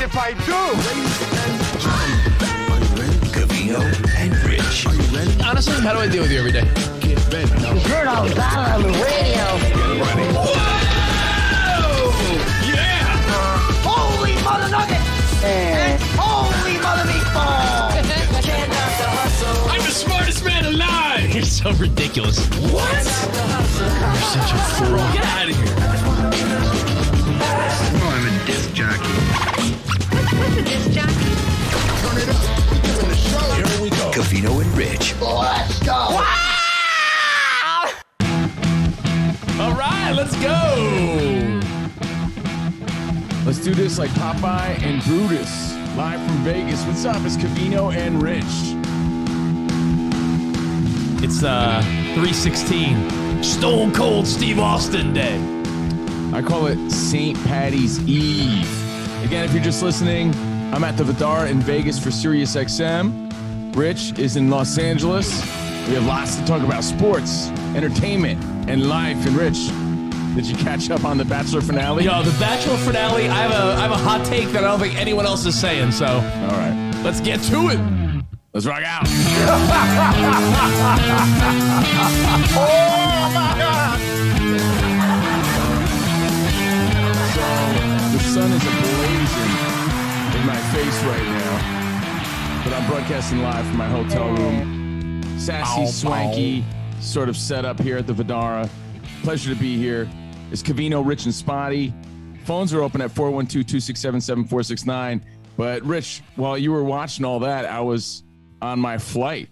if I do. Covino and Rich. Are you ready? Honestly, how do I deal with you every day? Get ready. Heard all about on the radio. Get ready. Whoa! Yeah! Holy mother nugget! And holy mother meatball! I'm the smartest man alive! You're so ridiculous. What? You're such a fool. Get out of here. Oh, I'm a disc jockey. What's a disc jockey? Turn it up. Doing the show. Here we go. Covino and Rich. Let's go! All right, let's go. Let's do this like Popeye and Brutus, live from Vegas. What's up? It's Covino and Rich. It's 3/16, Stone Cold Steve Austin Day. I call it St. Patty's Eve. Again, if you're just listening, I'm at the Vidara in Vegas for Sirius XM. Rich is in Los Angeles. We have lots to talk about: sports, entertainment, and life. And Rich, did you catch up on the Bachelor finale? Yo, the Bachelor finale, I have a hot take that I don't think anyone else is saying, so. All right. Let's get to it. Let's rock out. Oh my God! The sun is ablazing in my face right now, but I'm broadcasting live from my hotel room. Sassy, swanky sort of setup here at the Vidara. Pleasure to be here. It's Covino, Rich, and Spotty. Phones are open at 412-267-7469. But Rich, while you were watching all that, I was on my flight,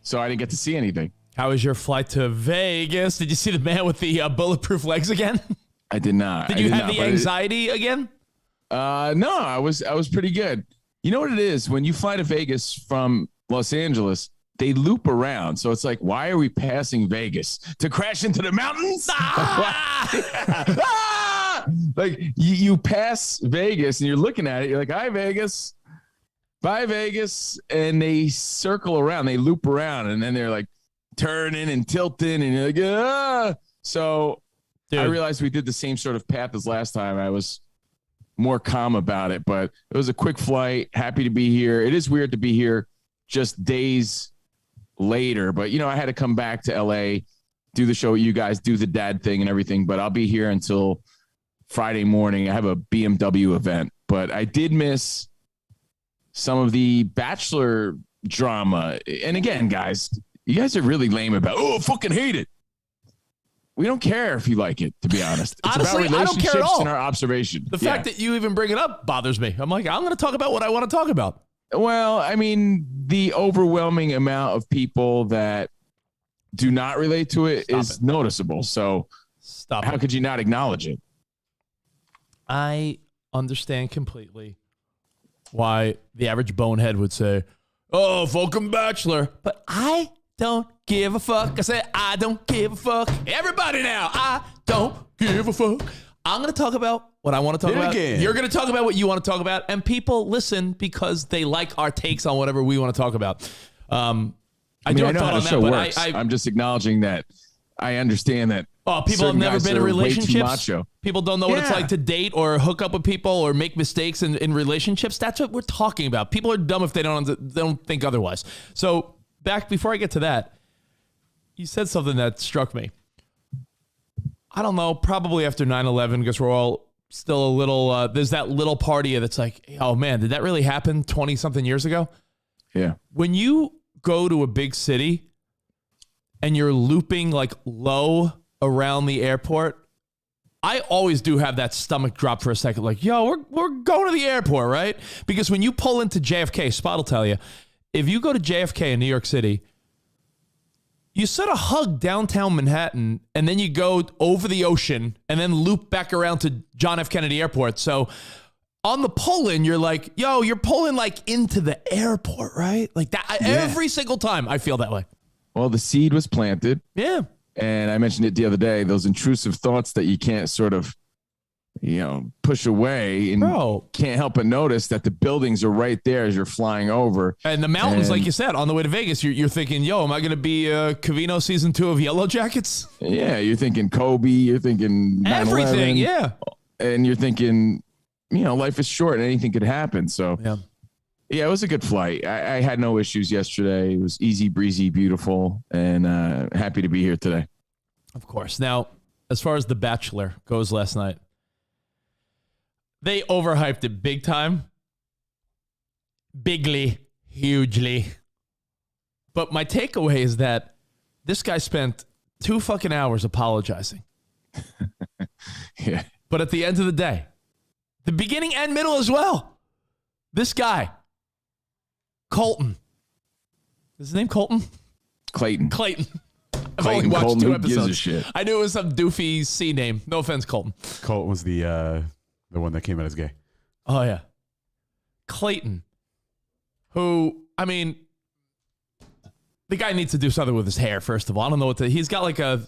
so I didn't get to see anything. How was your flight to Vegas? Did you see the man with the bulletproof legs again? I did not. Did you have the anxiety again? No, I was pretty good. You know what it is? When you fly to Vegas from Los Angeles, they loop around. So it's like, why are we passing Vegas? To crash into the mountains? Like you pass Vegas and you're looking at it. You're like, hi, Vegas. Bye, Vegas. And they circle around. They loop around. And then they're like turning and tilting. And you're like, ah. So Dude. I realized we did the same sort of path as last time. I was more calm about it. But it was a quick flight. Happy to be here. It is weird to be here just days later. But, you know, I had to come back to L.A., do the show with you guys, do the dad thing and everything. But I'll be here until Friday morning. I have a BMW event. But I did miss some of the Bachelor drama. And again, guys, you guys are really lame about, oh, fucking hate it. We don't care if you like it, to be honest. It's Honestly, about I don't care at relationships all. and our observation. The fact that you even bring it up bothers me. I'm like, I'm going to talk about what I want to talk about. Well, I mean, the overwhelming amount of people that do not relate to it is noticeable. So how could you not acknowledge it? I understand completely why the average bonehead would say, oh, fucking Bachelor. But I don't give a fuck. I said, I don't give a fuck. Everybody now, I don't give a fuck. I'm going to talk about what I want to talk about. Again. You're going to talk about what you want to talk about. And people listen because they like our takes on whatever we want to talk about. I know do how the show works. I'm just acknowledging that I understand that. Oh, people have never been in relationships. Macho. People don't know what it's like to date or hook up with people or make mistakes in relationships. That's what we're talking about. People are dumb if they don't think otherwise. So before I get to that, you said something that struck me. I don't know, probably after 9/11, because we're all still a little, there's that little party that's like, oh man, did that really happen 20 something years ago? Yeah. When you go to a big city and you're looping like low around the airport, I always do have that stomach drop for a second. Like, yo, we're going to the airport, right? Because when you pull into JFK, Spot will tell you, if you go to JFK in New York City, you sort of hug downtown Manhattan and then you go over the ocean and then loop back around to John F. Kennedy Airport. So on the pull-in, you're like, yo, you're pulling like into the airport, right? Like that every single time I feel that way. Well, the seed was planted. Yeah. And I mentioned it the other day, those intrusive thoughts that you can't sort of, push away and can't help but notice that the buildings are right there as you're flying over. And the mountains, like you said, on the way to Vegas, you're thinking, yo, am I going to be Covino season 2 of Yellow Jackets? Yeah, you're thinking Kobe, you're thinking 9/11, everything, yeah. And you're thinking life is short and anything could happen. So yeah, it was a good flight. I had no issues yesterday. It was easy breezy, beautiful, and happy to be here today. Of course. Now, as far as The Bachelor goes last night, they overhyped it big time. Bigly, hugely. But my takeaway is that this guy spent 2 fucking hours apologizing. Yeah. But at the end of the day, the beginning and middle as well, this guy, Colton. Is his name Colton? Clayton. I've only watched Colton, 2 who gives a episodes. shit? I knew it was some doofy C name. No offense, Colton. Colt was the one that came out as gay. Oh, yeah. Clayton, who, I mean, the guy needs to do something with his hair, first of all. I don't know what he's got like a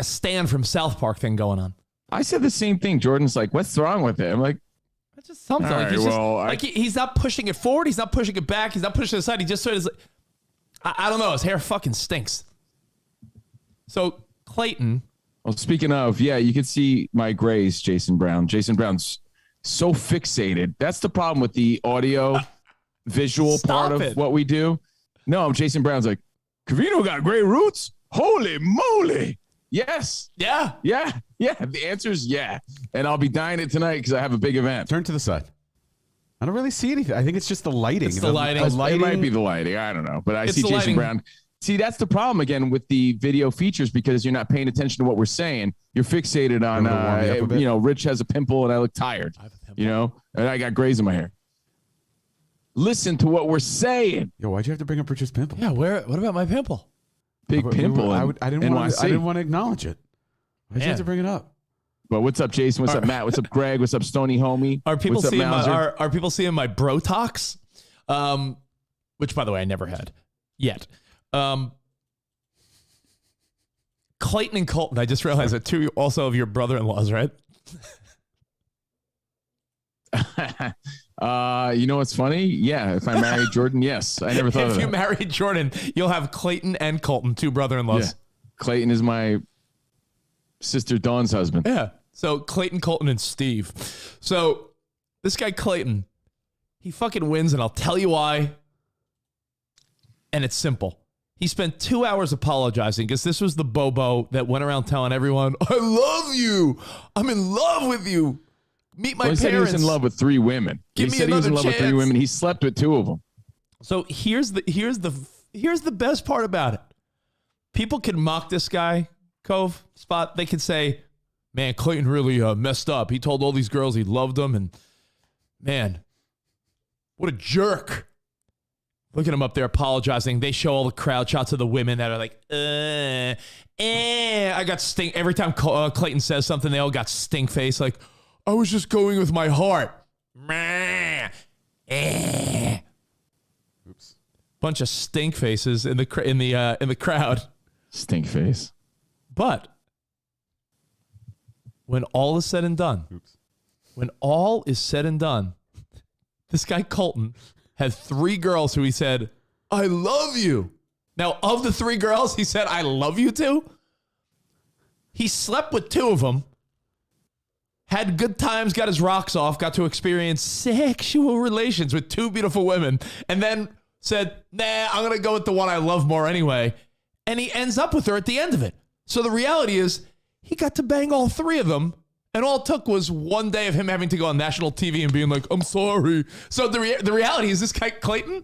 Stan from South Park thing going on. I said the same thing. Jordan's like, what's wrong with it? I'm like, That's just something. All Like, right, he's, well, he's not pushing it forward. He's not pushing it back. He's not pushing it aside. He just sort of, I don't know. His hair fucking stinks. So Clayton. well, speaking of, yeah, you can see my grays, Jason Brown. Jason Brown's so fixated. That's the problem with the audio visual Stop part of it. what we do. No, Jason Brown's like, Covino got gray roots? Holy moly. Yes. Yeah. Yeah. Yeah. The answer is yeah. And I'll be dying it tonight because I have a big event. Turn to the side. I don't really see anything. I think it's just the lighting. It's the lighting. It might be the lighting. I don't know. But I It's see the Jason lighting. Brown. See, that's the problem again with the video features because you're not paying attention to what we're saying. You're fixated on, Remember to warm me up a bit? Rich has a pimple and I look tired, and I got grays in my hair. Listen to what we're saying. Yo, why'd you have to bring up Richard's pimple? Yeah. What about my pimple? Big pimple. I in didn't NYC. want to acknowledge it. Why'd you have to bring it up? But what's up, Jason? What's up, Matt? What's up, Greg? What's up, Stony Homie? Are people What's up, seeing Mauser? are people seeing my Brotox? Which by the way I never had yet. Clayton and Colton. I just realized that 2 also of your brother-in-laws, right? You know what's funny? Yeah, if I married Jordan, yes. I never thought of If you that. marry Jordan, you'll have Clayton and Colton, 2 brother-in-laws. Yeah. Clayton is my sister Dawn's husband. Yeah. So Clayton, Colton, and Steve. So this guy Clayton, he fucking wins, and I'll tell you why. And it's simple. He spent 2 hours apologizing because this was the Bobo that went around telling everyone, I love you. I'm in love with you. Meet my Well, he parents. said he was in love with 3 women. Give he me said he was in another love with 3 chance. women. He slept with 2 of them. So here's the best part about it. People can mock this guy, Cove Spot. They could say, man, Clayton really messed up. He told all these girls he loved them, and man, what a jerk. Look at him up there apologizing. They show all the crowd shots of the women that are like, I got stink. Every time Clayton says something, they all got stink face. Like, I was just going with my heart. Oops. Bunch of stink faces in the crowd. Stink face. But when all is said and done, this guy Colton had 3 girls who he said, I love you. Now, of the 3 girls he said, I love you to, he slept with 2 of them, had good times, got his rocks off, got to experience sexual relations with 2 beautiful women, and then said, nah, I'm going to go with the one I love more anyway. And he ends up with her at the end of it. So the reality is he got to bang all 3 of them. And all it took was one day of him having to go on national TV and being like, I'm sorry. So the reality is this guy, Clayton,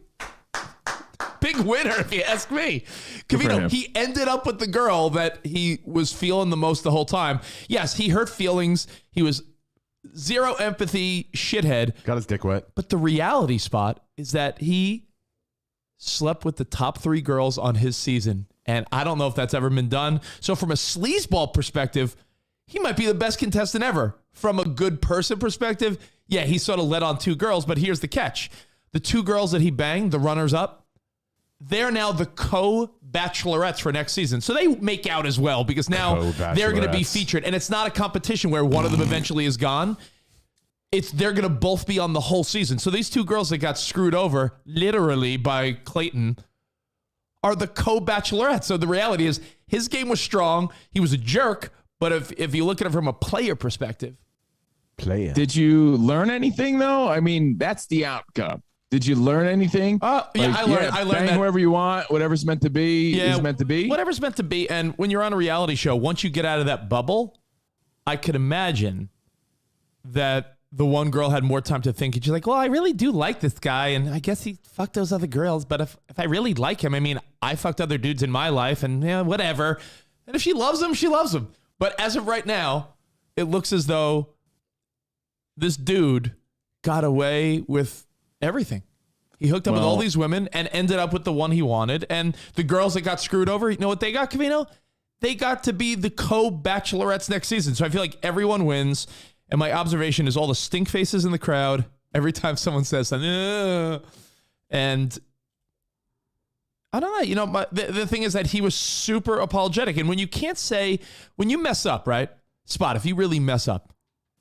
big winner if you ask me. Good for Covino, him. he ended up with the girl that he was feeling the most the whole time. Yes, he hurt feelings. He was zero empathy shithead. Got his dick wet. But the reality spot is that he slept with the top 3 girls on his season. And I don't know if that's ever been done. So from a sleazeball perspective, he might be the best contestant ever. From a good person perspective, yeah, he sort of led on 2 girls, but here's the catch. The 2 girls that he banged, the runners-up, they're now the co-bachelorettes for next season. So they make out as well because now they're going to be Co-bachelorettes. featured. And it's not a competition where one of them eventually is gone. They're going to both be on the whole season. So these 2 girls that got screwed over, literally by Clayton, are the co-bachelorettes. So the reality is his game was strong. He was a jerk. But if you look at it from a player perspective, Player. Did you learn anything though? I mean, that's the outcome. Did you learn anything? I learned bang that whoever you want, whatever's meant to be is meant to be. Whatever's meant to be. And when you're on a reality show, once you get out of that bubble, I could imagine that the one girl had more time to think. And she's like, well, I really do like this guy. And I guess he fucked those other girls. But if I really like him, I mean, I fucked other dudes in my life and whatever. And if she loves him, she loves him. But as of right now, it looks as though this dude got away with everything. He hooked up with all these women and ended up with the one he wanted. And the girls that got screwed over, you know what they got, Covino? They got to be the co-bachelorettes next season. So I feel like everyone wins. And my observation is all the stink faces in the crowd every time someone says something. And I don't know. You know, the thing is that he was super apologetic. And when you mess up, right? Spot, if you really mess up,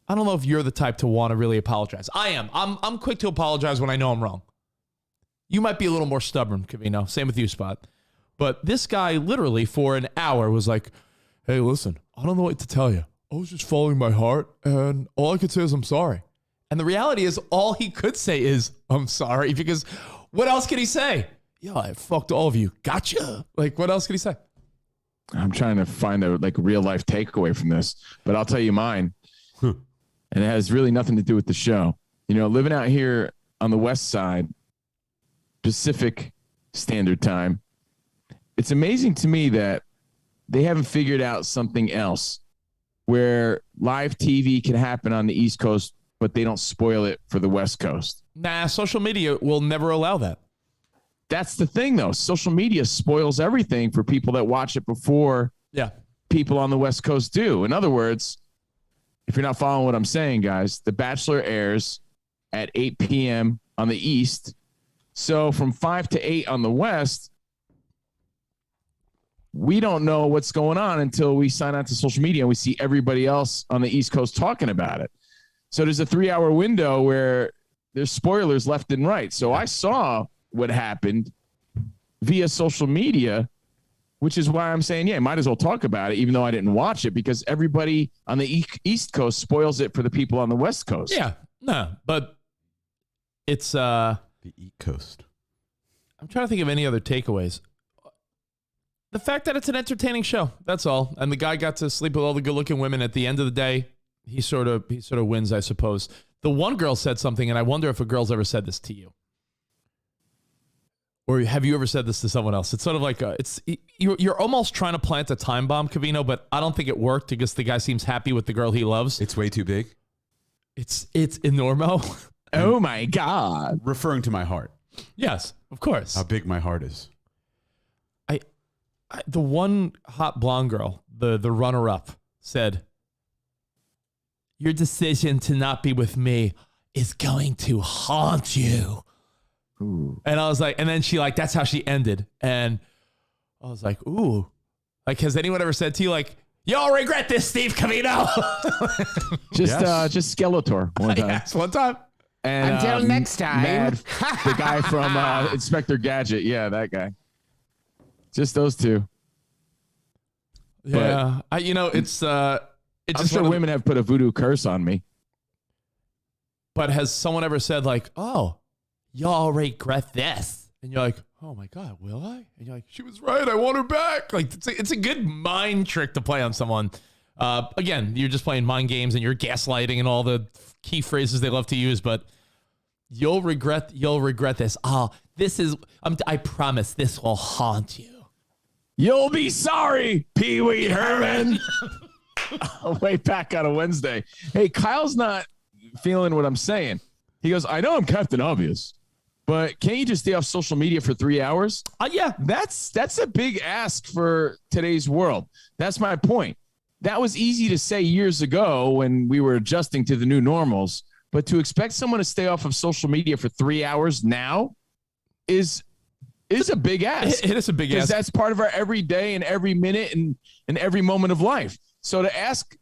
I don't know if you're the type to want to really apologize. I am. I'm quick to apologize when I know I'm wrong. You might be a little more stubborn, Covino. Same with you, Spot. But this guy literally for an hour was like, hey, listen, I don't know what to tell you. I was just following my heart, and all I could say is I'm sorry. And the reality is all he could say is I'm sorry, because what else can he say? Yo, I fucked all of you. Gotcha. Like, what else can he say? I'm trying to find a real life takeaway from this, but I'll tell you mine. And it has really nothing to do with the show. You know, living out here on the West Side, Pacific Standard Time, it's amazing to me that they haven't figured out something else where live TV can happen on the East Coast, but they don't spoil it for the West Coast. Nah, social media will never allow that. That's the thing, though. Social media spoils everything for people that watch it before people on the West Coast do. In other words, if you're not following what I'm saying, guys, The Bachelor airs at 8 p.m. on the East. So from 5 to 8 on the West, we don't know what's going on until we sign on to social media and we see everybody else on the East Coast talking about it. So there's a 3-hour window where there's spoilers left and right. So I saw what happened via social media, which is why I'm saying, might as well talk about it, even though I didn't watch it, because everybody on the East Coast spoils it for the people on the West Coast. Yeah, no, but it's the East Coast. I'm trying to think of any other takeaways. The fact that it's an entertaining show, that's all. And the guy got to sleep with all the good-looking women. At the end of the day, he sort of wins, I suppose. The one girl said something, and I wonder if a girl's ever said this to you. Or have you ever said this to someone else? It's sort of like you're almost trying to plant a time bomb, Covino, but I don't think it worked because the guy seems happy with the girl he loves. It's way too big. It's enormo. Oh my God. Referring to my heart. Yes, of course. How big my heart is. The one hot blonde girl, the runner-up, said, your decision to not be with me is going to haunt you. Ooh. And I was like, and then she that's how she ended. And I was like, ooh. Like, has anyone ever said to you, like, you'll regret this, Steve Covino? Just Skeletor one time. Yes, one time. And, Until next time. Mad, the guy from Inspector Gadget. Yeah, that guy. Just those two. Yeah. It's I'm sure women have put a voodoo curse on me. But has someone ever said, like, oh, y'all regret this? And you're like, oh my God, will I? And you're like, she was right. I want her back. Like, it's a good mind trick to play on someone. Again, you're just playing mind games and you're gaslighting and all the key phrases they love to use, but you'll regret this. Oh, I promise this will haunt you. You'll be sorry, Pee Wee Herman. Way back on a Wednesday. Hey, Kyle's not feeling what I'm saying. He goes, I know I'm Captain Obvious, but can't you just stay off social media for 3 hours? Yeah. That's a big ask for today's world. That's my point. That was easy to say years ago when we were adjusting to the new normals, but to expect someone to stay off of social media for 3 hours now is a big ask. It is a big ask. Because that's part of our every day and every minute and every moment of life. So to ask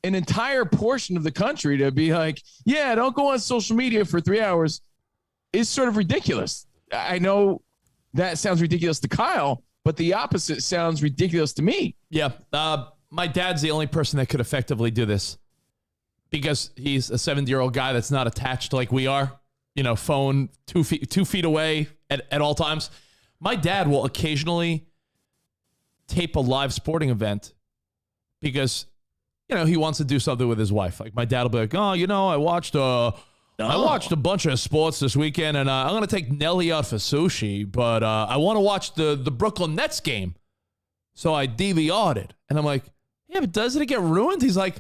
an entire portion of the country to be like, yeah, don't go on social media for 3 hours is sort of ridiculous. I know that sounds ridiculous to Kyle, but the opposite sounds ridiculous to me. Yeah. My dad's the only person that could effectively do this. because he's a 70-year-old guy that's not attached like we are, phone 2 feet away at all times. My dad will occasionally tape a live sporting event because, he wants to do something with his wife. Like my dad will be like, I watched a bunch of sports this weekend, and I'm going to take Nelly out for sushi, but I want to watch the Brooklyn Nets game. So I DVR'd it. And I'm like, yeah, but doesn't it get ruined? He's like,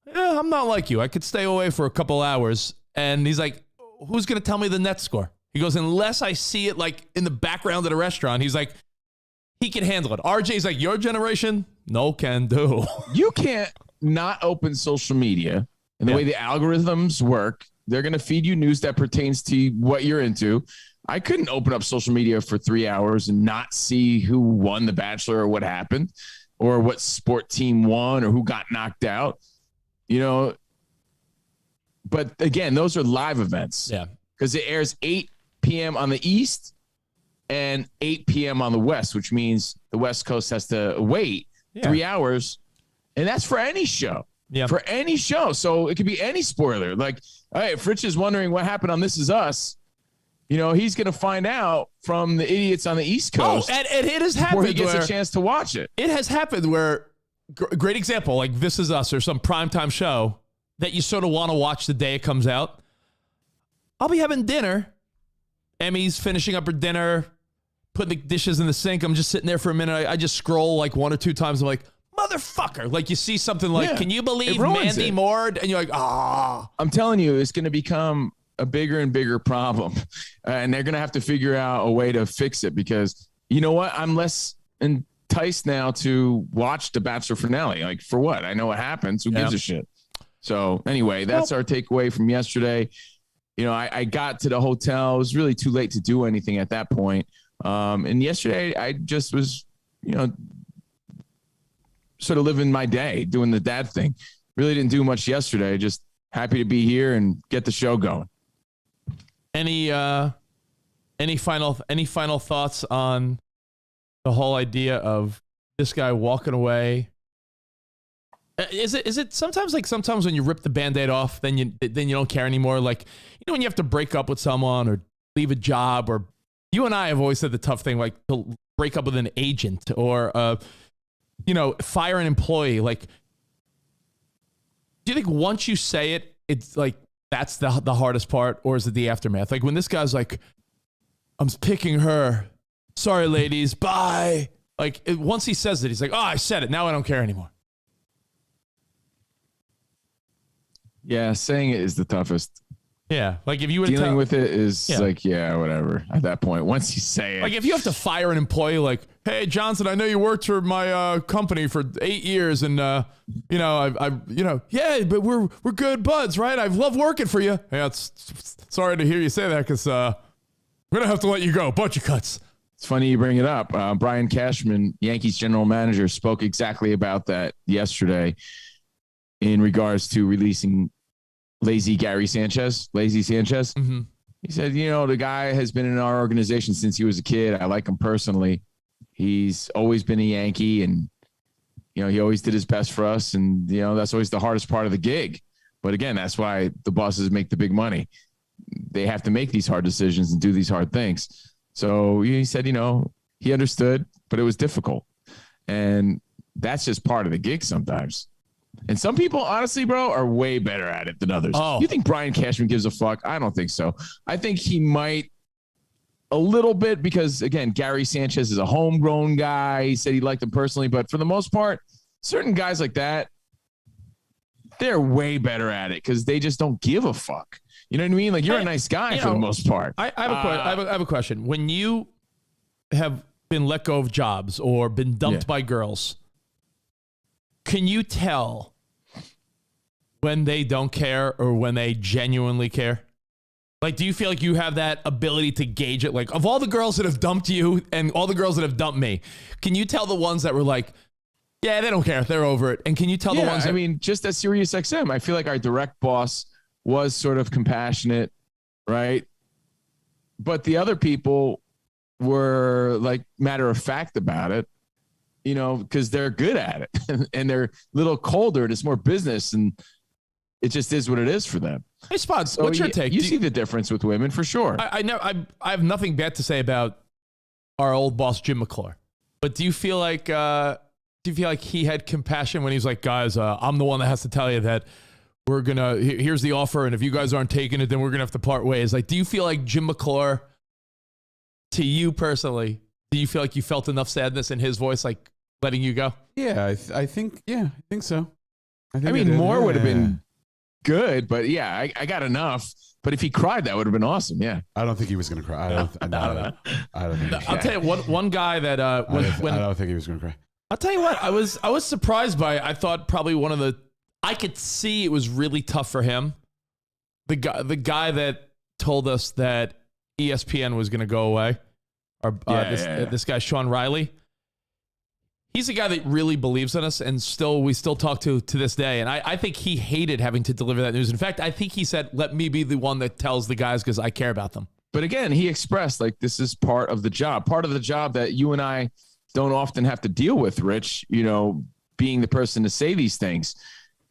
yeah, I'm not like you. I could stay away for a couple hours. And he's like, who's going to tell me the Nets score? He goes, unless I see it like in the background of the restaurant. He's like, he can handle it. RJ's like, your generation, no can do. You can't not open social media. And the way the algorithms work, they're going to feed you news that pertains to what you're into. I couldn't open up social media for 3 hours and not see who won the Bachelor or what happened or what sport team won or who got knocked out, But again, those are live events. Yeah. Because it airs 8 p.m. on the East and 8 p.m. on the West, which means the West Coast has to wait 3 hours. And that's for any show. Yeah. For any show. So it could be any spoiler. Like, all right, if Rich is wondering what happened on This Is Us, he's going to find out from the idiots on the East Coast. Oh, and it has happened before he gets a chance to watch it. It has happened where, great example, like This Is Us or some primetime show that you sort of want to watch the day it comes out. I'll be having dinner. Emmy's finishing up her dinner, putting the dishes in the sink. I'm just sitting there for a minute. I just scroll like 1 or 2 times. I'm like, motherfucker. Like you see something like, can you believe Mandy Moore? And you're like, I'm telling you, it's going to become a bigger and bigger problem. And they're going to have to figure out a way to fix it because you know what? I'm less enticed now to watch the Bachelor finale. Like for what? I know what happens. Who gives a shit? So anyway, that's our takeaway from yesterday. I got to the hotel. It was really too late to do anything at that point. And yesterday I just was, sort of living my day, doing the dad thing. Really didn't do much yesterday. Just happy to be here and get the show going. Any final thoughts on the whole idea of this guy walking away? Is it sometimes when you rip the Band-Aid off, then you don't care anymore? Like, when you have to break up with someone or leave a job, or you and I have always said the tough thing, like to break up with an agent or fire an employee. Like, do you think once you say it, it's like that's the hardest part, or is it the aftermath? Like when this guy's like, I'm picking her. Sorry, ladies. Bye. Like once he says it, he's like, oh, I said it. Now I don't care anymore. Yeah, saying it is the toughest. Yeah, like if you would dealing with it is like, whatever. At that point, once you say it, like if you have to fire an employee, like, hey Johnson, I know you worked for my company for 8 years, and but we're good buds, right? I've loved working for you. Yeah, it's sorry to hear you say that because we're gonna have to let you go. Bunch of cuts. It's funny you bring it up. Brian Cashman, Yankees general manager, spoke exactly about that yesterday in regards to releasing Lazy Sanchez. Mm-hmm. He said, the guy has been in our organization since he was a kid. I like him personally. He's always been a Yankee, and, he always did his best for us. And, that's always the hardest part of the gig. But again, that's why the bosses make the big money. They have to make these hard decisions and do these hard things. So he said, he understood, but it was difficult. And that's just part of the gig sometimes. And some people, honestly, bro, are way better at it than others. Oh. You think Brian Cashman gives a fuck? I don't think so. I think he might a little bit because, again, Gary Sanchez is a homegrown guy. He said he liked him personally. But for the most part, certain guys like that, they're way better at it because they just don't give a fuck. You know what I mean? Like, you're a nice guy for the most part. I have a question. When you have been let go of jobs or been dumped by girls, can you tell when they don't care or when they genuinely care? Like, do you feel like you have that ability to gauge it? Like, of all the girls that have dumped you and all the girls that have dumped me, can you tell the ones that were like, yeah, they don't care, they're over it? And can you tell the ones that... just at Sirius XM, I feel like our direct boss was sort of compassionate, right? But the other people were like matter of fact about it. Because they're good at it and they're a little colder and it's more business. And it just is what it is for them. Hey, Spots, So what's your take? You Do see the difference with women for sure. I know I have nothing bad to say about our old boss Jim McClure, but do you feel like he had compassion when he was like, guys, I'm the one that has to tell you that here's the offer, and if you guys aren't taking it, then we're gonna have to part ways. Like, do you feel like Jim McClure, to you personally, do you feel like you felt enough sadness in his voice, like letting you go? Yeah, I think so. I think mean, did. more would have Yeah. been good, but yeah, I got enough. But if he cried, that would have been awesome. Yeah. I don't think he was going to cry. I don't think. I'll tell you one guy that I don't think he was going to cry. I'll tell you what, I was surprised by it. I thought probably I could see it was really tough for him. The guy that told us that ESPN was going to go away, or this guy Sean Riley. He's a guy that really believes in us, and we still talk to this day. And I think he hated having to deliver that news. In fact, I think he said, "Let me be the one that tells the guys because I care about them." But again, he expressed like this is part of the job that you and I don't often have to deal with, Rich, being the person to say these things.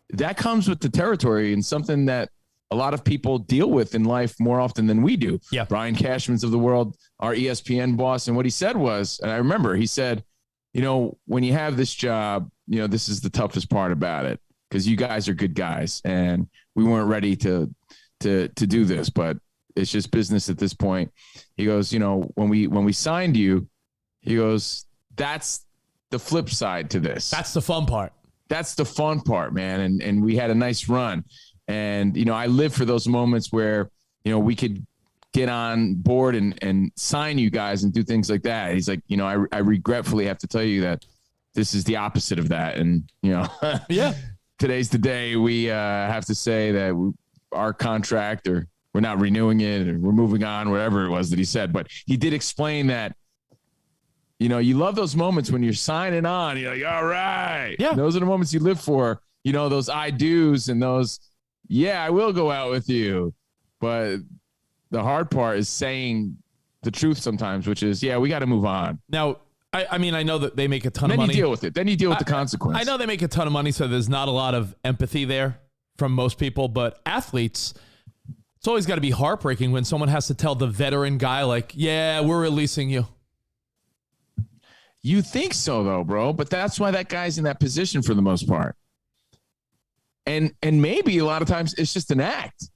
That comes with the territory and something that a lot of people deal with in life more often than we do. Yeah. Brian Cashman's of the world, our ESPN boss. And what he said was, and I remember he said, when you have this job, this is the toughest part about it because you guys are good guys and we weren't ready to do this, but it's just business at this point. He goes, when we signed you, he goes, that's the flip side to this. That's the fun part. That's the fun part, man. And we had a nice run. And, I live for those moments where, we could get on board and sign you guys and do things like that. He's like, I regretfully have to tell you that this is the opposite of that. And, Yeah, today's the day we have to say that our contract or we're not renewing it or we're moving on, whatever it was that he said. But he did explain that, you love those moments when you're signing on. You're like, all right. Yeah. Those are the moments you live for, those I do's and those, yeah, I will go out with you. But the hard part is saying the truth sometimes, which is, yeah, we got to move on. Now, I mean, I know that they make a ton of Then money. you deal with it. Then you deal with the consequence. I know they make a ton of money, so there's not a lot of empathy there from most people. But athletes, it's always got to be heartbreaking when someone has to tell the veteran guy, like, yeah, we're releasing you. You think so, though, bro. But that's why that guy's in that position for the most part. And maybe a lot of times it's just an act.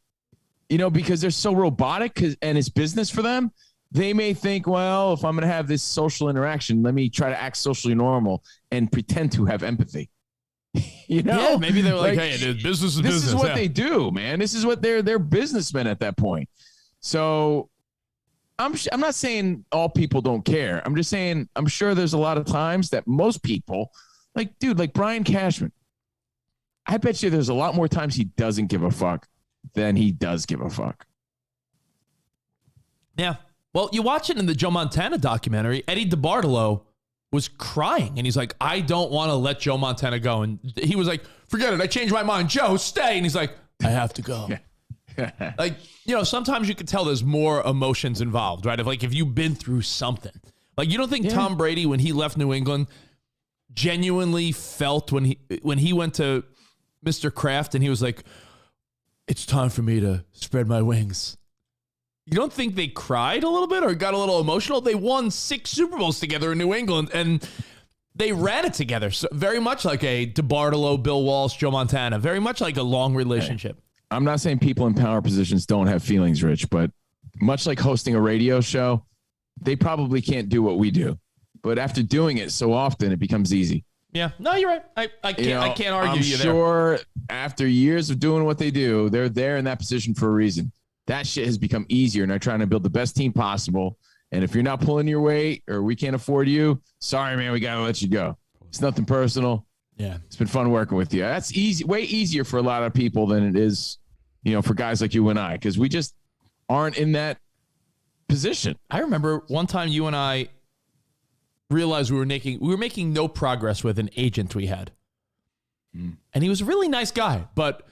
Because they're so robotic and it's business for them, they may think, well, if I'm going to have this social interaction, let me try to act socially normal and pretend to have empathy. Yeah, maybe they're like, hey, dude, business is business. This is what they do, man. This is what they're businessmen at that point. So I'm not saying all people don't care. I'm just saying I'm sure there's a lot of times that most people, like Brian Cashman, I bet you there's a lot more times he doesn't give a fuck than he does give a fuck. Yeah. Well, you watch it in the Joe Montana documentary. Eddie DeBartolo was crying, and he's like, I don't want to let Joe Montana go. And he was like, forget it. I changed my mind. Joe, stay. And he's like, I have to go. Like, sometimes you can tell there's more emotions involved, right? If you've been through something. Like, you don't think Tom Brady, when he left New England, genuinely felt when he went to Mr. Kraft and he was like, it's time for me to spread my wings. You don't think they cried a little bit or got a little emotional? They won 6 Super Bowls together in New England, and they ran it together. So very much like a DeBartolo, Bill Walsh, Joe Montana. Very much like a long relationship. I'm not saying people in power positions don't have feelings, Rich, but much like hosting a radio show, they probably can't do what we do. But after doing it so often, it becomes easy. Yeah, no, you're right. I can't argue I'm you there. sure after years of doing what they do, they're there in that position for a reason. That shit has become easier, and they're trying to build the best team possible. And if you're not pulling your weight or we can't afford you, sorry, man, we got to let you go. It's nothing personal. Yeah. It's been fun working with you. That's easy, way easier for a lot of people than it is, for guys like you and I, because we just aren't in that position. I remember one time you and I realized we were making no progress with an agent we had. And he was a really nice guy, but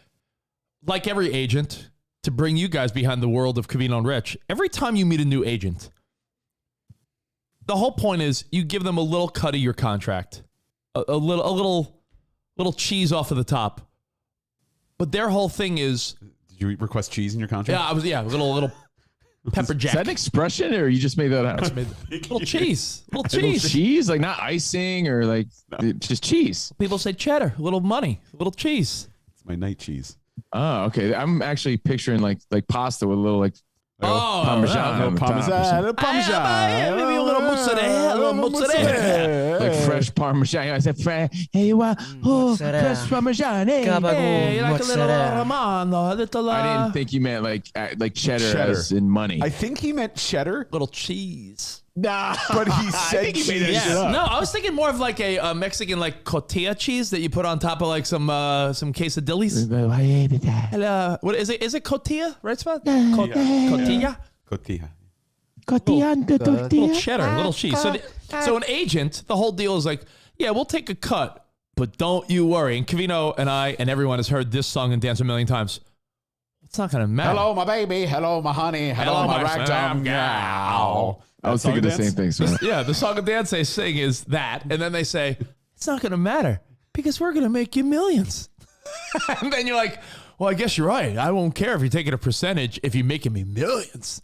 like every agent, to bring you guys behind the world of Covino and Rich, every time you meet a new agent, the whole point is you give them a little cut of your contract, a little cheese off of the top. But their whole thing is, Did you request cheese in your contract? a little pepper Is jack. that an expression or you just made that up? Little cheese. Little Little cheese. cheese, like not icing or like just cheese. People say cheddar. Little money. Little cheese. It's my night cheese. Oh, okay. I'm actually picturing like pasta with a little like Parmesan. No on the top or something. Parmesan. Maybe a little mozzarella. Like fresh Parmesan. I said, hey, fresh Parmesan. Hey, Hey, like a little Romano, a little, I didn't think you meant like cheddar, Cheddar. as in money. I think he meant cheddar, little cheese. Nah, but he said cheese. No, I was thinking more of like a Mexican like cotija cheese that you put on top of like some quesadillas. Hello, what is it? Is it cotija? Right, Spot? Cotija. Cotija. Little cheddar, little cheese. So an agent, the whole deal is like, yeah, we'll take a cut, but don't you worry. And Covino and I and everyone has heard this song and dance a million times. It's not gonna matter. Hello, my baby. Hello, my honey. Hello, my ragdoll gal. I was thinking the same thing. So. Yeah, the song and dance they sing is that, and then they say it's not gonna matter because we're gonna make you millions. And then you're like, well, I guess you're right. I won't care if you're taking a percentage if you're making me millions.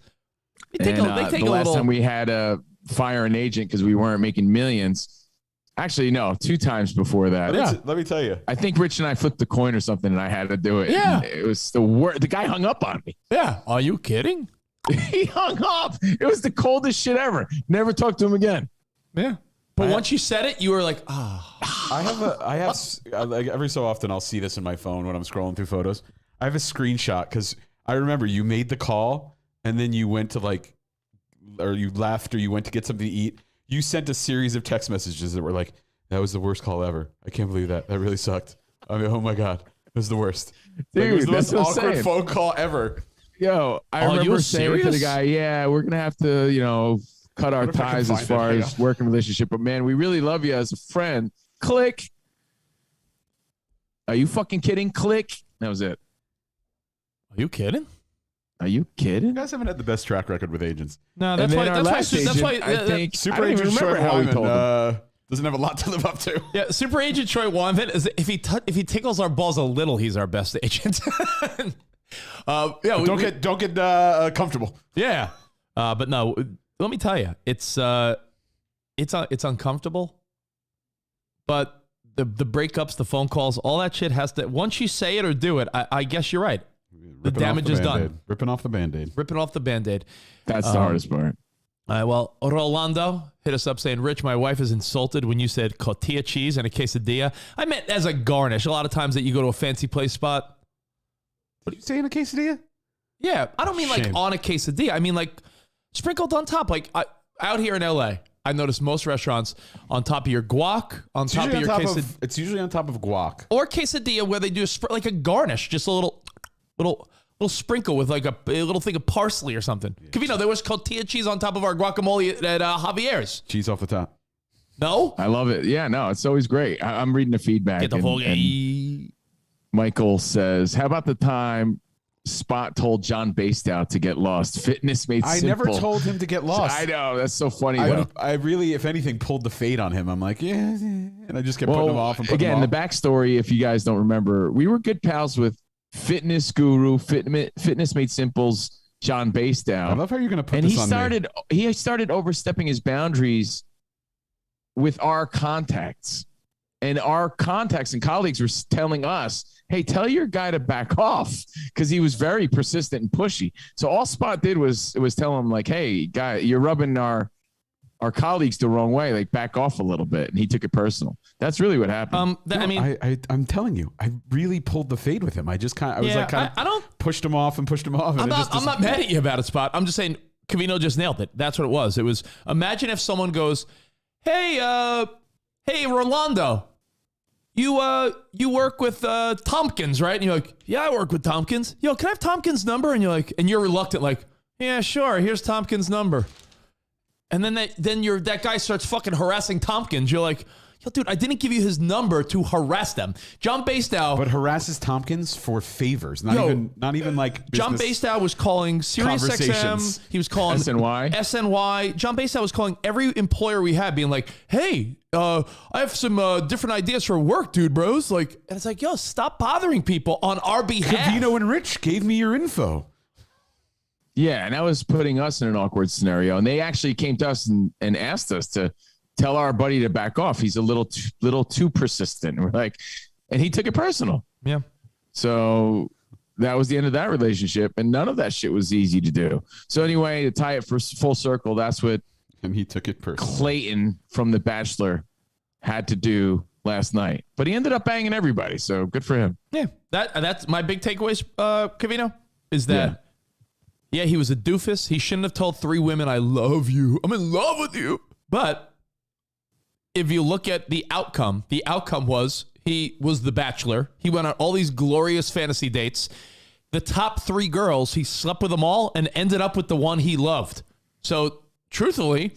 They take the a last little. time we had to fire an agent because we weren't making millions. Actually, no, 2 times before that. Let me tell you. I think Rich and I flipped the coin or something, and I had to do it. Yeah. And it was the worst. The guy hung up on me. Yeah, are you kidding? He hung up. It was the coldest shit ever. Never talked to him again. Yeah, but once you said it, you were like, I have like every so often I'll see this in my phone when I'm scrolling through photos. I have a screenshot because I remember you made the call and then you went to or you left or you went to get something to eat. You sent a series of text messages that were like, "That was the worst call ever. I can't believe that. That really sucked. I mean, oh my god, it was the worst. Dude, it was the that's most what I'm awkward saying. phone call ever." Yo, I you remember were saying to the serious? guy, yeah, we're going to have to, cut our What if I can ties as find far it? as working relationship. But man, we really love you as a friend. Click. Are you fucking kidding? Click. That was it. are you kidding? Are you kidding? You guys haven't had the best track record with agents. No, And that's then why. our That's why. last That's why. agent, I think, Super I don't even Agent Troy remember how we Wyman told him. doesn't have a lot to live up to. Yeah, Super Agent Troy Wyman is if he tickles our balls a little, he's our best agent. Don't get comfortable. Yeah, but no, let me tell you, it's uncomfortable. But the breakups, the phone calls, all that shit has to. Once you say it or do it, I guess you're right. The damage is done. Ripping off the Band-Aid. Ripping off the Band-Aid. That's the hardest part. Well, Rolando hit us up saying, Rich, my wife is insulted when you said cotija cheese and a quesadilla. I meant as a garnish. A lot of times that you go to a fancy place spot. What are you saying, a quesadilla? Yeah, I don't mean like Shame. on a quesadilla. I mean like sprinkled on top. Like out here in LA, I noticed most restaurants on top of your guac, on top of your quesadilla. It's usually on top of guac. Or quesadilla where they do like a garnish, just a little sprinkle with like a little thing of parsley or something. Covino, there was cotija cheese on top of our guacamole at Javier's. Cheese off the top. No? I love it. Yeah, no, it's always great. I'm reading the feedback. Get the and Michael says, how about the time Spot told John Bastow to get lost? Fitness made I simple. never told him to get lost. I know. That's so funny, though. I really, if anything, pulled the fade on him. I'm like, yeah. And I just kept putting him off and putting him again, off. the backstory, if you guys don't remember, we were good pals with fitness guru, Fitness Made Simple's John Bastow. I love how you're going to put And this on me. he started overstepping his boundaries with our contacts. And our contacts and colleagues were telling us, hey, tell your guy to back off, because he was very persistent and pushy. So all Spot did was tell him, like, hey, guy, you're rubbing our colleagues the wrong way. Like, back off a little bit. And he took it personal. That's really what happened. I'm telling you, I really pulled the fade with him. I just kind of, I don't pushed him off. And I'm not mad at you about it, Spot. I'm just saying Covino just nailed it. That's what it was. It was, imagine if someone goes, hey, Rolando, you work with Tompkins, right? And you're like, yeah, I work with Tompkins. Yo, can I have Tompkins' number? And you're like, and you're reluctant, like, yeah, sure. Here's Tompkins' number. And then that guy starts fucking harassing Tompkins. You're like, yo, dude, I didn't give you his number to harass them. John Bastow. But harasses Tompkins for favors, not even like John business Bastow was calling SiriusXM. conversations. He was calling SNY. John Bastow was calling every employer we had, being like, "Hey, I have some different ideas for work, dude, bros." Like, and it's like, yo, stop bothering people on our behalf. Covino and Rich gave me your info. Yeah, and that was putting us in an awkward scenario. And they actually came to us and asked us to tell our buddy to back off. He's a little too persistent. And we're like, and he took it personal. Yeah. So that was the end of that relationship, and none of that shit was easy to do. So anyway, to tie it for full circle, that's what he took it personally. Clayton from The Bachelor had to do last night, but he ended up banging everybody. So good for him. Yeah, that's my big takeaways. Covino is that. Yeah, he was a doofus. He shouldn't have told 3 women, "I love you. I'm in love with you." But if you look at the outcome was he was the Bachelor. He went on all these glorious fantasy dates. The top 3 girls, he slept with them all and ended up with the one he loved. So, truthfully,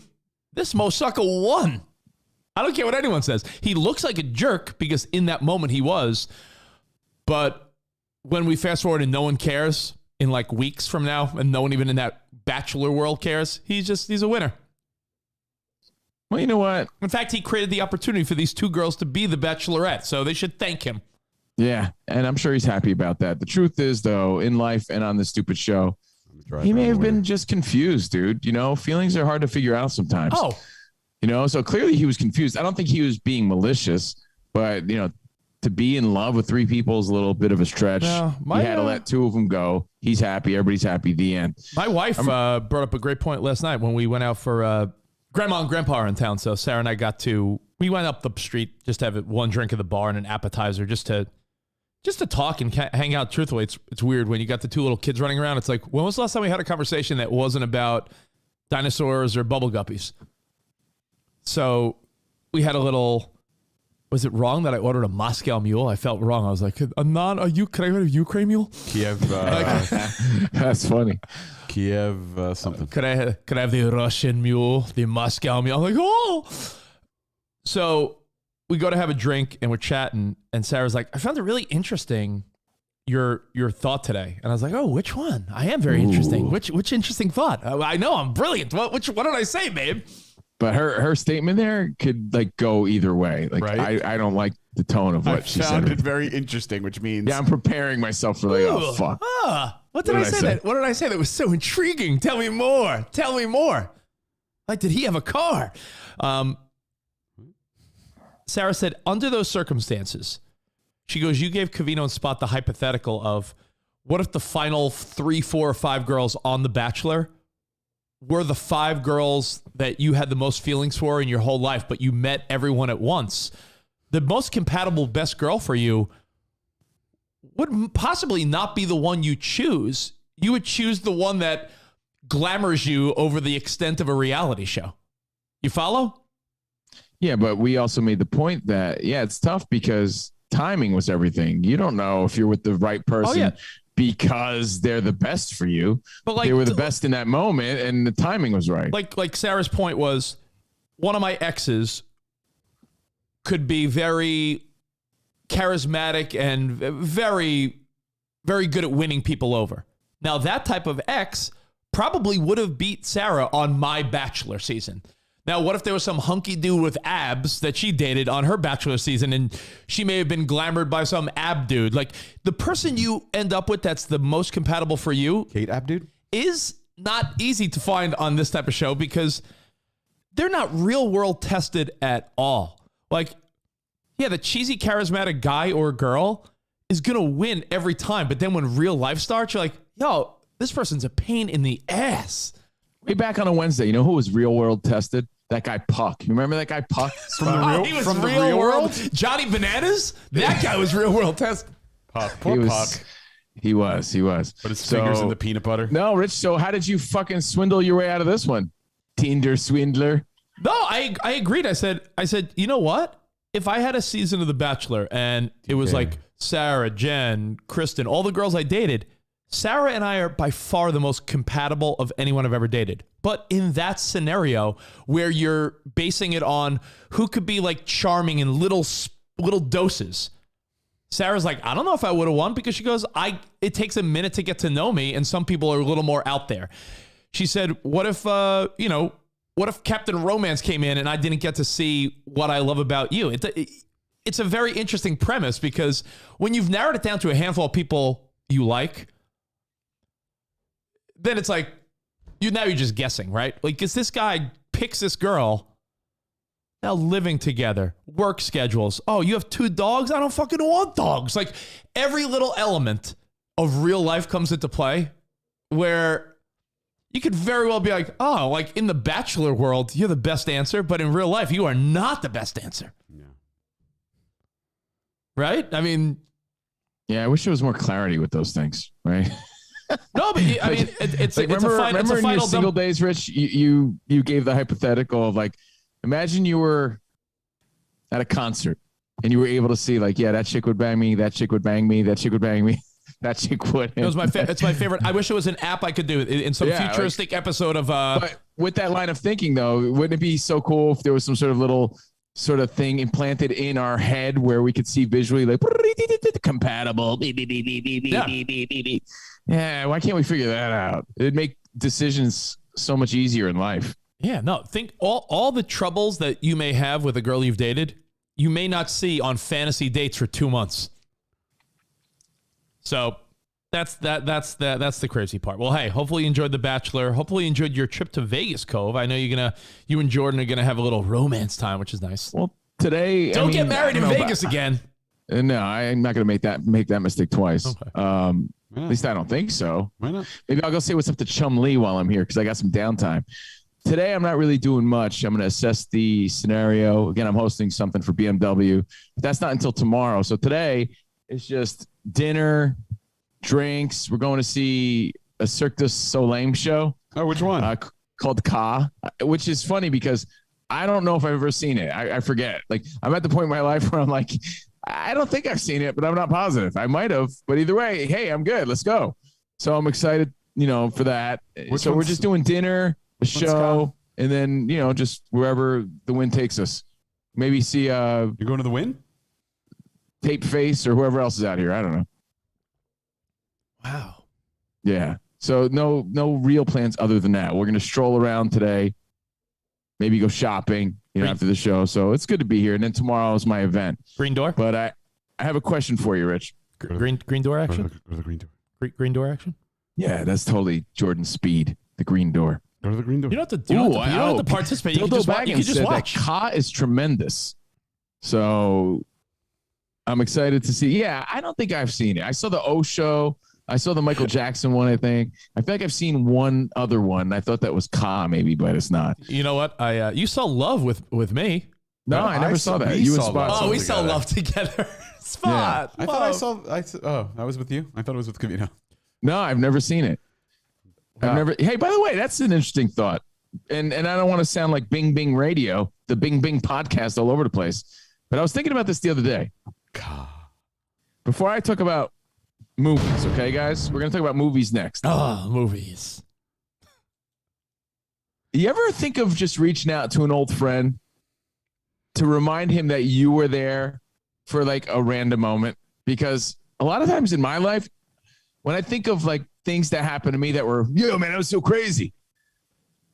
this Mo Sucker won. I don't care what anyone says. He looks like a jerk because in that moment he was. But when we fast forward and no one cares in like weeks from now, and no one even in that Bachelor world cares, he's a winner. Well, you know what? In fact, he created the opportunity for these 2 girls to be the Bachelorette, so they should thank him. Yeah, and I'm sure he's happy about that. The truth is, though, in life and on this stupid show, he may have been just confused, dude. You know, feelings are hard to figure out sometimes. Oh. You know, so clearly he was confused. I don't think he was being malicious, but, you know, to be in love with 3 people is a little bit of a stretch. No, he had to let 2 of them go. He's happy. Everybody's happy. The end. My wife brought up a great point last night when we went out for Grandma and Grandpa are in town. So Sarah and I we went up the street just to have one drink at the bar and an appetizer just to talk and hang out. Truthfully, it's weird when you got the 2 little kids running around. It's like, when was the last time we had a conversation that wasn't about dinosaurs or bubble guppies? So we had a little... Was it wrong that I ordered a Moscow Mule? I felt wrong. I was like, can I get a Ukraine Mule? Kiev. That's funny. Kiev something. Could I have the Russian Mule, the Moscow Mule? I'm like, oh. So we go to have a drink and we're chatting, and Sarah's like, I found it really interesting your thought today. And I was like, oh, which one? I am very interesting. Which interesting thought? I know I'm brilliant. What did I say, babe? But her statement there could like go either way. Like, right? I don't like the tone of what she said. I found it very interesting, which means I'm preparing myself for like, oh fuck. What did I say? What did I say that was so intriguing? Tell me more. Like, did he have a car? Sarah said, under those circumstances, she goes, you gave Covino and Spot the hypothetical of what if the final 3, 4, or 5 girls on The Bachelor were the 5 girls that you had the most feelings for in your whole life, but you met everyone at once. The most compatible best girl for you would possibly not be the one you choose. You would choose the one that glamours you over the extent of a reality show. You follow? Yeah, but we also made the point that, yeah, it's tough because timing was everything. You don't know if you're with the right person because they're the best for you. But like, they were the best in that moment and the timing was right. Like Sarah's point was, one of my exes could be very charismatic and very, very good at winning people over. Now, that type of ex probably would have beat Sarah on my Bachelor season. Now, what if there was some hunky dude with abs that she dated on her Bachelor season and she may have been glamored by some ab dude? Like, the person you end up with that's the most compatible for you, Kate ab dude, is not easy to find on this type of show because they're not real world tested at all. Like, yeah, the cheesy charismatic guy or girl is going to win every time. But then when real life starts, you're like, yo, this person's a pain in the ass. Way back on a Wednesday, you know who was real world tested? That guy Puck. You remember that guy Puck? From the real world? Johnny Bananas? That guy was real world tested. Puck. Poor Puck. He was. But his fingers in the peanut butter. No, Rich, so how did you fucking swindle your way out of this one? Tinder swindler. No, I agreed. I said, you know what? If I had a season of The Bachelor and it was like Sarah, Jen, Kristen, all the girls I dated, Sarah and I are by far the most compatible of anyone I've ever dated. But in that scenario where you're basing it on who could be like charming in little doses, Sarah's like, I don't know if I would have won, because she goes, it takes a minute to get to know me, and some people are a little more out there. She said, what if Captain Romance came in and I didn't get to see what I love about you? It's a very interesting premise, because when you've narrowed it down to a handful of people you like, then it's like, now you're just guessing, right? Like, because this guy picks this girl, now living together, work schedules. Oh, you have 2 dogs? I don't fucking want dogs. Like, every little element of real life comes into play, where you could very well be like, oh, like in the Bachelor world, you're the best answer, but in real life, you are not the best answer. Yeah. Right? I mean, Yeah, I wish there was more clarity with those things, right? no, but I mean, it's Like, a remember in your final single days, Rich, you gave the hypothetical of like, imagine you were at a concert and you were able to see like, yeah, that chick would bang me, that chick would bang me, that chick would bang me, that chick would. It was it's my favorite. I wish it was an app I could do in some futuristic episode of. But with that line of thinking, though, wouldn't it be so cool if there was some sort of little sort of thing implanted in our head where we could see visually like compatible? Yeah, why can't we figure that out? It'd make decisions so much easier in life. Yeah, no. Think all the troubles that you may have with a girl you've dated, you may not see on fantasy dates for 2 months. So that's the crazy part. Well, hey, hopefully you enjoyed The Bachelor. Hopefully you enjoyed your trip to Vegas, Cove. I know you and Jordan are gonna have a little romance time, which is nice. Well, today, Don't get married in Vegas again. No, I'm not gonna make that mistake twice. Okay. At least I don't think so. Why not? Maybe I'll go say what's up to Chum Lee while I'm here because I got some downtime. Today, I'm not really doing much. I'm going to assess the scenario. Again, I'm hosting something for BMW. But that's not until tomorrow. So today, it's just dinner, drinks. We're going to see a Cirque du Soleil show. Oh, which one? Called Ka, which is funny because I don't know if I've ever seen it. I forget. Like, I'm at the point in my life where I'm like, I don't think I've seen it, but I'm not positive. I might have. But either way, hey, I'm good. Let's go. So I'm excited, for that. So we're just doing dinner, a show, and then, just wherever the wind takes us. Maybe see You're going to the Win? Tape Face or whoever else is out here. I don't know. Wow. Yeah. So no real plans other than that. We're going to stroll around today, maybe go shopping, after the show. So it's good to be here. And then tomorrow is my event. Green door? But I have a question for you, Rich. Green door action? Go to the green door. Green door action? Yeah, that's totally Jordan's speed. The green door. Go to the green door. You don't have to, you don't have to participate. You can just watch. That Ka is tremendous. So I'm excited to see. Yeah, I don't think I've seen it. I saw the O show. I saw the Michael Jackson one, I think. I feel like I've seen one other one. I thought that was Ka maybe, but it's not. You know what? You saw Love with me. No, I never saw that. You and Spot. Oh, we saw Love together. Spot. Yeah. I thought I saw. Oh, I was with you. I thought it was with Covino. No, I've never seen it. I've never. Hey, by the way, that's an interesting thought. And I don't want to sound like Bing Bing Radio, the Bing Bing podcast all over the place. But I was thinking about this the other day. Before I talk about movies, okay, guys? We're going to talk about movies next. Oh, movies. You ever think of just reaching out to an old friend to remind him that you were there for like a random moment? Because a lot of times in my life, when I think of like things that happened to me that were, man, that was so crazy.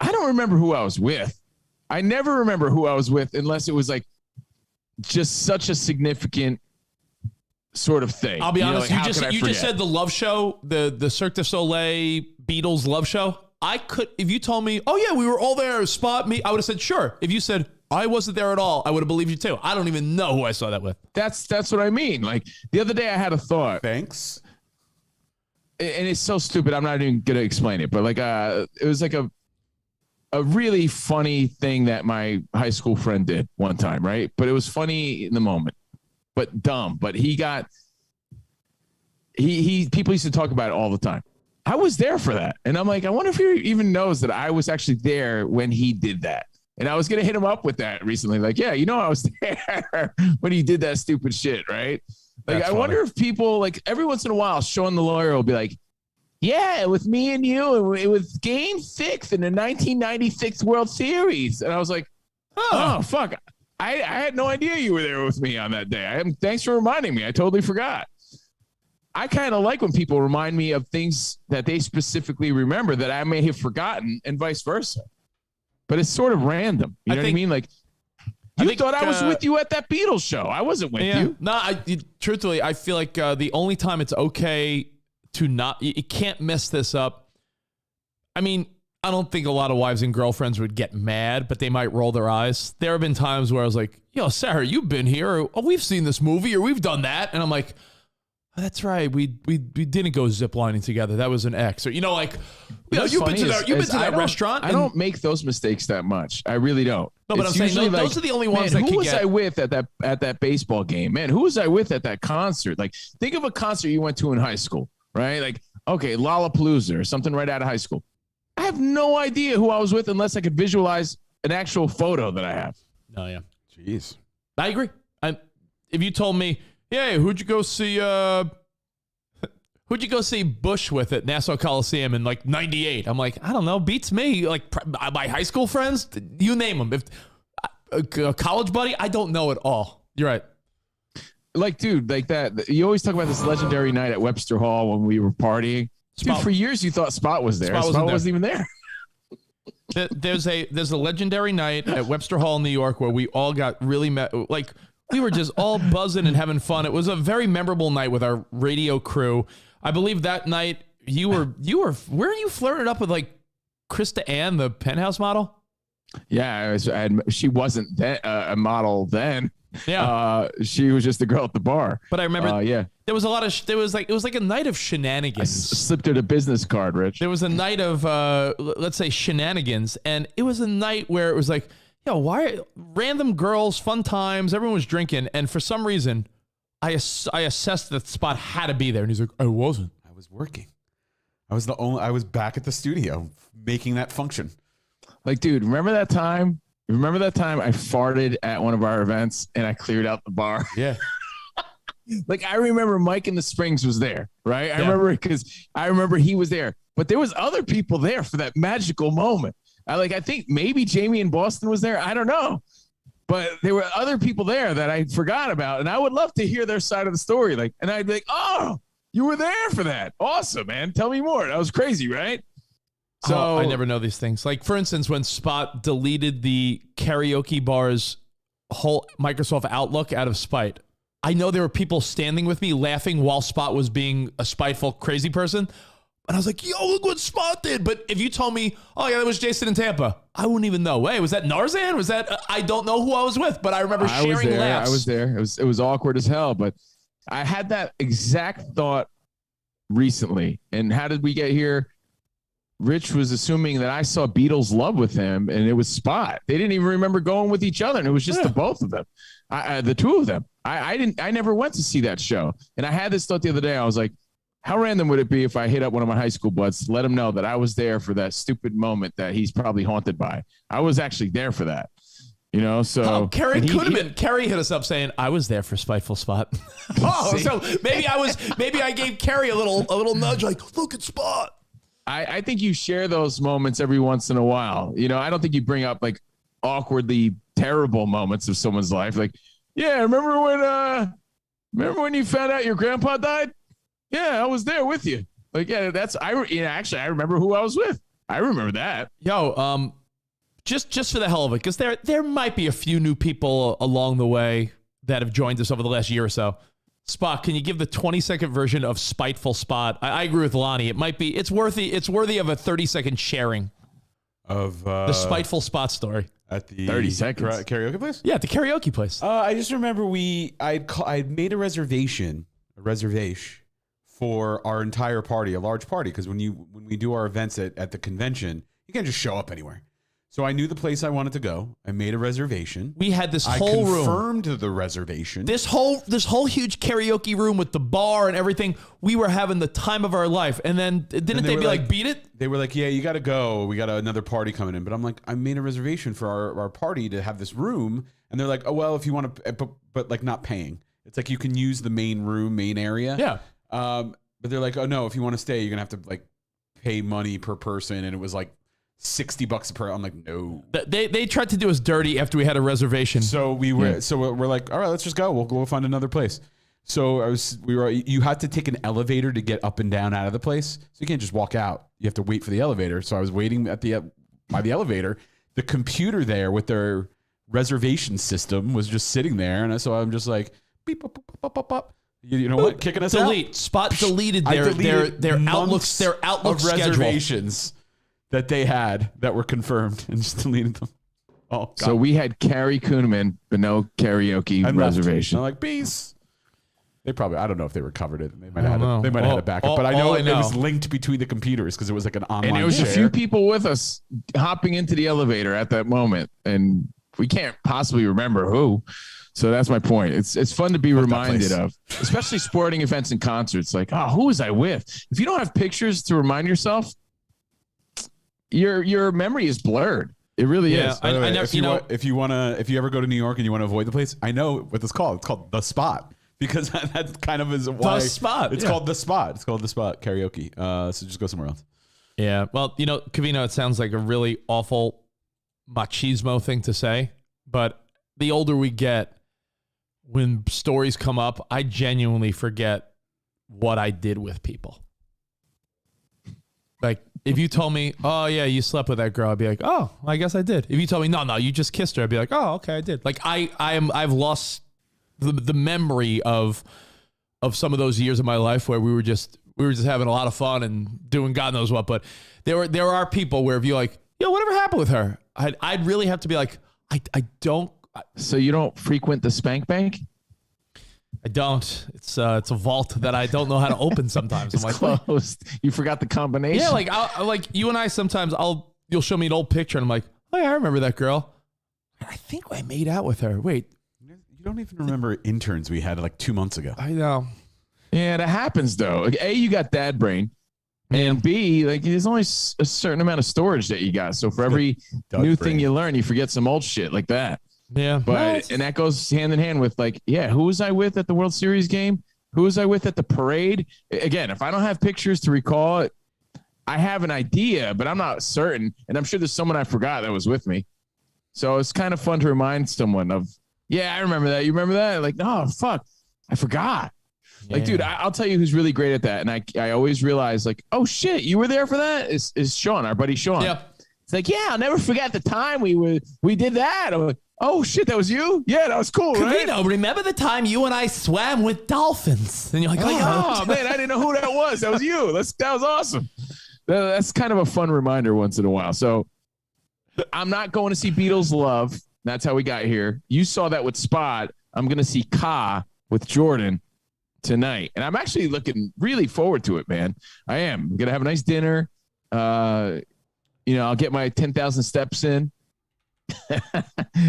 I don't remember who I was with. I never remember who I was with unless it was like just such a significant sort of thing. I'll be honest. You just said the Love show, the Cirque du Soleil Beatles Love show. I could, if you told me, oh yeah, we were all there, Spot, me, I would have said sure. If you said I wasn't there at all, I would have believed you too. I don't even know who I saw that with. That's what I mean. Like the other day I had a thought. Thanks. And it's so stupid. I'm not even gonna explain it, but like it was like a really funny thing that my high school friend did one time, right? But it was funny in the moment, but dumb. But people used to talk about it all the time. I was there for that, and I'm like, I wonder if he even knows that I was actually there when he did that. And I was gonna hit him up with that recently, like, yeah, I was there when he did that stupid shit, right? Like, I wonder if people, like, every once in a while, Sean the lawyer will be like, Yeah, with me and you, and it was Game 6 in the 1996 World Series. And I was like, oh fuck, I had no idea you were there with me on that day. Thanks for reminding me. I totally forgot. I kind of like when people remind me of things that they specifically remember that I may have forgotten, and vice versa. But it's sort of random. You know what I mean? Like, you thought I was with you at that Beatles show. I wasn't with you. No, truthfully, I feel like the only time it's okay to not, you can't mess this up. I mean, I don't think a lot of wives and girlfriends would get mad, but they might roll their eyes. There have been times where I was like, yo, Sarah, you've been here. Or, oh, we've seen this movie, or we've done that. And I'm like, oh, that's right. We didn't go ziplining together. That was an ex. Or, like, you've been to that restaurant. I don't make those mistakes that much. I really don't. No, but I'm saying those are the only ones that who was I with at that baseball game? Man, who was I with at that concert? Like, think of a concert you went to in high school, right? Like, okay, Lollapalooza or something right out of high school. I have no idea who I was with unless I could visualize an actual photo that I have. Oh, yeah. Jeez. I agree. If you told me, yeah, who'd you go see Bush with at Nassau Coliseum in like 98? I'm like, I don't know. Beats me. Like my high school friends, you name them. If a college buddy, I don't know at all. You're right. Like, dude, like that. You always talk about this legendary night at Webster Hall when we were partying. Dude, for years you thought Spot was there. Spot wasn't even there. There's a legendary night at Webster Hall in New York where we all got really like we were just all buzzing and having fun. It was a very memorable night with our radio crew. I believe that night you were where you flirted up with like Krista Ann, the Penthouse model. Yeah, she wasn't a model then. Yeah, she was just the girl at the bar. But I remember, yeah, there was a lot of it was like a night of shenanigans. I slipped her a business card, Rich. There was a night of let's say shenanigans, and it was a night where it was like, why random girls, fun times, everyone was drinking, and for some reason, I assessed that Spot had to be there, and he's like, I wasn't. I was working. I was back at the studio making that function. Like, dude, remember that time? Remember that time I farted at one of our events and I cleared out the bar? Yeah. Like, I remember Mike in the Springs was there, right? I remember because I remember he was there, but there was other people there for that magical moment. I think maybe Jamie in Boston was there. I don't know, but there were other people there that I forgot about, and I would love to hear their side of the story. Like, and I'd be like, oh, you were there for that. Awesome, man. Tell me more. That was crazy, right? So I never know these things. Like, for instance, when Spot deleted the karaoke bar's whole Microsoft Outlook out of spite, I know there were people standing with me laughing while Spot was being a spiteful, crazy person. And I was like, yo, look what Spot did. But if you told me, oh, yeah, that was Jason in Tampa, I wouldn't even know. Hey, was that Narzan? Was that, I don't know who I was with, but I remember sharing laughs. I was there. It was awkward as hell. But I had that exact thought recently. And how did we get here? Rich was assuming that I saw Beatles Love with him, and it was Spot. They didn't even remember going with each other, and it was just the both of them, the two of them. I never went to see that show, and I had this thought the other day. I was like, how random would it be if I hit up one of my high school buds to let him know that I was there for that stupid moment that he's probably haunted by? I was actually there for that, So Carrie could have been. Carrie hit us up saying I was there for Spiteful Spot. So maybe I gave Carrie a little nudge, like, look at Spot. I think you share those moments every once in a while. I don't think you bring up like awkwardly terrible moments of someone's life. Like, yeah, remember when you found out your grandpa died? Yeah, I was there with you. Like, yeah, actually I remember who I was with. I remember that. Yo, just for the hell of it, because there might be a few new people along the way that have joined us over the last year or so. Spot, can you give the 20-second version of Spiteful Spot? I agree with Lonnie. It's worthy of a 30-second sharing of the Spiteful Spot story at the 30 seconds karaoke place. Yeah, at the karaoke place. I just remember I'd made a reservation for our entire party, a large party, because when we do our events at the convention, you can't just show up anywhere. So I knew the place I wanted to go. I made a reservation. We had this whole room. I confirmed the reservation. This whole huge karaoke room with the bar and everything. We were having the time of our life. And then didn't they be like, beat it? They were like, yeah, you got to go. We got another party coming in. But I'm like, I made a reservation for our party to have this room. And they're like, oh, well, if you want to, but like not paying. It's like you can use the main room, main area. Yeah. But they're like, oh no, if you want to stay, you're gonna have to like pay money per person, and it was like $60 per. I'm like, no. They tried to do us dirty after we had a reservation. So we're like, all right, let's just go. We'll find another place. So you had to take an elevator to get up and down out of the place. So you can't just walk out. You have to wait for the elevator. So I was waiting by the elevator. The computer there with their reservation system was just sitting there, and so I'm just like, beep, beep, beep, beep, beep, beep. You know what? Kicking us delete. out. Spot deleted their outlook of reservations that they had that were confirmed, and just deleted them. Oh, God. So we had Carrie Kuhneman, but no karaoke reservation. I'm like, peace. They probably, I don't know if they recovered it. They might have had a backup, but I know it was linked between the computers because it was like an online. And there was share. a few people with us hopping into the elevator at that moment, and we can't possibly remember who. So that's my point. It's fun to be reminded of, especially sporting events and concerts. Like, oh, who was I with? If you don't have pictures to remind yourself, your memory is blurred. It really is. I never, if you ever go to New York and you want to avoid the place, I know what it's called. It's called The Spot. Because that kind of is why The Spot. It's called The Spot. It's called The Spot karaoke. So just go somewhere else. Yeah. Well, Covino, it sounds like a really awful machismo thing to say, but the older we get, when stories come up, I genuinely forget what I did with people. Like, if you told me, oh, yeah, you slept with that girl, I'd be like, oh, I guess I did. If you told me, no, you just kissed her, I'd be like, oh, okay, I did. Like, I've lost the memory of some of those years of my life where we were just having a lot of fun and doing God knows what. But there are people where if you're like, yo, whatever happened with her, I'd really have to be like, I don't. So you don't frequent the spank bank? I don't. It's a vault that I don't know how to open sometimes. It's I'm like, closed. You forgot the combination. yeah, like like you and I sometimes you'll show me an old picture and I'm like, oh yeah, I remember that girl. I think I made out with her. Wait. You don't even remember interns we had like 2 months ago. I know. Yeah, that happens though. Like, A, you got dad brain. And B, like there's only a certain amount of storage that you got. So for every new thing you learn, you forget some old shit like that. Yeah. But and that goes hand in hand with like, yeah, who was I with at the World Series game? Who was I with at the parade? Again, if I don't have pictures to recall it, I have an idea, but I'm not certain. And I'm sure there's someone I forgot that was with me. So it's kind of fun to remind someone of, yeah, I remember that. You remember that? Like, oh, fuck, I forgot. Yeah. Like, dude, I'll tell you who's really great at that. And I always realize like, oh shit, you were there for that? Is Sean, our buddy Sean. Yeah. It's like, yeah, I'll never forget the time we did that. I'm like, oh shit, that was you? Yeah, that was cool, right? Covino, remember the time you and I swam with dolphins? And you're like, oh man, I didn't know who that was. That was you. That was awesome. That's kind of a fun reminder once in a while. So I'm not going to see Beatles Love. That's how we got here. You saw that with Spot. I'm going to see Ka with Jordan tonight. And I'm actually looking really forward to it, man. I am. I'm going to have a nice dinner. I'll get my 10,000 steps in.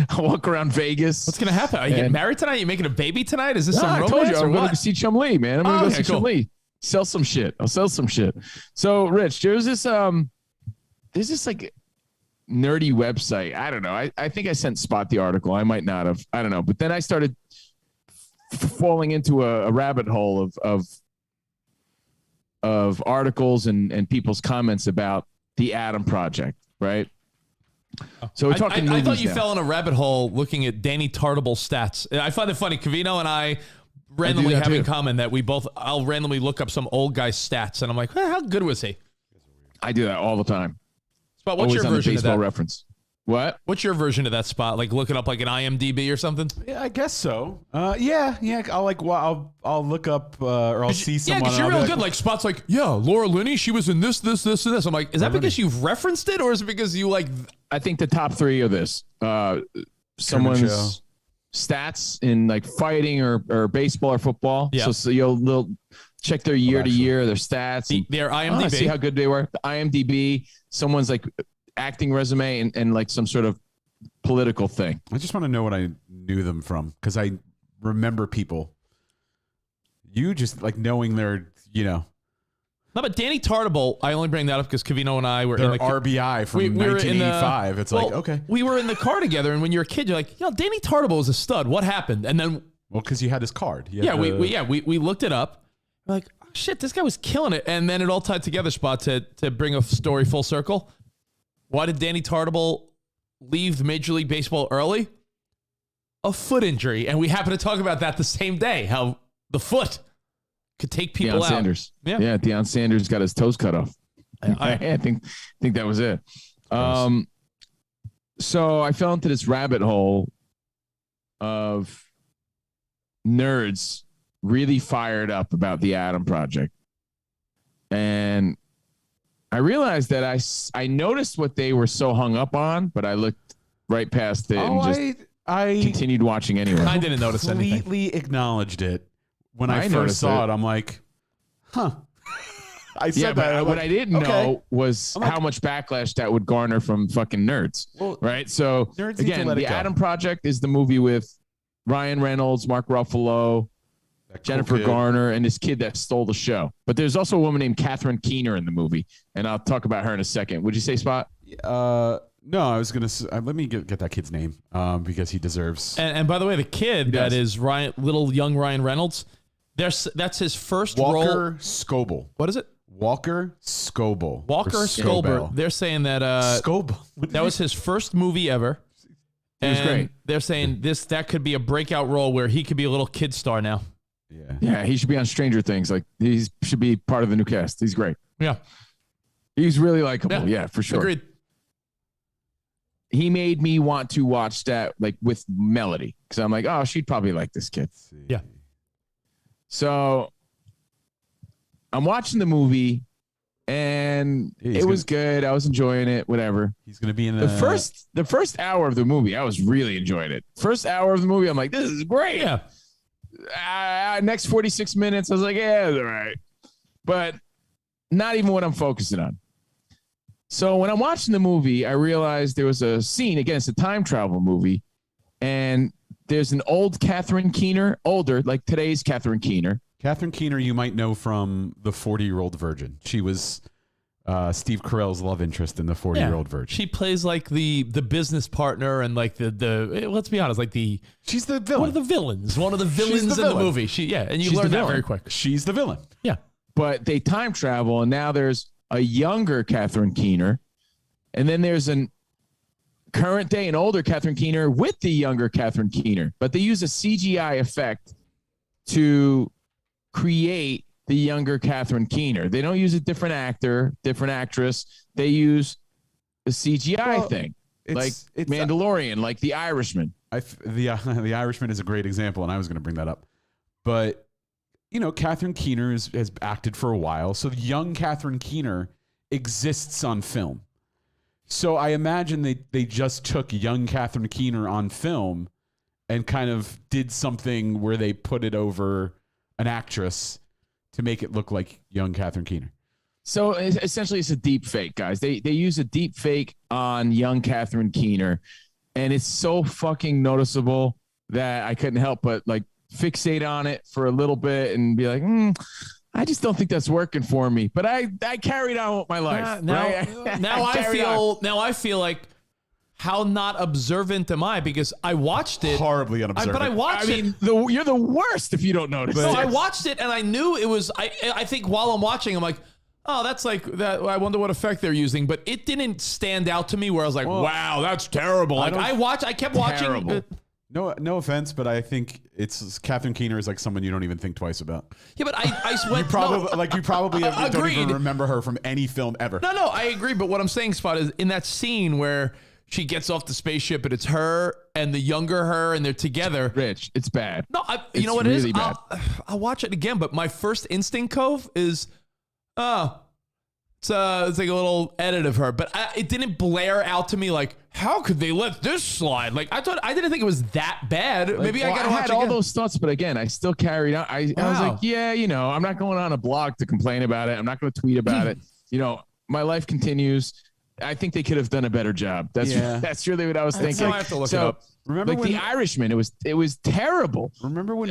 I'll walk around Vegas. What's going to happen? Are you getting married tonight? Are you making a baby tonight? Is this some romance? I told you I'm going to to see Chum Lee, man. I'm going to go see Chum Lee. Sell some shit. I'll sell some shit. So, Rich, there's this like nerdy website. I don't know. I think I sent Spot the article. I might not have. I don't know. But then I started falling into a rabbit hole of articles and people's comments about the Adam Project, right? So we're talking movies I thought you now. fell in a rabbit hole looking at Danny Tartable's stats. I find it funny. Covino and I randomly have in common that I'll randomly look up some old guy's stats and I'm like, how good was he? I do that all the time. Spot, what's Always your version of that? Reference. What? What's your version of that, Spot? Like looking up like an IMDb or something? Yeah, I guess so. Yeah. I'll look up or I'll see someone. Yeah, because you're real good. Like Spot's like, yeah, Laura Linney, she was in this, and this. I'm like, is that because you've referenced it, or is it because you like? I think the top three of this. Someone's stats in like fighting or baseball or football. Yeah. So you'll check their year to year, their stats, their IMDb, see how good they were. The IMDb, someone's like acting resume and like some sort of political thing. I just want to know what I knew them from because I remember people. You just like knowing their, No, but Danny Tartable, I only bring that up because Covino and I were in the RBI from 1985. It's like, okay. We were in the car together, and when you're a kid, you're like, Danny Tartable was a stud. What happened? And then, because you had his card. We looked it up. We're like, shit, this guy was killing it. And then it all tied together, Spot, to bring a story full circle. Why did Danny Tartable leave Major League Baseball early? A foot injury. And we happen to talk about that the same day, how the foot could take people Deion out. Sanders. Yeah. Deion Sanders got his toes cut off. I think that was it. So I fell into this rabbit hole of nerds really fired up about the Adam Project. And I realized that I noticed what they were so hung up on, but I looked right past it and just I continued watching anyway. I didn't notice anything. completely acknowledged it when I first noticed saw it. it. I'm like, huh. I said Yeah, but that. what I didn't know was I'm like- how much backlash that would garner from fucking nerds. Well, Right? So nerds need to again, let it the go. Adam Project is the movie with Ryan Reynolds, Mark Ruffalo, that cool Jennifer kid. Garner, and this kid that stole the show. But there's also a woman named Catherine Keener in the movie, and I'll talk about her in a second. Would you say, Spot? No, I was gonna. Let me get that kid's name, because he deserves. And by the way, the kid that is young Ryan Reynolds, that's his first role. Walker Scoble. What is it? Walker Scoble. Walker Or Scobell. They're saying that Scoble. that was his first movie ever. He was And great. They're saying that could be a breakout role where he could be a little kid star now. Yeah. Yeah, he should be on Stranger Things. Like, he should be part of the new cast. He's great. Yeah. He's really likable. Yeah. Yeah, for sure. Agreed. He made me want to watch that, like, with Melody, because I'm like, oh, she'd probably like this kid. Yeah. So I'm watching the movie, and Yeah, he's it was good. I was enjoying it. Whatever. He's gonna be in The first hour of the movie, I was really enjoying it. First hour of the movie, I'm like, this is great. Yeah. Next 46 minutes, I was like, yeah, it's all right. But not even what I'm focusing on. So when I'm watching the movie, I realized there was a scene, again, it's a time travel movie, and there's an old Catherine Keener, older, like today's Catherine Keener. Catherine Keener, you might know from The 40-Year-Old Virgin. She was Steve Carell's love interest in The 40-Year-Old Virgin. She plays like the business partner and like the let's be honest, like She's the villain. one of the villains. One of the villains in the villain. movie. And you She's learn the that very villain. quick. She's the villain. Yeah. But they time travel, and now there's a younger Catherine Keener, and then there's an current day, an older Catherine Keener with the younger Catherine Keener. But they use a CGI effect to create the younger Catherine Keener. They don't use a different actor, different actress. They use a CGI thing, like it's Mandalorian, like The Irishman. the Irishman is a great example, and I was going to bring that up. But Catherine Keener has acted for a while, so young Catherine Keener exists on film. So I imagine they just took young Catherine Keener on film and kind of did something where they put it over an actress to make it look like young Catherine Keener. So essentially, it's a deep fake, guys. They use a deep fake on young Catherine Keener, and it's so fucking noticeable that I couldn't help but like fixate on it for a little bit and be like, I just don't think that's working for me. But I carried on with my life. Now I I feel like, how not observant am I? Because I watched it Horribly unobservant. but I watched it. mean, you're the worst if you don't notice. So I watched it and I knew it was. I think while I'm watching, I'm like, oh, that's like that. I wonder what effect they're using, but it didn't stand out to me where I was like, wow, that's terrible. Like I kept watching. Terrible. No offense, but I think it's Catherine Keener is like someone you don't even think twice about. Yeah, but I went. You probably don't Agreed. even remember her from any film ever. No, I agree. But what I'm saying, Spot, is in that scene where she gets off the spaceship and it's her and the younger her and they're together. Rich, it's bad. No, you know It's what it is? really bad. I'll watch it again, but my first instinct, Cove, is, it's like a little edit of her, but it didn't blare out to me like, how could they let this slide? Like I didn't think it was that bad. Maybe I gotta watch had it all again. those thoughts, but again, I still carried on. I was Wow. like, yeah, I'm not going on a blog to complain about it. I'm not going to tweet about it. My life continues. I think they could have done a better job. That's really what I was thinking. Now I have to look it up. Remember like when The Irishman? It was terrible. Remember when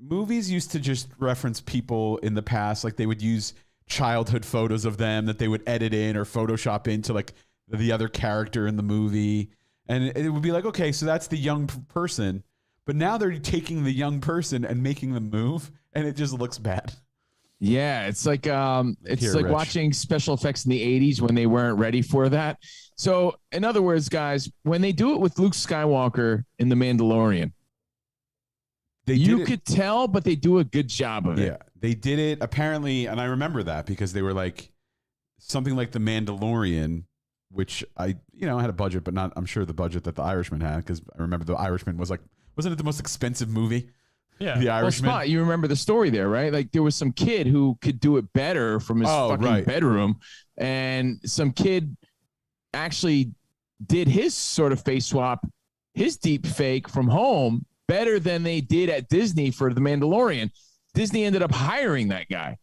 movies used to just reference people in the past, like they would use childhood photos of them that they would edit in or Photoshop into like the other character in the movie, and it would be like, okay, so that's the young person, but now they're taking the young person and making them move, and it just looks bad. Yeah, it's like Here, Rich. watching special effects in the 80s when they weren't ready for that. So, in other words, guys, when they do it with Luke Skywalker in The Mandalorian, you could tell, but they do a good job of it. Yeah, they did it apparently, and I remember that because they were like something like The Mandalorian, which I had a budget, but not I'm sure the budget that The Irishman had, because I remember The Irishman was like, wasn't it the most expensive movie? Yeah. The Well, Irishman. Spot, you remember the story there, right? Like there was some kid who could do it better from his fucking bedroom, and some kid actually did his sort of face swap, his deep fake from home better than they did at Disney for The Mandalorian. Disney ended up hiring that guy,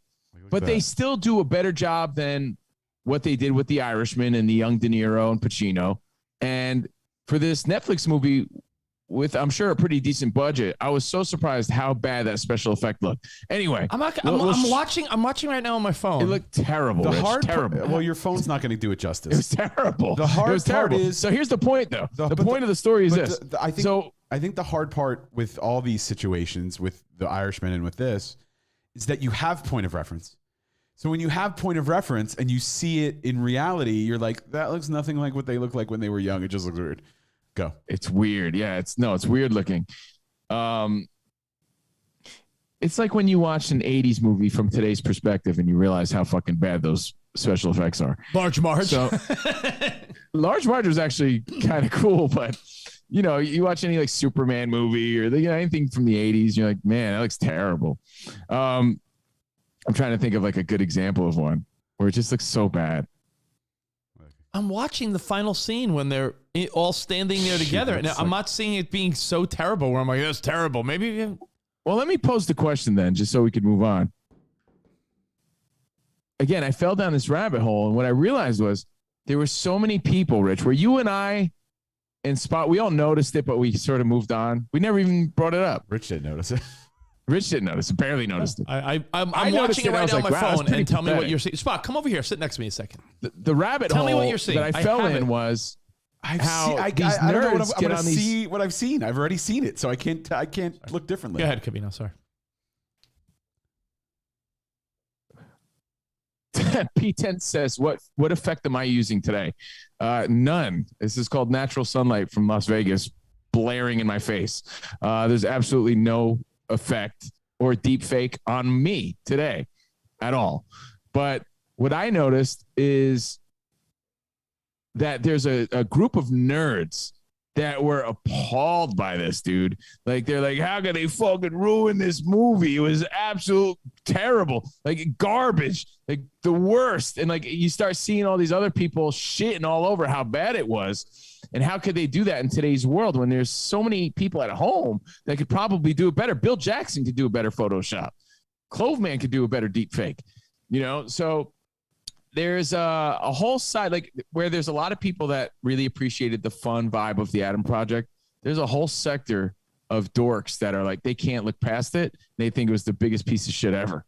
but they still do a better job than what they did with The Irishman and the young De Niro and Pacino. And for this Netflix movie with, I'm sure, a pretty decent budget, I was so surprised how bad that special effect looked. Anyway, I'm watching right now on my phone. It looked terrible. The Rich, hard terrible. Well, your phone's not going to do it justice. It was terrible. The hard it was part terrible. is, so here's the point, though. The point of the story is this. I think the hard part with all these situations, with The Irishman and with this, is that you have point of reference. So when you have point of reference and you see it in reality, you're like, that looks nothing like what they looked like when they were young. It just looks weird. Go. It's weird. Yeah, it's weird looking. It's like when you watch an 80s movie from today's perspective and you realize how fucking bad those special effects are. Large Marge. So, Large Marge was actually kind of cool, but you watch any like Superman movie or anything from the 80s, you're like, man, that looks terrible. I'm trying to think of like a good example of one where it just looks so bad. I'm watching the final scene when they're all standing there together, and I'm not seeing it being so terrible where I'm like, that's terrible. Maybe. Well, let me pose the question then, just so we could move on. Again, I fell down this rabbit hole, and what I realized was there were so many people, Rich, where you and I and Spot, we all noticed it, but we sort of moved on. We never even brought it up. Rich didn't notice it. Rich didn't notice it, barely noticed it. I'm noticed watching it right I was now on like, my wow, phone, that's and tell me what pathetic. you're seeing. Spot, come over here. Sit next to me a second. The rabbit Tell hole me what you're seeing. that I fell in was I these don't know nerds I'm get going to on these. see what I've seen. I've already seen it, so I can't look differently. Go ahead, Covino. Sorry. P10 says, what effect am I using today? None. This is called natural sunlight from Las Vegas blaring in my face. There's absolutely no effect or deep fake on me today at all. But what I noticed is that there's a group of nerds that were appalled by this, dude. Like, they're like, how could they fucking ruin this movie? It was absolute terrible, like garbage, like the worst. And like, you start seeing all these other people shitting all over how bad it was. And how could they do that in today's world when there's so many people at home that could probably do it better? Bill Jackson could do a better Photoshop. Cloveman could do a better deep fake, So there's a whole side, like where there's a lot of people that really appreciated the fun vibe of the Adam Project. There's a whole sector of dorks that are like, they can't look past it. They think it was the biggest piece of shit ever.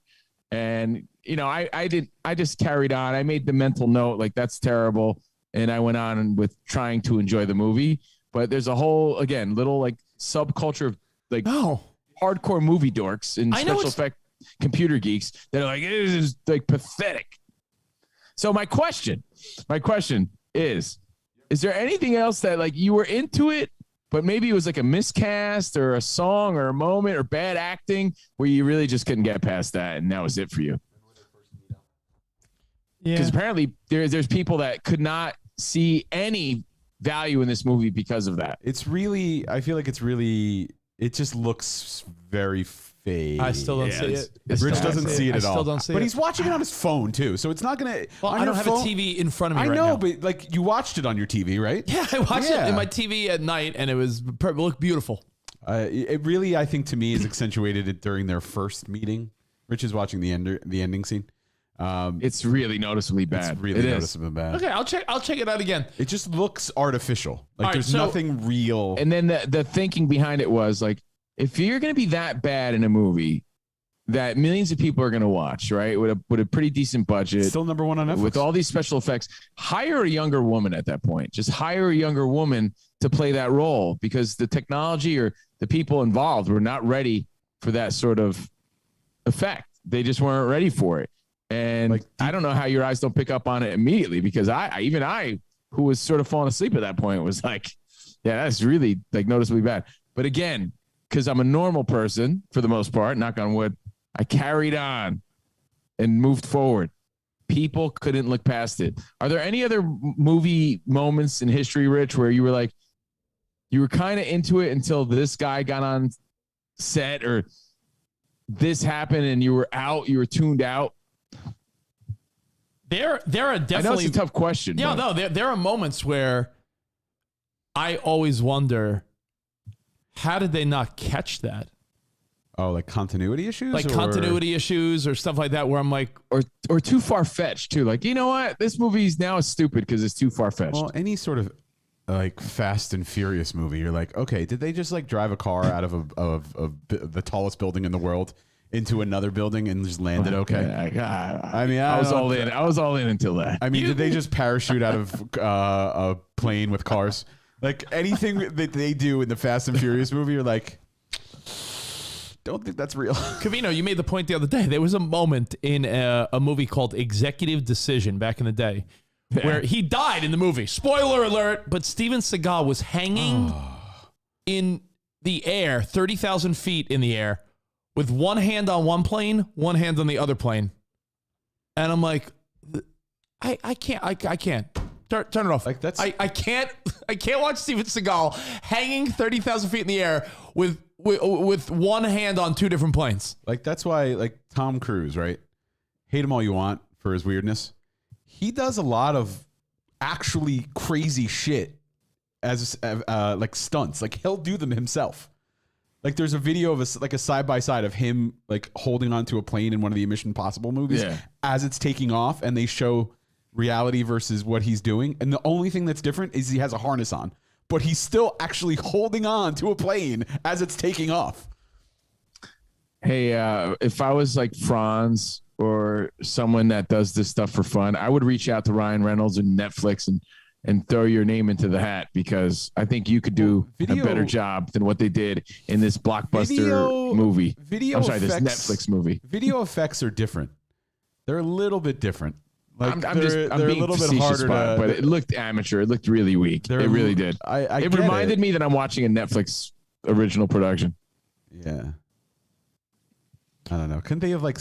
And, I just carried on. I made the mental note, like, that's terrible. And I went on with trying to enjoy the movie. But there's a whole, again, little like subculture of like hardcore movie dorks and special effect computer geeks that are like, it is like pathetic. So my question is there anything else that like you were into it, but maybe it was like a miscast or a song or a moment or bad acting where you really just couldn't get past that and that was it for you? Yeah. Because apparently there's people that could not see any value in this movie because of that. I feel like it just looks very fake. I still don't see it. Rich doesn't see it at all. I still don't see it. But he's watching it on his phone too, so it's not gonna. Well, I don't have a TV in front of me. I right know, now. but like you watched it on your TV, right? Yeah, I watched it in my TV at night, and it looked beautiful. It really, I think, to me, is accentuated during their first meeting. Rich is watching the ending scene. It's really noticeably bad. It's really noticeably bad. Okay, I'll check it out again. It just looks artificial. Like All right, there's nothing real. And then the thinking behind it was like, if you're going to be that bad in a movie that millions of people are going to watch, right, with a pretty decent budget, Still number one on Netflix. with all these special effects, hire a younger woman at that point. Just hire a younger woman to play that role because the technology or the people involved were not ready for that sort of effect. they just weren't ready for it. And Like, I don't know how your eyes don't pick up on it immediately, because I, who was sort of falling asleep at that point, was like, yeah, that's really like noticeably bad. But again, because I'm a normal person for the most part, knock on wood, I carried on and moved forward. People couldn't look past it. Are there any other movie moments in history, Rich, where you were like, you were kind of into it until this guy got on set or this happened and you were tuned out? There are definitely. I know it's a tough question. Yeah, but. no, there are moments where I always wonder, how did they not catch that? Oh, like continuity issues? Like continuity issues or stuff like that, where I'm like, Or too far-fetched, too. Like, you know what? This movie's now stupid because it's too far-fetched. Well, any sort of like Fast and Furious movie, you're like, okay, did they just like drive a car out of the tallest building in the world into another building and just land it okay? I mean, I was all in. I was all in until that. I mean, did they just parachute out of a plane with cars? Like anything that they do in the Fast and Furious movie, you're like, don't think that's real. Covino, you made the point the other day. There was a moment in a movie called Executive Decision back in the day where he died in the movie. Spoiler alert. But Steven Seagal was hanging in the air, 30,000 feet in the air, with one hand on one plane, one hand on the other plane. And I'm like, I can't. Turn it off. Like that's I can't watch Steven Seagal hanging 30,000 feet in the air with one hand on two different planes. like that's why like Tom Cruise, right? Hate him all you want for his weirdness. He does a lot of actually crazy shit as like stunts. Like he'll do them himself. Like there's a video of a side by side of him like holding onto a plane in one of the Mission Impossible movies as it's taking off, and they show reality versus what he's doing. And the only thing that's different is he has a harness on, but he's still actually holding on to a plane as it's taking off. Hey, if I was like Franz or someone that does this stuff for fun, I would reach out to Ryan Reynolds and Netflix and throw your name into the hat, because I think you could do a better job than what they did in this blockbuster movie. This Netflix movie. Video effects are different. They're a little bit different. Like I'm being a little bit harder but it looked amateur. It looked really weak. It really did. It reminded me that I'm watching a Netflix original production. Yeah. I don't know. Couldn't they have like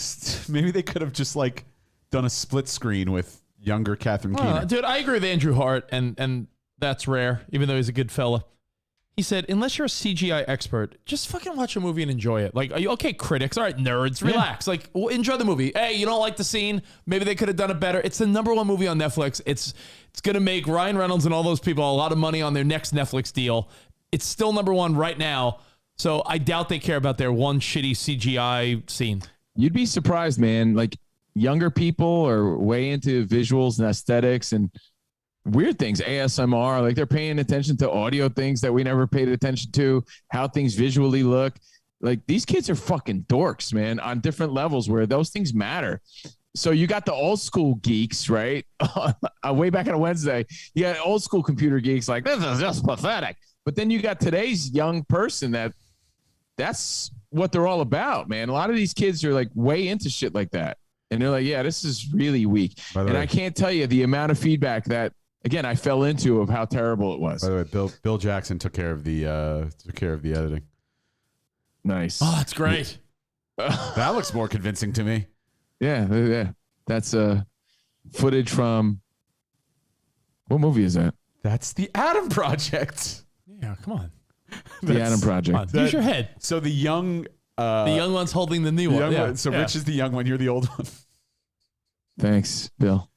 maybe they could have just like done a split screen with younger Catherine Keener? Dude, I agree with Andrew Hart, and that's rare, even though he's a good fella. He said, unless you're a CGI expert, just fucking watch a movie and enjoy it. Like, are you okay, critics? All right, nerds, relax. Like, well, enjoy the movie. Hey, you don't like the scene? Maybe they could have done it better. It's the #1 movie on Netflix. It's going to make Ryan Reynolds and all those people a lot of money on their next Netflix deal. It's still #1 right now. So I doubt they care about their one shitty CGI scene. You'd be surprised, man. Like, younger people are way into visuals and aesthetics and weird things, ASMR, like they're paying attention to audio things that we never paid attention to, how things visually look. Like these kids are fucking dorks, man, on different levels where those things matter. So you got the old school geeks, right? Way back on a Wednesday, you got old school computer geeks like, this is just pathetic. But then you got today's young person that's what they're all about, man. A lot of these kids are like way into shit like that. And they're like, yeah, this is really weak. And I can't tell you the amount of feedback that, again, I fell into of how terrible it was. By the way, Bill Jackson took care of the editing. Nice. Oh, that's great. That looks more convincing to me. Yeah. That's footage from what movie is that? That's the Adam Project. Yeah, come on. The Adam Project. Use your head. So the young one's holding the new one. Yeah. So Rich is the young one. You're the old one. Thanks, Bill.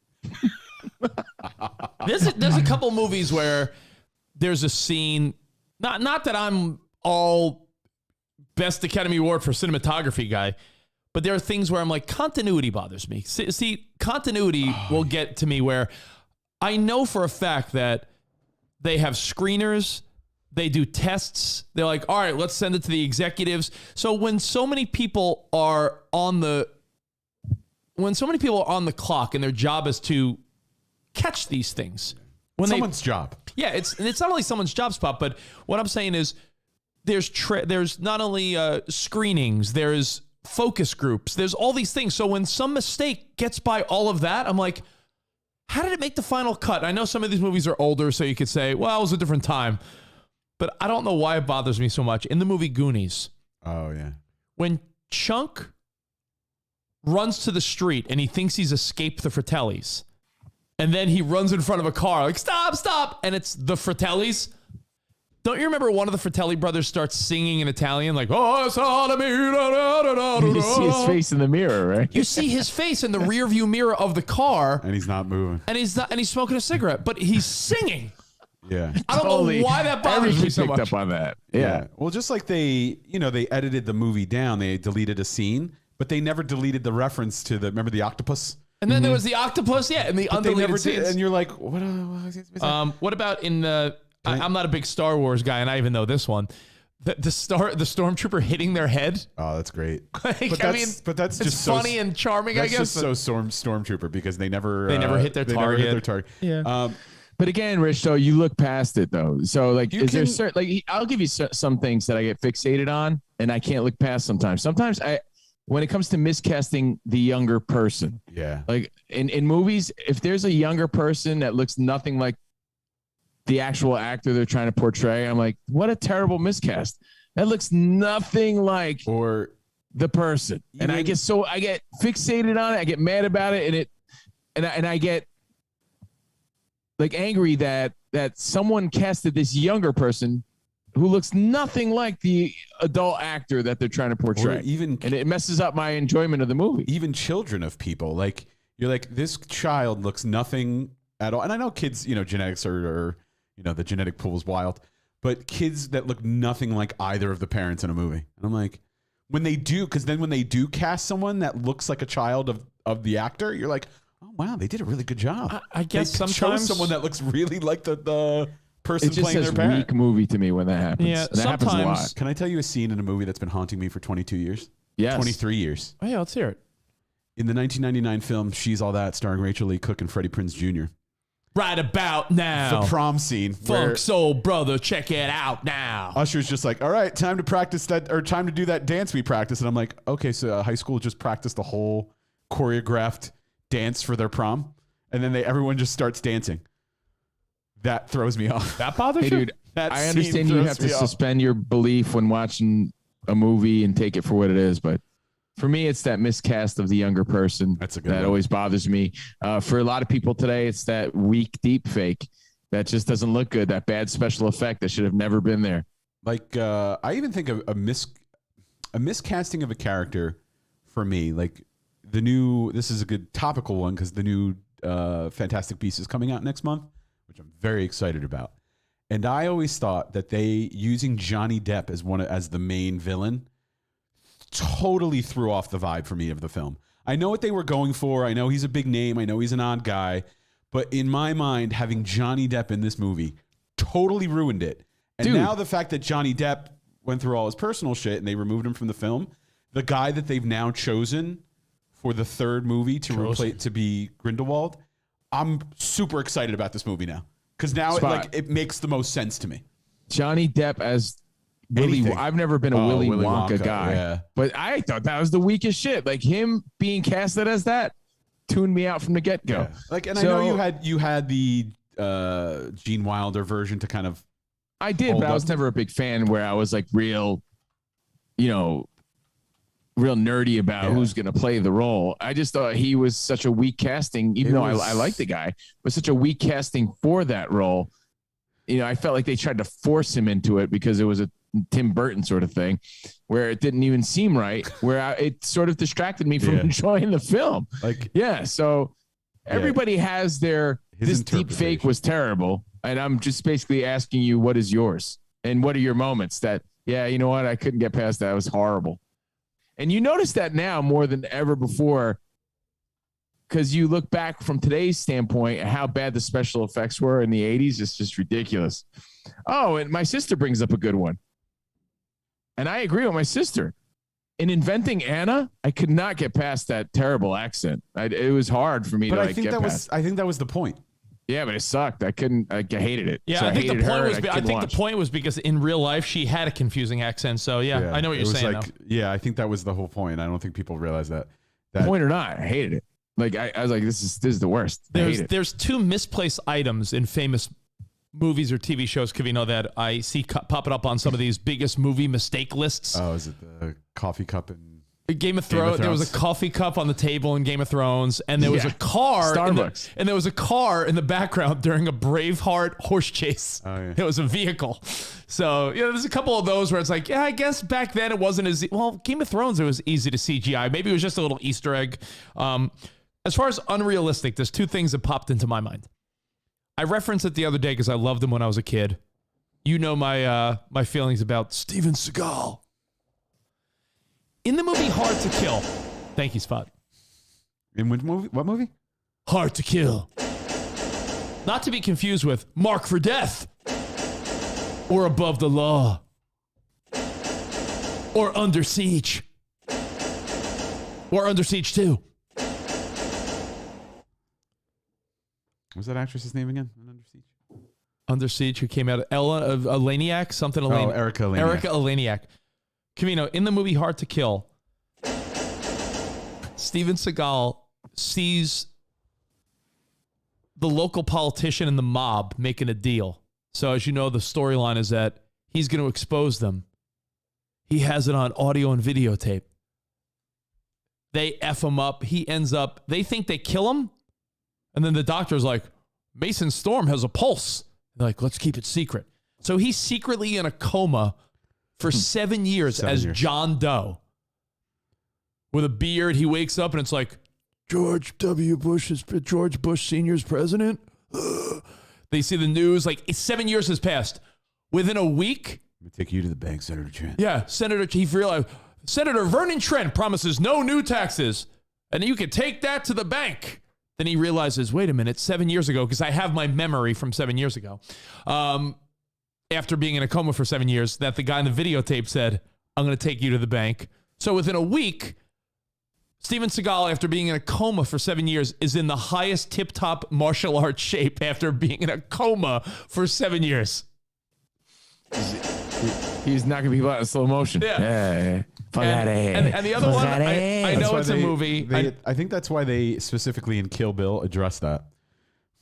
There's a couple movies where there's a scene, not that I'm all best Academy Award for cinematography guy, but there are things where I'm like, continuity bothers me. See, continuity will get to me where I know for a fact that they have screeners, they do tests, they're like, all right, let's send it to the executives. So when so many people are on the clock and their job is to catch these things. Someone's job. Yeah, it's not only someone's job spot, but what I'm saying is there's not only screenings, there's focus groups. There's all these things. So when some mistake gets by all of that, I'm like, how did it make the final cut? I know some of these movies are older, so you could say, well, it was a different time. But I don't know why it bothers me so much. In the movie Goonies. Oh, yeah. When Chunk runs to the street and he thinks he's escaped the Fratellis, and then he runs in front of a car like, stop, stop, and it's the Fratellis. Don't you remember one of the Fratelli brothers starts singing in Italian like, oh, it's on me, You see his face in the mirror, right? You see his face in the rear view mirror of the car, And he's not moving. and he's smoking a cigarette, but he's singing. Yeah. I don't know why that bothers me so picked much. up on that. Yeah. Well, just like they edited the movie down, they deleted a scene, but they never deleted the reference to remember the octopus? And then there was the octopus, and the But they never undeleted scenes. did. And you're like, what? What about in the? I'm not a big Star Wars guy, and I even know this one. The stormtrooper hitting their head. Oh, that's great. Like, but that's it's just funny and charming. I guess That's just so stormtrooper because they never hit their target. Yeah. But again, Rich, though, you look past it, though. So, like, there certain, like, I'll give you some things that I get fixated on, and I can't look past sometimes. Sometimes when it comes to miscasting the younger person, yeah, like in movies, if there's a younger person that looks nothing like the actual actor they're trying to portray, I'm like, what a terrible miscast. That looks nothing like the person. And I get fixated on it. I get mad about it, and I get like angry that someone casted this younger person who looks nothing like the adult actor that they're trying to portray. And it messes up my enjoyment of the movie. Even children of people, like you're like, this child looks nothing at all. And I know kids, genetics are the genetic pool is wild, but kids that look nothing like either of the parents in a movie. And I'm like, when they do cast someone that looks like a child of the actor, you're like, oh wow, they did a really good job. I guess they sometimes chose someone that looks really like the person It just playing says their parent. weak movie to me when that happens. Yeah, and that happens a sometimes- lot. Can I tell you a scene in a movie that's been haunting me for 22 years? Yes. 23 years. Oh yeah, let's hear it. In the 1999 film She's All That, starring Rachel Lee Cook and Freddie Prinze Jr. Right about now, The prom scene where Funk Soul Brother, check it out now. Usher's just like, all right, time to practice that, or time to do that dance we practiced. And I'm like, okay, so high school just practiced the whole choreographed dance for their prom. And then everyone just starts dancing. That throws me off. That bothers Hey, you? dude, That I scene understand you throws have to me off. suspend your belief when watching a movie and take it for what it is, but for me, it's that miscast of the younger person That's a good that one. always bothers me. For a lot of people today, it's that weak deep fake that just doesn't look good. That bad special effect that should have never been there. Like, I even think a miscasting of a character for me, like this is a good topical one because the new Fantastic Beasts is coming out next month, which I'm very excited about. And I always thought that using Johnny Depp as the main villain totally threw off the vibe for me of the film. I know what they were going for. I know he's a big name. I know he's an odd guy. But in my mind, having Johnny Depp in this movie totally ruined it. And Dude. now the fact that Johnny Depp went through all his personal shit and they removed him from the film, the guy that they've now chosen for the third movie to be Grindelwald, I'm super excited about this movie now. Because now it makes the most sense to me. Johnny Depp as Willy. Anything. I've never been a Willy Wonka guy, yeah. but I thought that was the weakest shit. Like him being casted as that tuned me out from the get go. Yeah. Like, and I know you had the Gene Wilder version to kind of. I did, but I was never a big fan where I was like real nerdy about who's going to play the role. I just thought he was such a weak casting, even though I like the guy, but such a weak casting for that role. I felt like they tried to force him into it because it was a Tim Burton sort of thing where it didn't even seem right, where it sort of distracted me from enjoying the film. So everybody has this deep fake was terrible. And I'm just basically asking you, what is yours? And what are your moments that, you know what? I couldn't get past that. It was horrible. And you notice that now more than ever before, because you look back from today's standpoint at how bad the special effects were in the 80s. It's just ridiculous. Oh, and my sister brings up a good one. And I agree with my sister. In Inventing Anna, I could not get past that terrible accent. It was hard for me to I think get past. I think that was the point. Yeah, but it sucked. I hated it. Yeah, So I think the hated point her, was. and I couldn't think watch. the point was because in real life she had a confusing accent. So yeah, I know what it you're was saying. like, though. yeah, I think that was the whole point. I don't think people realize that. Point or not, I hated it. Like I was like, this is the worst. I hate it. There's two misplaced items in famous movies or TV shows, Covino, that I see popping up on some of these biggest movie mistake lists. Oh, is it the coffee cup and Game of Thrones. There was a coffee cup on the table in Game of Thrones, and there was a car. Starbucks. And there was a car in the background during a Braveheart horse chase. Oh, yeah. It was a vehicle. So there's a couple of those where it's like, yeah, I guess back then it wasn't as well. Game of Thrones, it was easy to CGI. Maybe it was just a little Easter egg. As far as unrealistic, there's two things that popped into my mind. I referenced it the other day because I loved him when I was a kid. You know my feelings about Steven Seagal. In the movie Hard to Kill. Thank you, Spot. in which movie? What movie? Hard to Kill. Not to be confused with Mark for Death. Or Above the Law. Or Under Siege. Or Under Siege 2. What's that actress's name again? In Under Siege? Under Siege, who came out of Elaniak, something Elaniak. Oh, Erica Elaniak. Erica Elaniak. Camino, in the movie Hard to Kill, Steven Seagal sees the local politician and the mob making a deal. So as you know, the storyline is that he's going to expose them. He has it on audio and videotape. They F him up. He ends up, they think they kill him. And then the doctor's like, Mason Storm has a pulse. They're like, let's keep it secret. So he's secretly in a coma for 7 years as John Doe. With a beard, he wakes up and it's like, George Bush Sr.'s president. They see the news, like 7 years has passed. Within a week, Let me take you to the bank, Senator Trent. yeah, he realized, Senator Vernon Trent promises no new taxes, and you can take that to the bank. Then he realizes, wait a minute, 7 years ago, because I have my memory from 7 years ago, after being in a coma for 7 years, that the guy in the videotape said, I'm going to take you to the bank. So within a week, Steven Seagal, after being in a coma for 7 years, is in the highest tip-top martial arts shape after being in a coma for 7 years. He's knocking people out in slow motion. Yeah. And the other one, I know it's a movie. I think that's why they specifically in Kill Bill addressed that.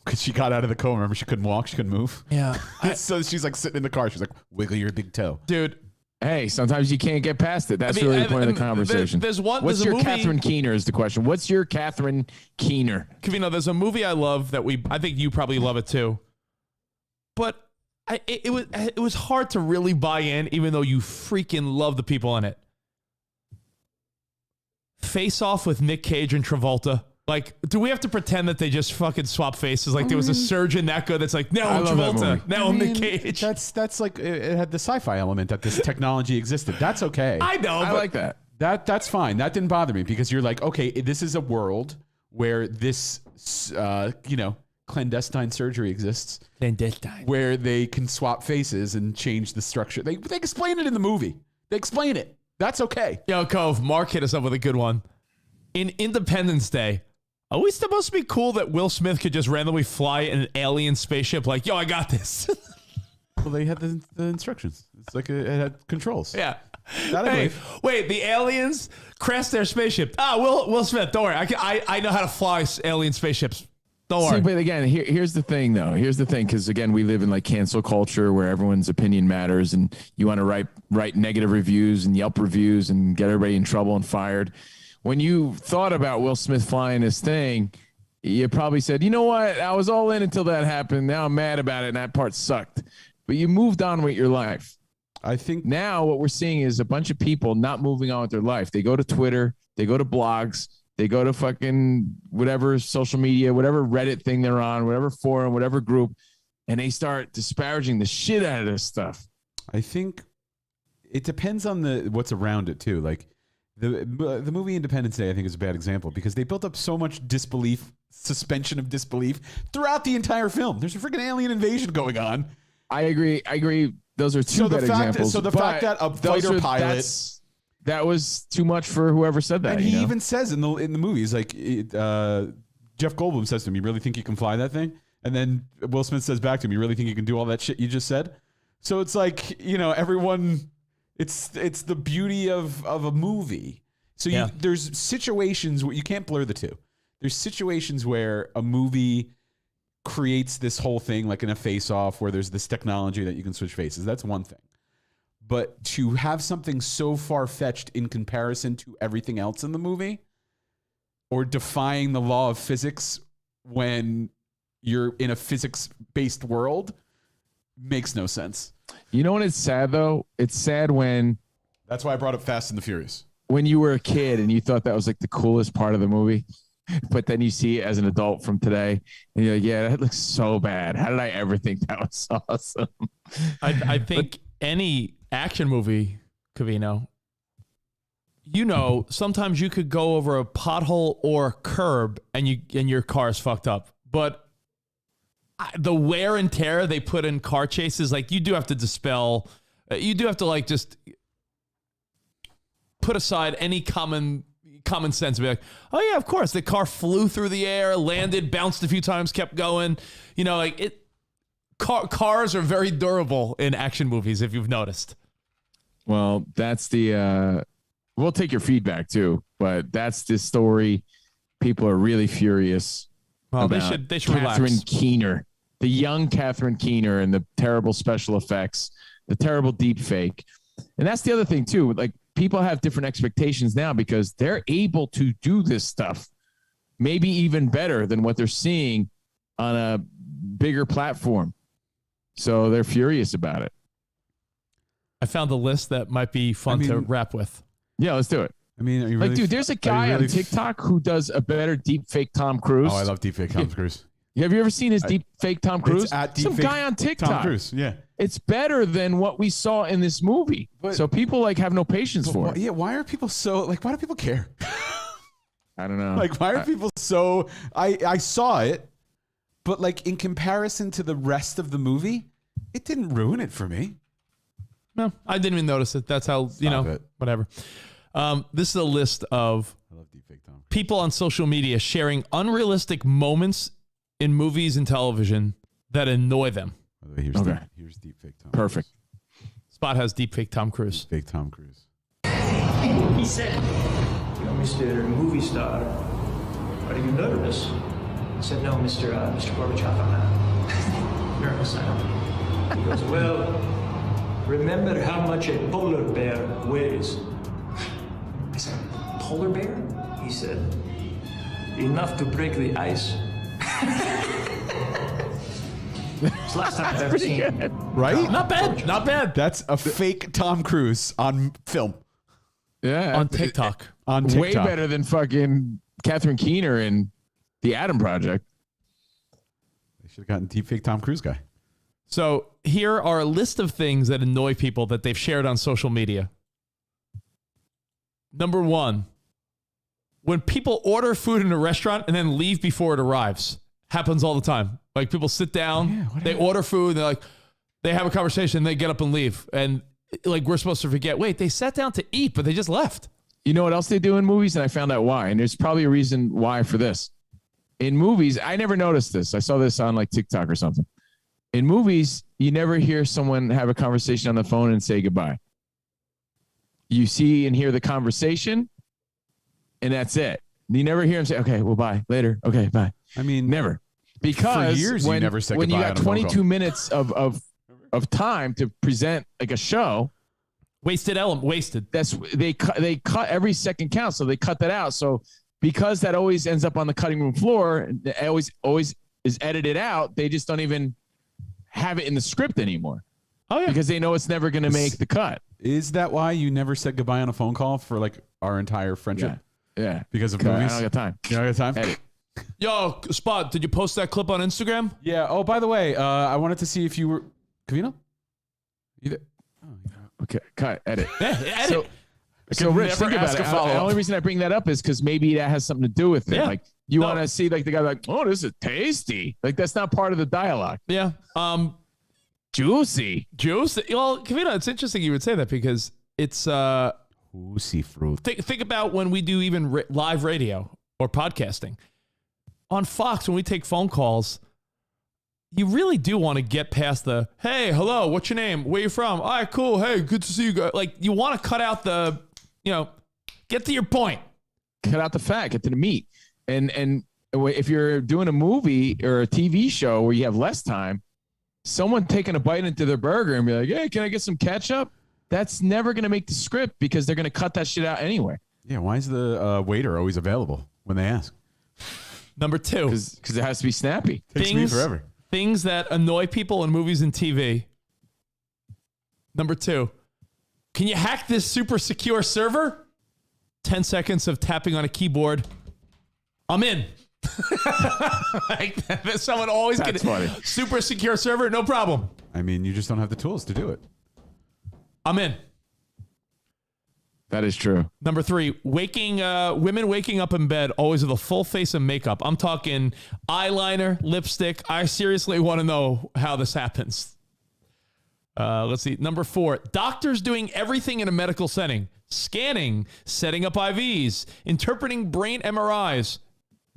Because she got out of the coma. Remember, she couldn't walk. She couldn't move. Yeah. So she's like sitting in the car. She's like, wiggle your big toe. Dude. Hey, sometimes you can't get past it. That's really the point of the conversation. What's your a movie, Catherine Keener is the question. What's your Catherine Keener? Covino, there's a movie I love that I think you probably love it too. But it was hard to really buy in, even though you freaking love the people in it. Face Off with Nick Cage and Travolta. Like, do we have to pretend that they just fucking swap faces? Like there was a surgeon that good that's like, now I'm Travolta, now I'm Nick Cage. That's like it had the sci-fi element that this technology existed. That's okay. I know, I but like that. That's fine. That didn't bother me because you're like, okay, this is a world where this, clandestine surgery exists, where they can swap faces and change the structure. They explain it in the movie. They explain it. That's okay. Yo, Cove, Mark hit us up with a good one. In Independence Day, are we supposed to be cool that Will Smith could just randomly fly in an alien spaceship like, yo, I got this? Well, they had the instructions. It's like it had controls. Yeah. That I believe. Wait, the aliens crashed their spaceship. Will Smith, don't worry. I know how to fly alien spaceships. Don't worry. See, but again, here's the thing, though. Here's the thing, because again, we live in like cancel culture where everyone's opinion matters, and you want to write negative reviews and Yelp reviews and get everybody in trouble and fired. When you thought about Will Smith flying this thing, you probably said, you know what? I was all in until that happened. Now I'm mad about it, and that part sucked. But you moved on with your life. I think now what we're seeing is a bunch of people not moving on with their life. They go to Twitter, they go to blogs, they go to fucking whatever social media, whatever Reddit thing they're on, whatever forum, whatever group, and they start disparaging the shit out of this stuff. I think it depends on what's around it too. Like the movie Independence Day, I think is a bad example because they built up so much suspension of disbelief throughout the entire film. There's a freaking alien invasion going on. I agree. Those are two bad examples. So the fact that a fighter pilot, that was too much for whoever said that. And he even says in the movie, he's like, Jeff Goldblum says to him, "You really think you can fly that thing?" And then Will Smith says back to him, "You really think you can do all that shit you just said?" So it's like, everyone, it's the beauty of a movie. So there's situations where you can't blur the two. There's situations where a movie creates this whole thing, like in a face-off, where there's this technology that you can switch faces. That's one thing. But to have something so far-fetched in comparison to everything else in the movie, or defying the law of physics when you're in a physics-based world, makes no sense. You know when it's sad, though? It's sad when... That's why I brought up Fast and the Furious. When you were a kid and you thought that was like the coolest part of the movie, but then you see it as an adult from today, and you're like, yeah, that looks so bad. How did I ever think that was awesome? I think any action movie, Covino, sometimes you could go over a pothole or a curb and your car's fucked up. But the wear and tear they put in car chases, like you do have to dispel, you do have to like just put aside any common sense and be like, oh yeah, of course. The car flew through the air, landed, bounced a few times, kept going. Cars are very durable in action movies, if you've noticed. Well, that's the we'll take your feedback too, but that's the story. People are really furious. Well, about they should Catherine relax. Keener, the young Catherine Keener, and the terrible special effects, the terrible deep fake. And that's the other thing too. Like, people have different expectations now because they're able to do this stuff maybe even better than what they're seeing on a bigger platform. So they're furious about it. I found a list that might be fun to wrap with. Yeah, let's do it. I mean, are you Like, really, dude, there's a guy on TikTok who does a better deep fake Tom Cruise. Oh, I love deep fake Tom Cruise. Have you ever seen his deep fake Tom Cruise? It's at Some deepfake guy on TikTok. Tom Cruise, yeah. It's better than what we saw in this movie. But- so people like have no patience for it. Yeah, why are people so, like, why do people care? I don't know. Like, why are people so, I saw it, but like in comparison to the rest of the movie, it didn't ruin it for me. No, I didn't even notice it. That's how, it. whatever. This is a list of I love deep fake Tom. people on social media sharing unrealistic moments in movies and television that annoy them. By the way, here's deep fake Tom. Perfect. Spot has deepfake Tom Cruise. Fake Tom Cruise. He said, Mr. Movie Star, are you nervous? I said, no, Mr. Gorbachev, I'm not nervous. I don't. He goes, well, remember how much a polar bear weighs? I said, polar bear? He said, enough to break the ice. It's the last time I've ever seen. Right? Not bad. Not bad. That's a fake Tom Cruise on film. Yeah. On TikTok. On TikTok. Way better than fucking Catherine Keener in The Adam Project. They should have gotten deep fake Tom Cruise guy. So here are a list of things that annoy people that they've shared on social media. Number 1, when people order food in a restaurant and then leave before it arrives. Happens all the time. Like, people sit down, they order food, they're like, they have a conversation, they get up and leave. And like, we're supposed to forget, wait, they sat down to eat, but they just left. You know what else they do in movies? And I found out why. And there's probably a reason why for this. In movies, I never noticed this. I saw this on like TikTok or something. In movies, you never hear someone have a conversation on the phone and say goodbye. You see and hear the conversation, and that's it. You never hear them say, okay, well, bye, later. Okay, bye. I mean, Never. Because for years, you never said when you goodbye got on a phone 22 call. minutes of time to present like a show, Wasted element. Wasted. that's they cut every second count, so they cut that out. So because that always ends up on the cutting room floor, it always is edited out. They just don't even have it in the script anymore. Oh, yeah. Because they know it's never going to make the cut. Is that why you never said goodbye on a phone call for like our entire friendship? Yeah. Because of I movies? don't got time. You don't got time? Edit. Yo, Spot, did you post that clip on Instagram? Yeah. Oh, by the way, I wanted to see if you were Covino? You there? Okay, cut, edit. Edit. So Rich, never think about ask it. a follow-up. The only reason I bring that up is because maybe that has something to do with it. Yeah. Like, you No. want to see like the guy like, oh, this is tasty. Like, that's not part of the dialogue. Yeah. Juicy. Juice. Well, Covino, it's interesting you would say that because it's Juicy fruit. think about when we do even live radio or podcasting on Fox. When we take phone calls, you really do want to get past the, hey, hello, what's your name? Where you from? All right, cool. Hey, good to see you guys. Like, you want to cut out the, get to your point. Cut out the fat, get to the meat. And if you're doing a movie or a TV show where you have less time, someone taking a bite into their burger and be like, hey, can I get some ketchup? That's never going to make the script because they're going to cut that shit out anyway. Yeah, why is the waiter always available when they ask? Number 2. Because it has to be snappy. Takes me forever. Things that annoy people in movies and TV. Number 2. Can you hack this super secure server? 10 seconds of tapping on a keyboard. I'm in. Like, someone always get funny. Super secure server, no problem. I mean, you just don't have the tools to do it. I'm in. That is true. Number 3, women waking up in bed always with a full face of makeup. I'm talking eyeliner, lipstick. I seriously want to know how this happens. Let's see. Number 4, doctors doing everything in a medical setting. Scanning, setting up IVs, interpreting brain MRIs.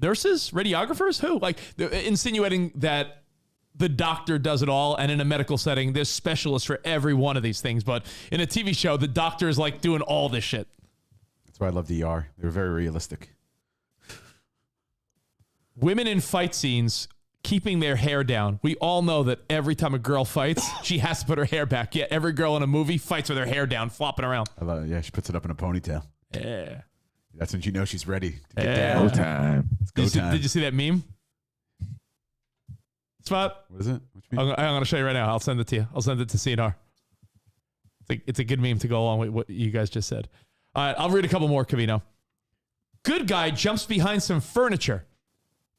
Nurses? Radiographers? Who? Like, insinuating that the doctor does it all, and in a medical setting, there's specialists for every one of these things. But in a TV show, the doctor is like doing all this shit. That's why I love ER. They're very realistic. Women in fight scenes keeping their hair down. We all know that every time a girl fights, she has to put her hair back. Yeah, every girl in a movie fights with her hair down, flopping around. I love it. Yeah, she puts it up in a ponytail. Yeah. That's when you know she's ready to get Yeah. down. Go time. It's go time. Did you see that meme? Spot. What is it? What you mean? I'm going to show you right now. I'll send it to you. I'll send it to CNR. It's a good meme to go along with what you guys just said. All right, I'll read a couple more, Covino. Good guy jumps behind some furniture.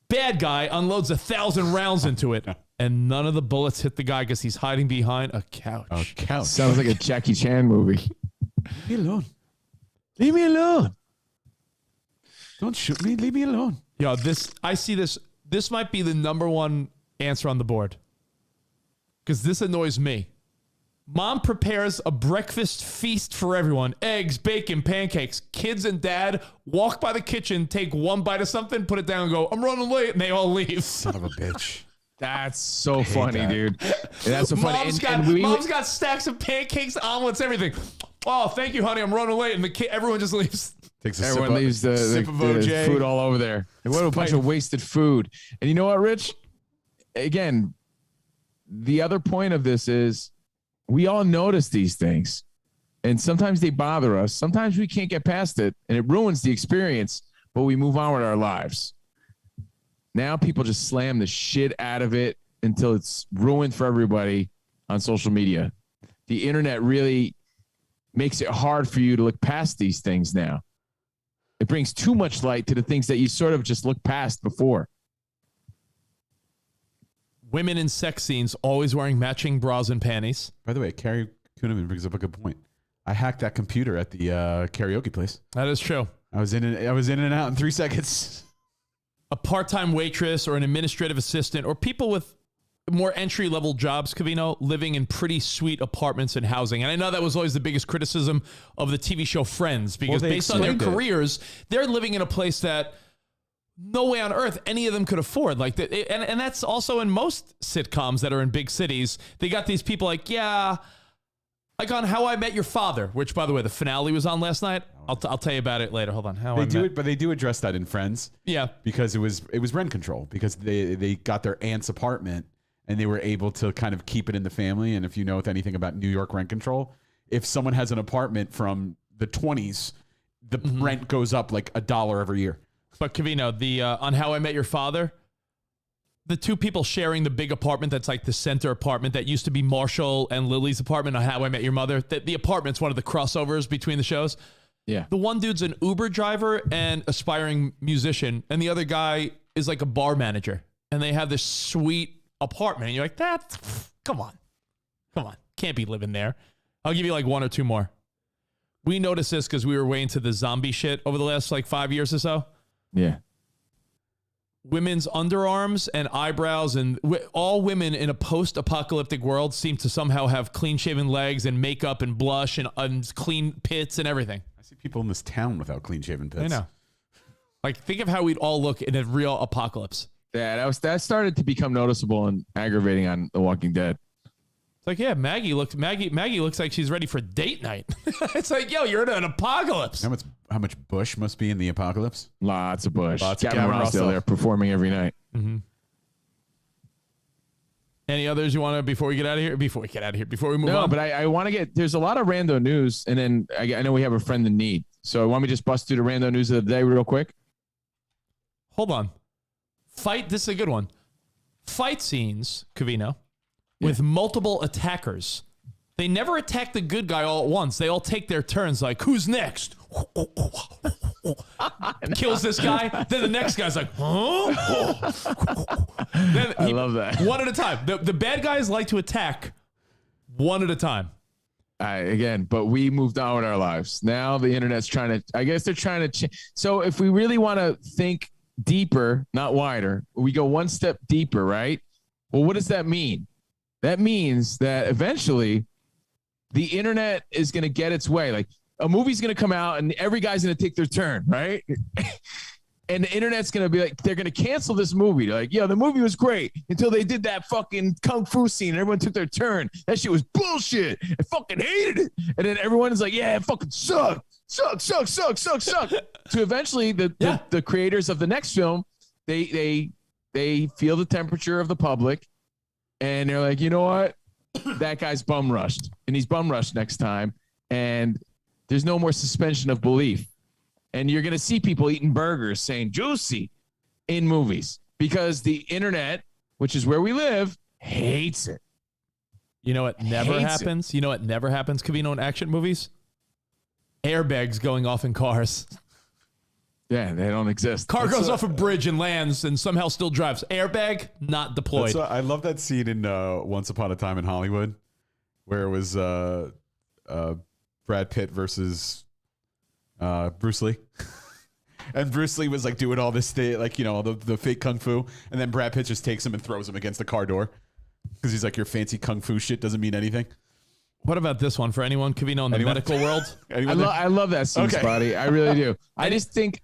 Bad guy unloads 1,000 rounds into it. And none of the bullets hit the guy because he's hiding behind a couch. A couch. Sounds like a Jackie Chan movie. Leave me alone. Leave me alone. Don't shoot me. Leave me alone. Yo, I see this. This might be the number one answer on the board. Because this annoys me. Mom prepares a breakfast feast for everyone. Eggs, bacon, pancakes. Kids and dad walk by the kitchen, take one bite of something, put it down and go, I'm running late, and they all leave. Son of a bitch. That's so funny, that. dude. That's so funny. Mom's got stacks of pancakes, omelets, everything. Oh, thank you, honey. I'm running late. And everyone just leaves. Takes a Everyone sip leaves of, the sip of OJ. food all over there. And what a bunch of wasted food. And you know what, Rich? Again, the other point of this is we all notice these things. And sometimes they bother us. Sometimes we can't get past it. And it ruins the experience. But we move on with our lives. Now people just slam the shit out of it until it's ruined for everybody on social media. The internet really makes it hard for you to look past these things now. It brings too much light to the things that you sort of just looked past before. Women in sex scenes always wearing matching bras and panties. By the way, Carrie Kuhneman brings up a good point. I hacked that computer at the karaoke place. That is true. I was in and out in 3 seconds. A part-time waitress or an administrative assistant or people with more entry-level jobs, Covino, living in pretty sweet apartments and housing. And I know that was always the biggest criticism of the TV show Friends because based on their careers, they're living in a place that no way on earth any of them could afford. Like, and that's also in most sitcoms that are in big cities. They got these people like, yeah, like on How I Met Your Father, which, by the way, the finale was on last night. I'll tell you about it later. Hold on. But they do address that in Friends. Yeah, because it was rent control because they got their aunt's apartment and they were able to kind of keep it in the family. And if you know anything about New York rent control, if someone has an apartment from the 20s, the rent goes up like $1 every year. But Covino, the on How I Met Your Father, the two people sharing the big apartment that's like the center apartment that used to be Marshall and Lily's apartment on How I Met Your Mother. The apartment's one of the crossovers between the shows. Yeah. The one dude's an Uber driver and aspiring musician, and the other guy is like a bar manager. And they have this sweet apartment. And you're like, come on. Can't be living there. I'll give you like one or two more. We noticed this because we were way into the zombie shit over the last like 5 years or so. Yeah. Women's underarms and eyebrows and all women in a post-apocalyptic world seem to somehow have clean-shaven legs and makeup and blush and clean pits and everything. I see people in this town without clean-shaven pits. I know. Like, think of how we'd all look in a real apocalypse. Yeah, that started to become noticeable and aggravating on The Walking Dead. It's like, yeah, Maggie looks like she's ready for date night. It's like, yo, you're in an apocalypse. How much Bush must be in the apocalypse? Lots of Bush. Lots of Gavin Gavin Rossdale Rossdale. there performing every night. Mm-hmm. Any others you want to before we move on? No, but I want to get. There's a lot of rando news, and then I know we have a friend in need. So I want me to just bust through the rando news of the day real quick. Hold on. This is a good one. Fight scenes, Covino, with multiple attackers. They never attack the good guy all at once. They all take their turns, like, who's next? Kills this guy. Then the next guy's like, huh? I love that. One at a time. The bad guys like to attack one at a time. But we moved on with our lives. Now the internet's trying to, I guess they're trying to So if we really want to think deeper, not wider, we go one step deeper, right? Well, what does that mean? That means that eventually the internet is going to get its way. Like a movie's going to come out and every guy's going to take their turn, right? And the internet's going to be like, they're going to cancel this movie. They're like, yeah, the movie was great until they did that fucking kung fu scene and everyone took their turn. That shit was bullshit. I fucking hated it. And then everyone is like, yeah, it fucking sucked. Suck. To eventually the creators of the next film, they feel the temperature of the public and they're like, you know what? That guy's bum rushed and he's bum rushed next time. And there's no more suspension of belief. And you're going to see people eating burgers saying juicy in movies because the internet, which is where we live, hates it. You know what never happens? You know what never happens, Covino, in action movies? Airbags going off in cars. Yeah, they don't exist. Car goes off a bridge and lands and somehow still drives. Airbag, not deployed. I love that scene in Once Upon a Time in Hollywood where it was Brad Pitt versus Bruce Lee. And Bruce Lee was like doing all this thing, like, you know, the fake kung fu. And then Brad Pitt just takes him and throws him against the car door because he's like, your fancy kung fu shit doesn't mean anything. What about this one for anyone, Covino, in the medical world? I love that scene, Spotty. I really do. I think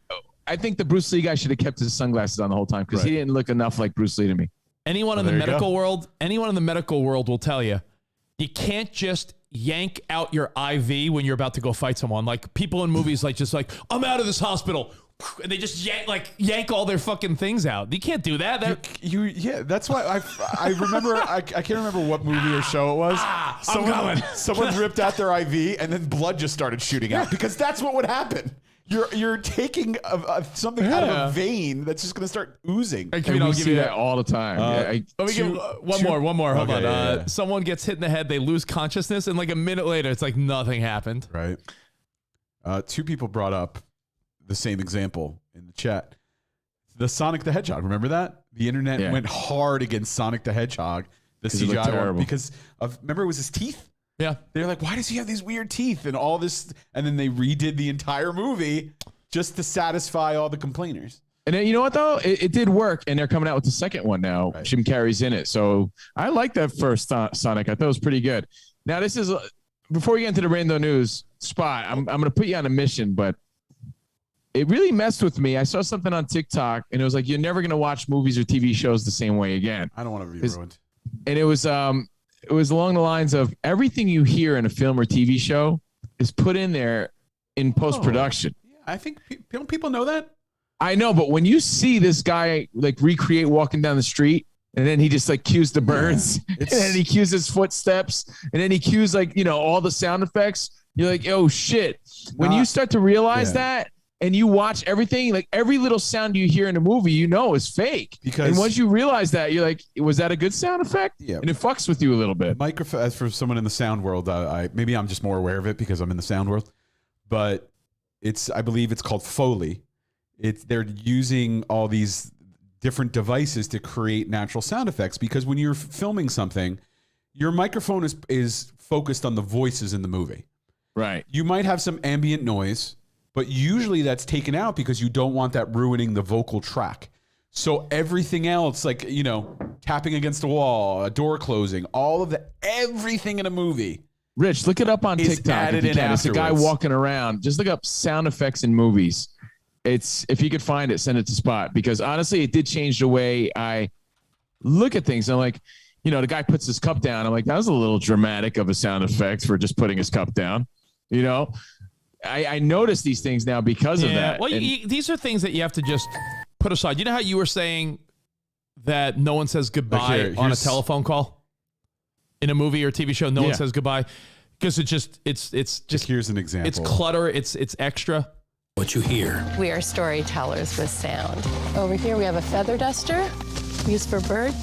the Bruce Lee guy should have kept his sunglasses on the whole time because he didn't look enough like Bruce Lee to me. Anyone in the medical world will tell you, you can't just yank out your IV when you're about to go fight someone. Like people in movies, I'm out of this hospital. And they just yank all their fucking things out. You can't do that. That's why I remember. I can't remember what movie or show it was. Someone ripped out their IV and then blood just started shooting out because that's what would happen. You're taking something out of a vein that's just going to start oozing. And we see that all the time. Let me give one more. Hold on. Someone gets hit in the head. They lose consciousness, and like a minute later, it's like nothing happened. Right. Two people brought up the same example in the chat. The Sonic the Hedgehog. Remember that? The internet went hard against Sonic the Hedgehog, the CGI one, because remember it was his teeth? Yeah. They're like, why does he have these weird teeth and all this? And then they redid the entire movie just to satisfy all the complainers. And then, you know what, though? It did work, and they're coming out with the second one now. Right. Jim Carrey's in it. So I like that first Sonic. I thought it was pretty good. Now, this is, before we get into the rando news spot, I'm going to put you on a mission, but it really messed with me. I saw something on TikTok, and it was like, you're never going to watch movies or TV shows the same way again. I don't want to be ruined. And it was along the lines of everything you hear in a film or TV show is put in there in post-production. Yeah, I think people know that. I know, but when you see this guy like recreate walking down the street, and then he just like cues the birds, and then he cues his footsteps, and then he cues all the sound effects, you're like, oh shit. When you start to realize that, and you watch everything, like every little sound you hear in a movie, is fake. And once you realize that, you're like, was that a good sound effect? Yeah. And it fucks with you a little bit. As for someone in the sound world, maybe I'm just more aware of it because I'm in the sound world, but I believe it's called Foley. They're using all these different devices to create natural sound effects because when you're filming something, your microphone is focused on the voices in the movie. Right. You might have some ambient noise, but usually that's taken out because you don't want that ruining the vocal track. So everything else, like, tapping against a wall, a door closing, everything in a movie. Rich, look it up on TikTok. It's a guy walking around. Just look up sound effects in movies. It's if you could find it, send it to Spot, because honestly, it did change the way I look at things. I'm like, the guy puts his cup down. I'm like, that was a little dramatic of a sound effect for just putting his cup down. I notice these things now because of that. Well, these are things that you have to just put aside. You know how you were saying that no one says goodbye on a telephone call in a movie or TV show? No one says goodbye because it's just here's an example. It's clutter. It's extra. What you hear. We are storytellers with sound. Over here we have a feather duster used for bird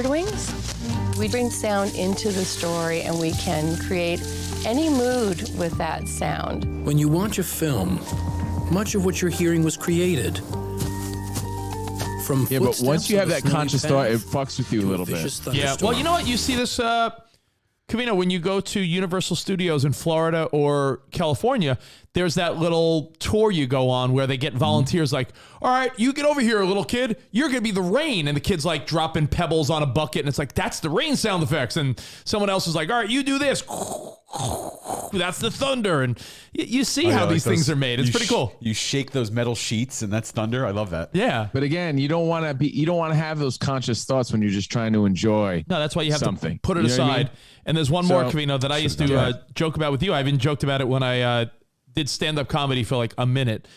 wings. We bring sound into the story and we can create any mood with that sound. When you watch a film, much of what you're hearing was created. From but once you have that conscious thought, it fucks with you a little bit. Yeah, well, you know what? You see this, Covino, when you go to Universal Studios in Florida or California, there's that little tour you go on where they get volunteers like, all right, you get over here, little kid. You're going to be the rain. And the kid's like dropping pebbles on a bucket. And it's like, that's the rain sound effects. And someone else is like, all right, you do this. That's the thunder. And you see how these things are made. It's pretty cool. You shake those metal sheets and that's thunder. I love that. Yeah. But again, you don't want to have those conscious thoughts when you're just trying to enjoy. No, that's why you have something. To put it aside. What I mean? And there's one more, Covino, that I used to joke about with you. I even joked about it when I did stand-up comedy for like a minute.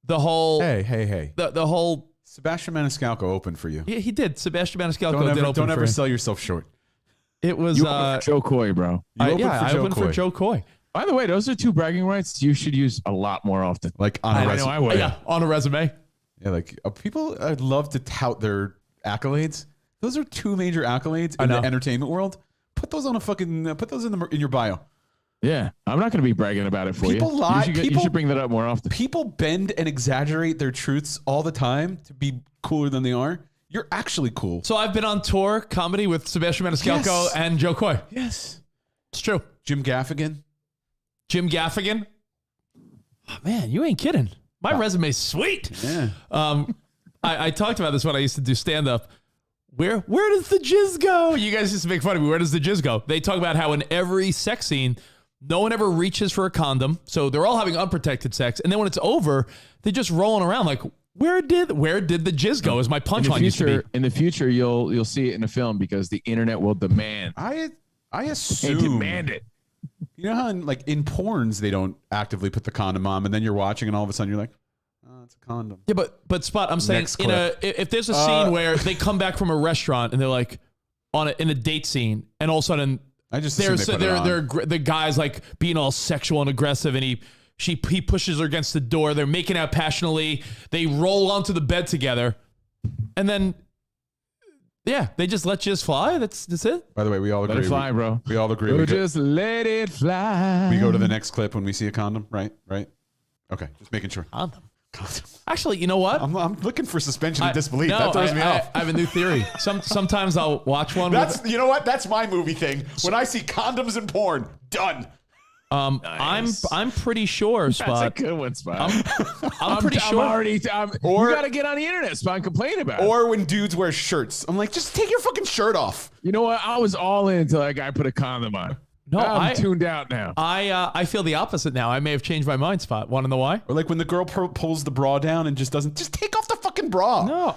The whole... Hey. The whole... Sebastian Maniscalco opened for you. Yeah, he did. Sebastian Maniscalco did open Don't ever sell yourself short. It was... You opened for Joe Coy, bro. I opened for Joe Coy. By the way, those are 2 bragging rights you should use a lot more often. Like on a resume. I would. Yeah, on a resume. Yeah, like people love to tout their accolades. Those are 2 major accolades in the entertainment world. Put those on put those in your bio. Yeah, I'm not going to be bragging about it for you. People lie. You should bring that up more often. People bend and exaggerate their truths all the time to be cooler than they are. You're actually cool. So I've been on tour comedy with Sebastian Maniscalco and Joe Coy. Yes. It's true. Jim Gaffigan. Oh, man, you ain't kidding. My resume's sweet. Yeah. I talked about this when I used to do stand-up. Where does the jizz go? You guys used to make fun of me. Where does the jizz go? They talk about how in every sex scene, no one ever reaches for a condom. So they're all having unprotected sex. And then when it's over, they're just rolling around like, where did the jizz go? Is my punchline used to be. In the future, you'll see it in a film because the internet will demand. I assume. They demand it. You know how in porns they don't actively put the condom on, and then you're watching and all of a sudden you're like, oh, it's a condom. Yeah, but Spot, I'm saying if there's a scene where they come back from a restaurant and they're like in a date scene, and all of a sudden the guy's like being all sexual and aggressive, and he pushes her against the door. They're making out passionately. They roll onto the bed together, and then they just let jizz fly. That's it. By the way, we all agree. Let it fly, bro. We all agree. We'll just let it fly. We go to the next clip when we see a condom, right? Okay, just making sure. Condom. Actually, you know what? I'm looking for suspension of disbelief. That throws me off. I have a new theory. Sometimes I'll watch one. You know what? That's my movie thing. When I see condoms in porn, done. Nice. I'm pretty sure, Spot. That's a good one, Spot. I'm pretty sure. You got to get on the internet, Spot, and complain about it. Or when dudes wear shirts, I'm like, just take your fucking shirt off. You know what? I was all in until that guy put a condom on. No, I'm tuned out now. I feel the opposite now. I may have changed my mind, Spot. Want to know why? Or like when the girl pulls the bra down and just take off the fucking bra. No,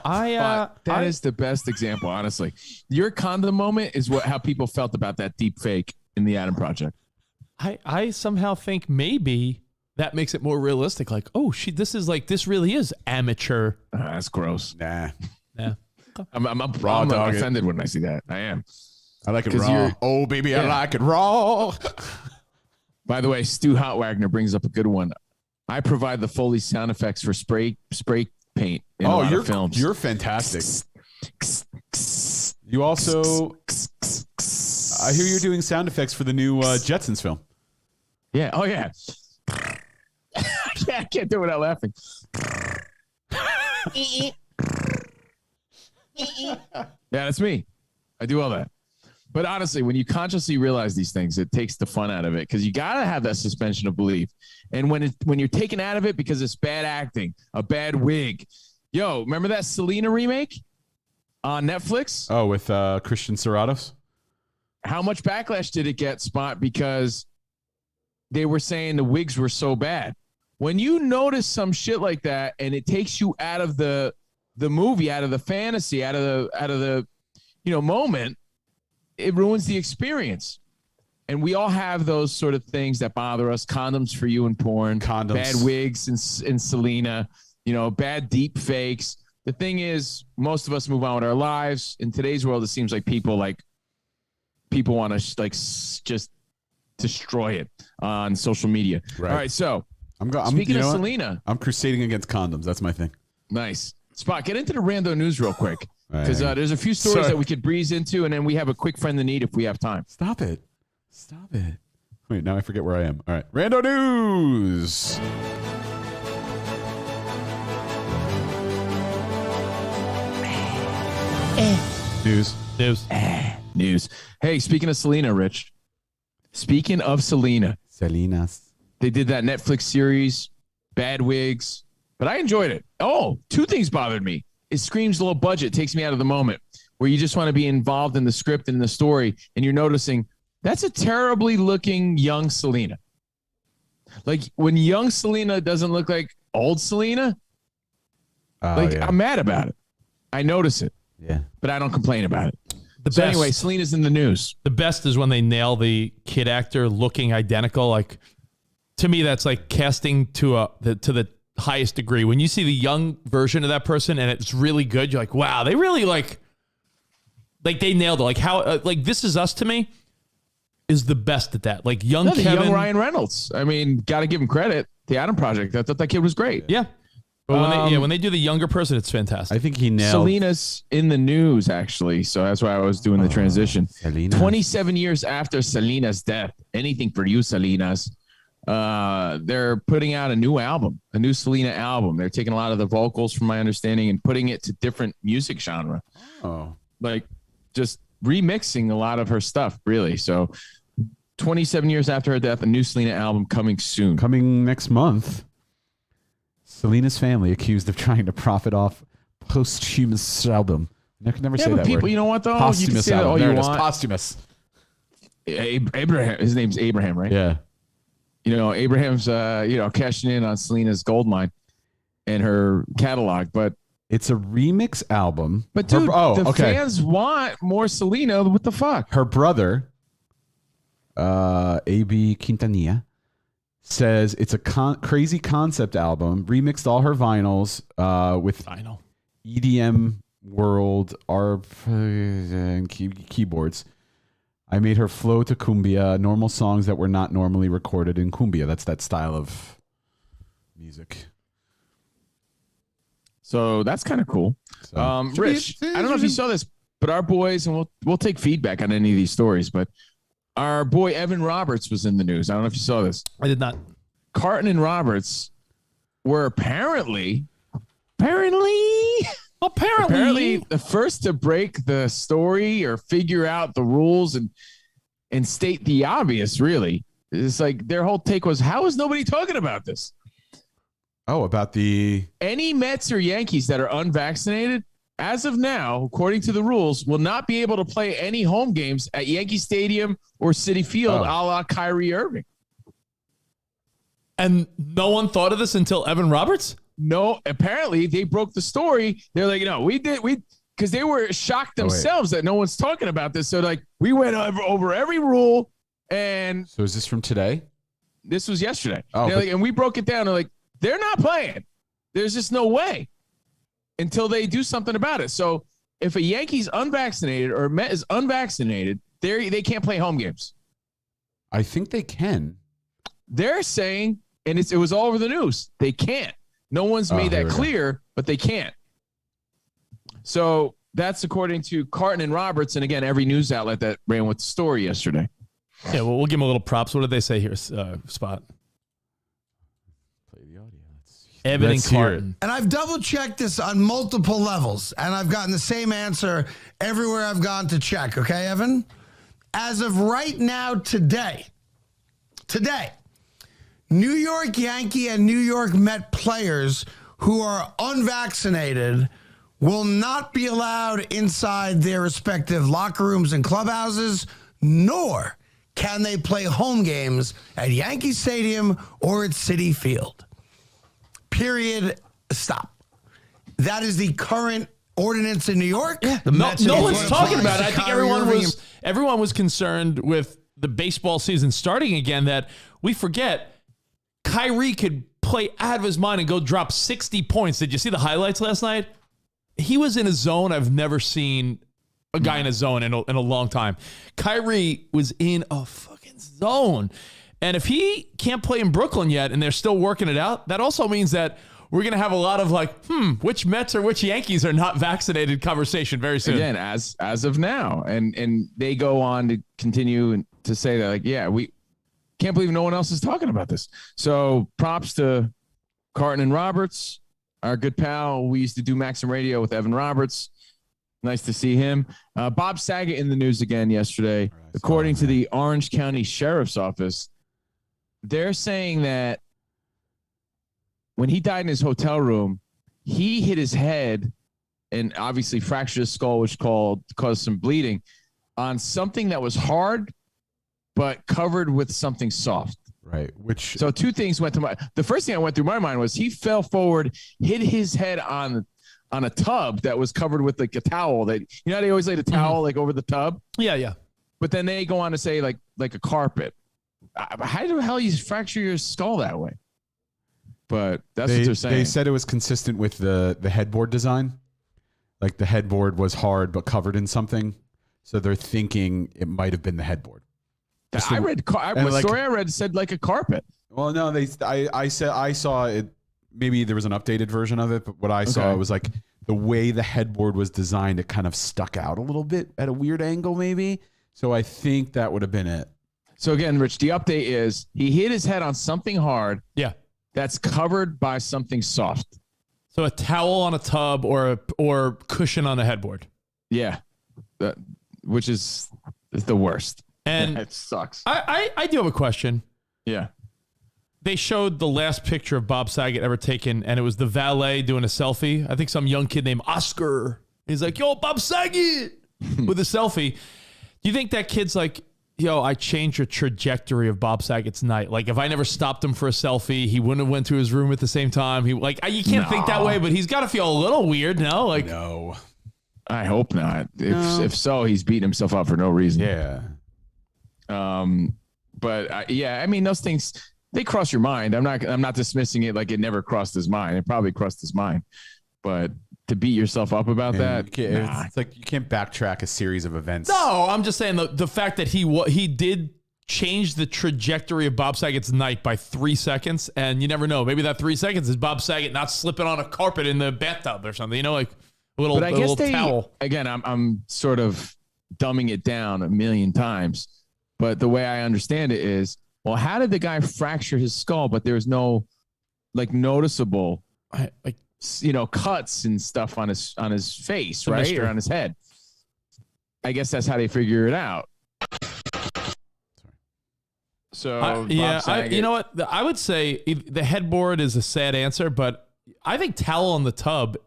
that is the best example, honestly. Your condom moment is how people felt about that deep fake in the Adam Project. I somehow think maybe that makes it more realistic. Like, oh, this really is amateur. That's gross. Nah. Yeah. I'm offended when I see that. I am. I like it raw. Oh, baby, I like it raw. By the way, Stu Hotwagner brings up a good one. I provide the Foley sound effects for spray paint in a lot of films. You're fantastic. You also... I hear you're doing sound effects for the new Jetsons film. Yeah. Oh, yeah. I can't do it without laughing. Yeah, that's me. I do all that. But honestly, when you consciously realize these things, it takes the fun out of it because you got to have that suspension of belief. And when you're taken out of it because it's bad acting, a bad wig. Yo, remember that Selena remake on Netflix? Oh, with Christian Serratos? How much backlash did it get, Spot? Because they were saying the wigs were so bad. when you notice some shit like that and it takes you out of the movie, out of the fantasy, out of the moment, it ruins the experience. And we all have those sort of things that bother us. Condoms for you in porn, bad wigs in Selena, bad deep fakes. The thing is, most of us move on with our lives. In today's world, it seems like people want to just destroy it on social media. Right. All right, so speaking of Selena, I'm crusading against condoms. That's my thing. Nice. Spot, get into the Rando news real quick, because there's a few stories that we could breeze into, and then we have a quick friend in need if we have time. Stop it. Wait, now I forget where I am. All right, Rando news. News. Hey, speaking of Selena, Rich. Speaking of Selena's. They did that Netflix series, Bad Wigs, but I enjoyed it. Oh, two things bothered me. It screams low budget, takes me out of the moment, where you just want to be involved in the script and the story, and you're noticing that's a terribly looking young Selena. Like when young Selena doesn't look like old Selena, I'm mad about it. I notice it. Yeah. But I don't complain about it. Anyway, Selena's in the news. The best is when they nail the kid actor looking identical. Like, to me, that's like casting to the highest degree. When you see the young version of that person and it's really good, you're like, wow, they really like they nailed it. Like how like This Is Us to me is the best at that. Like young Kevin, young Ryan Reynolds. I mean, got to give him credit. The Adam Project. I thought that kid was great. Yeah. But when they do the younger person, it's fantastic. I think he nailed. Selena's in the news, actually. So that's why I was doing the transition. Selena. 27 years after Selena's death, anything for you, Selena's. They're putting out a new album, a new Selena album. They're taking a lot of the vocals, from my understanding, and putting it to different music genre. Oh, like just remixing a lot of her stuff, really. So 27 years after her death, a new Selena album coming soon. Coming next month. Selena's family accused of trying to profit off posthumous album. I can never say that people, word. You know what, though? Posthumous you can say album. that all there you it is. want. Posthumous. Abraham. His name's Abraham, right? Yeah. Abraham's, cashing in on Selena's gold mine and her catalog, but it's a remix album. But dude, fans want more Selena. What the fuck? Her brother, A.B. Quintanilla, says it's a crazy concept album, remixed all her vinyls with EDM world ARP and keyboards. I made her flow to cumbia, normal songs that were not normally recorded in cumbia. That's that style of music. So that's kind of cool. Rich, I don't know if you saw this, but our boys, and we'll take feedback on any of these stories, but our boy Evan Roberts was in the news. I don't know if you saw this. I did not. Carton and Roberts were apparently the first to break the story or figure out the rules and state the obvious, really. It's like their whole take was, how is nobody talking about this? Oh, about any Mets or Yankees that are unvaccinated, as of now, according to the rules, will not be able to play any home games at Yankee Stadium or Citi Field, a la Kyrie Irving. And no one thought of this until Evan Roberts? No, apparently they broke the story. They're like, because they were shocked themselves that no one's talking about this. So we went over every rule. And so is this from today? This was yesterday. Oh, and we broke it down. They're like, they're not playing. There's just no way until they do something about it. So if a Yankee's unvaccinated or a Met is unvaccinated, they can't play home games. I think they can. They're saying, and it was all over the news, they can't. No one's made that clear, but they can't. So that's according to Carton and Roberts, and again, every news outlet that ran with the story yesterday. Yeah, well, we'll give them a little props. What did they say here, Spot? Play the audio. Evan and Carton. And I've double-checked this on multiple levels, and I've gotten the same answer everywhere I've gone to check. Okay, Evan? As of right now, today, New York Yankee and New York Met players who are unvaccinated will not be allowed inside their respective locker rooms and clubhouses, nor can they play home games at Yankee Stadium or at Citi Field. period, stop. That is the current ordinance in New York. Yeah, The no Mets one's what talking applies about it. to I think Kyrie Irving everyone was concerned with the baseball season starting again that we forget Kyrie could play out of his mind and go drop 60 points. Did you see the highlights last night? He was in a zone I've never seen a guy in a zone in a long time. Kyrie was in a fucking zone. And if he can't play in Brooklyn yet and they're still working it out, that also means that we're going to have a lot of like, which Mets or which Yankees are not vaccinated conversation very soon. Again, as of now. And they go on to continue to say that, like, yeah, we can't believe no one else is talking about this. So props to Carton and Roberts, our good pal. We used to do Maxim Radio with Evan Roberts. Nice to see him. Bob Saget in the news again yesterday. According to the Orange County Sheriff's Office, they're saying that when he died in his hotel room, he hit his head and obviously fractured his skull, which caused some bleeding on something that was hard, but covered with something soft. Right. So two things went to the first thing I went through my mind was he fell forward, hit his head on a tub that was covered with like a towel that, how they always lay the towel like over the tub. Yeah. But then they go on to say like a carpet. How the hell you fracture your skull that way? But that's what they're saying. They said it was consistent with the headboard design. Like the headboard was hard but covered in something. So they're thinking it might have been the headboard. The story I read said like a carpet. Well, no, I saw it. Maybe there was an updated version of it, but what I saw was like the way the headboard was designed, it kind of stuck out a little bit at a weird angle, maybe. So I think that would have been it. So again, Rich, the update is he hit his head on something hard. Yeah. That's covered by something soft. So a towel on a tub or cushion on a headboard. Yeah. Which is the worst. And it sucks. I do have a question. Yeah. They showed the last picture of Bob Saget ever taken, and it was the valet doing a selfie. I think some young kid named Oscar. He's like, yo, Bob Saget, with a selfie. Do you think that kid's like, yo, I changed the trajectory of Bob Saget's night? Like, if I never stopped him for a selfie, he wouldn't have went to his room at the same time. You can't think that way, but he's got to feel a little weird, no? Like, no. I hope not. If so, he's beating himself up for no reason. Yeah. But I mean, those things, they cross your mind. I'm not dismissing it like it never crossed his mind. It probably crossed his mind, but to beat yourself up about that, it's like you can't backtrack a series of events. no, I'm just saying the fact that he did change the trajectory of Bob Saget's night by 3 seconds, and you never know. Maybe that 3 seconds is Bob Saget not slipping on a carpet in the bathtub or something. Like a little, but I guess towel. Again, I'm sort of dumbing it down a million times, but the way I understand it is, well, how did the guy fracture his skull, but there's no like noticeable cuts and stuff on his face, right? mystery. Or on his head. I guess that's how they figure it out. So you know what? I would say the headboard is a sad answer, but I think towel on the tub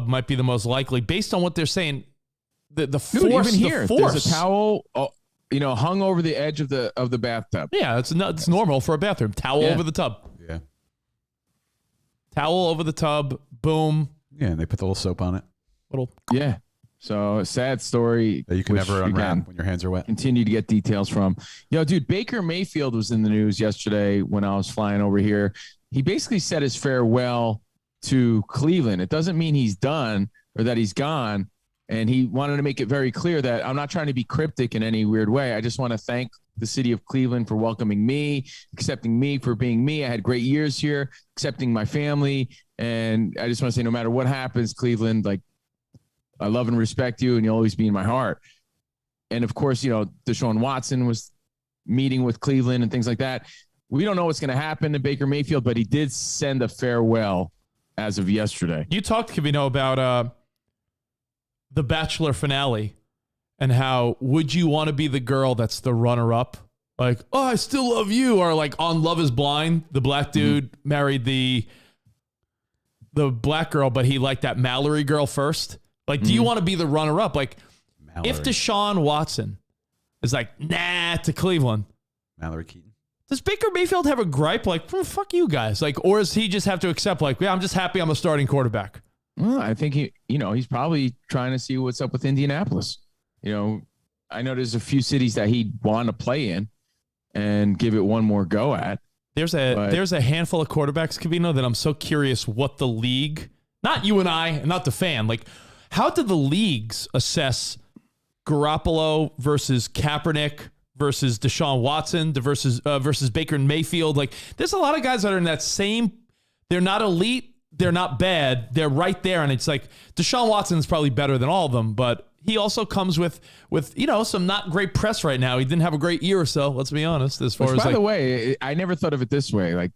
might be the most likely based on what they're saying. The force, even here, the force. There's a towel, hung over the edge of the bathtub. Yeah, it's normal for a bathroom. Towel over the tub. Yeah. Towel over the tub. Boom. Yeah, and they put the little soap on it. Yeah. So a sad story that you can never unwrap when your hands are wet. Continue to get details from. Dude, Baker Mayfield was in the news yesterday when I was flying over here. He basically said his farewell to Cleveland. It doesn't mean he's done or that he's gone. And he wanted to make it very clear that I'm not trying to be cryptic in any weird way. I just want to thank the city of Cleveland for welcoming me, accepting me for being me. I had great years here, accepting my family. And I just want to say, no matter what happens, Cleveland, like, I love and respect you, and you'll always be in my heart. And of course, Deshaun Watson was meeting with Cleveland and things like that. We don't know what's going to happen to Baker Mayfield, but he did send a farewell as of yesterday. You talked, Covino, about the Bachelor finale and how would you want to be the girl that's the runner-up? Like, oh, I still love you. Or like on Love is Blind, the black dude married the black girl, but he liked that Mallory girl first. Like, do you want to be the runner-up? Like, if Deshaun Watson is like, nah, to Cleveland. Mallory Keaton. Does Baker Mayfield have a gripe like, fuck you guys? Like, or does he just have to accept like, yeah, I'm just happy I'm a starting quarterback? Well, I think he's probably trying to see what's up with Indianapolis. I know there's a few cities that he'd want to play in and give it one more go at. There's a handful of quarterbacks, Covino, that I'm so curious what the league, not you and I, not the fan, like how did the leagues assess Garoppolo versus Kaepernick versus Deshaun Watson versus Baker Mayfield? Like, there's a lot of guys that are in that same. They're not elite. They're not bad. They're right there, and it's like Deshaun Watson's probably better than all of them, but he also comes with some not great press right now. He didn't have a great year or so. Let's be honest. By the way, I never thought of it this way. Like,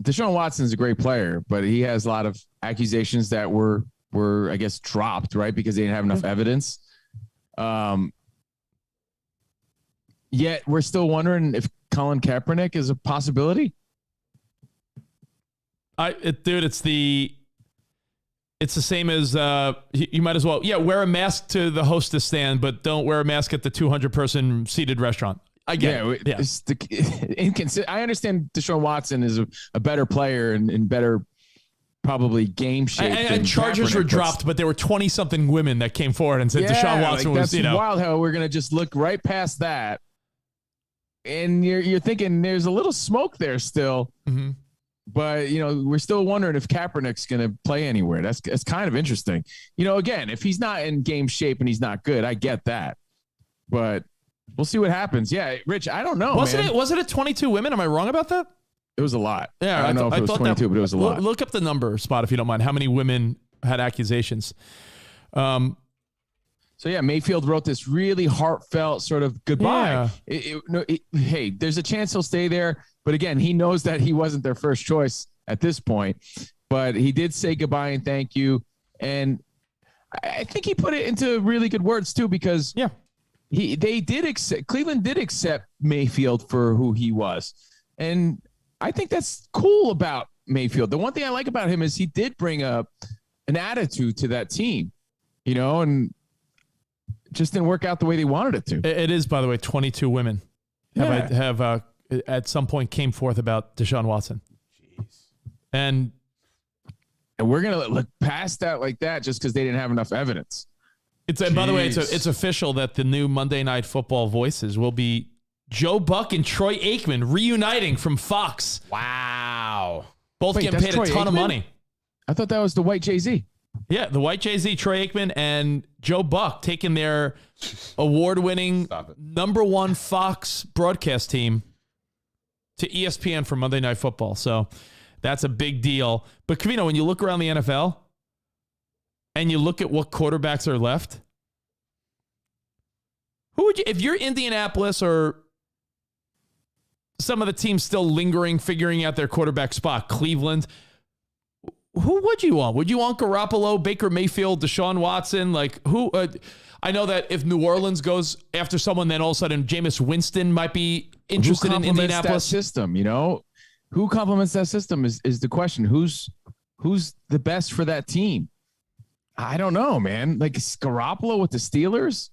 Deshaun Watson's a great player, but he has a lot of accusations that were I guess dropped, right, because they didn't have enough evidence. Yet we're still wondering if Colin Kaepernick is a possibility. It's the same as you might as well wear a mask to the hostess stand, but don't wear a mask at the 200-person seated restaurant. I get it. Yeah. I understand Deshaun Watson is a better player and better probably game shape. And charges were dropped, but there were 20-something women that came forward and said Deshaun Watson was, that's wild how we're going to just look right past that. And you're thinking there's a little smoke there still. Mm-hmm. But, we're still wondering if Kaepernick's going to play anywhere. That's kind of interesting. Again, if he's not in game shape and he's not good, I get that. But we'll see what happens. Yeah, Rich, I don't know. Wasn't it 22 women? Am I wrong about that? It was a lot. Yeah, I don't know if it was 22, but it was a lot. Look up the number, Spot, if you don't mind. How many women had accusations? So, Mayfield wrote this really heartfelt sort of goodbye. Yeah. Hey, there's a chance he'll stay there. But again, he knows that he wasn't their first choice at this point. But he did say goodbye and thank you. And I think he put it into really good words, too, because Cleveland did accept Mayfield for who he was. And I think that's cool about Mayfield. The one thing I like about him is he did bring an attitude to that team, and just didn't work out the way they wanted it to. It is, by the way, 22 women have at some point came forth about Deshaun Watson. Jeez. And we're going to look past that like that just because they didn't have enough evidence. By the way, it's official that the new Monday Night Football voices will be Joe Buck and Troy Aikman reuniting from Fox. Wow. Both getting paid a ton of money. I thought that was the white Jay-Z. Yeah, the white Jay-Z, Troy Aikman, and Joe Buck taking their award-winning #1 Fox broadcast team to ESPN for Monday Night Football. So that's a big deal. But, Covino, when you look around the NFL and you look at what quarterbacks are left, who would you, if you're Indianapolis or some of the teams still lingering, figuring out their quarterback spot, Cleveland, who would you want? Would you want Garoppolo, Baker Mayfield, Deshaun Watson? Like, who? I know that if New Orleans goes after someone, then all of a sudden Jameis Winston might be interested in Indianapolis. That system, who complements that system is the question. Who's the best for that team? I don't know, man. Like Garoppolo with the Steelers.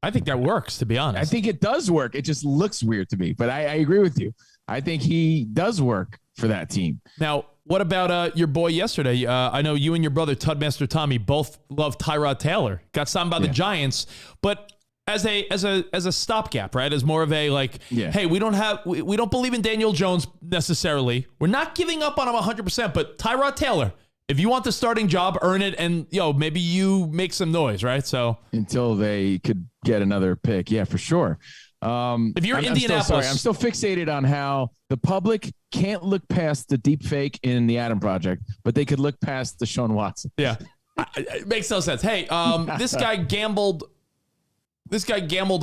I think that works, to be honest. I think it does work. It just looks weird to me, but I agree with you. I think he does work for that team. Now, what about your boy yesterday? I know you and your brother, Tudmaster Tommy, both love Tyrod Taylor. Got signed by the Giants, but as a stopgap, right? As more of a hey, we don't believe in Daniel Jones necessarily. We're not giving up on him 100%, but Tyrod Taylor, if you want the starting job, earn it, and maybe you make some noise, right? So until they could get another pick, yeah, for sure. If you're Indianapolis, I'm still fixated on how the public can't look past the deep fake in the Adam Project, but they could look past Deshaun Watson. Yeah, it makes no sense. Hey, this guy gambled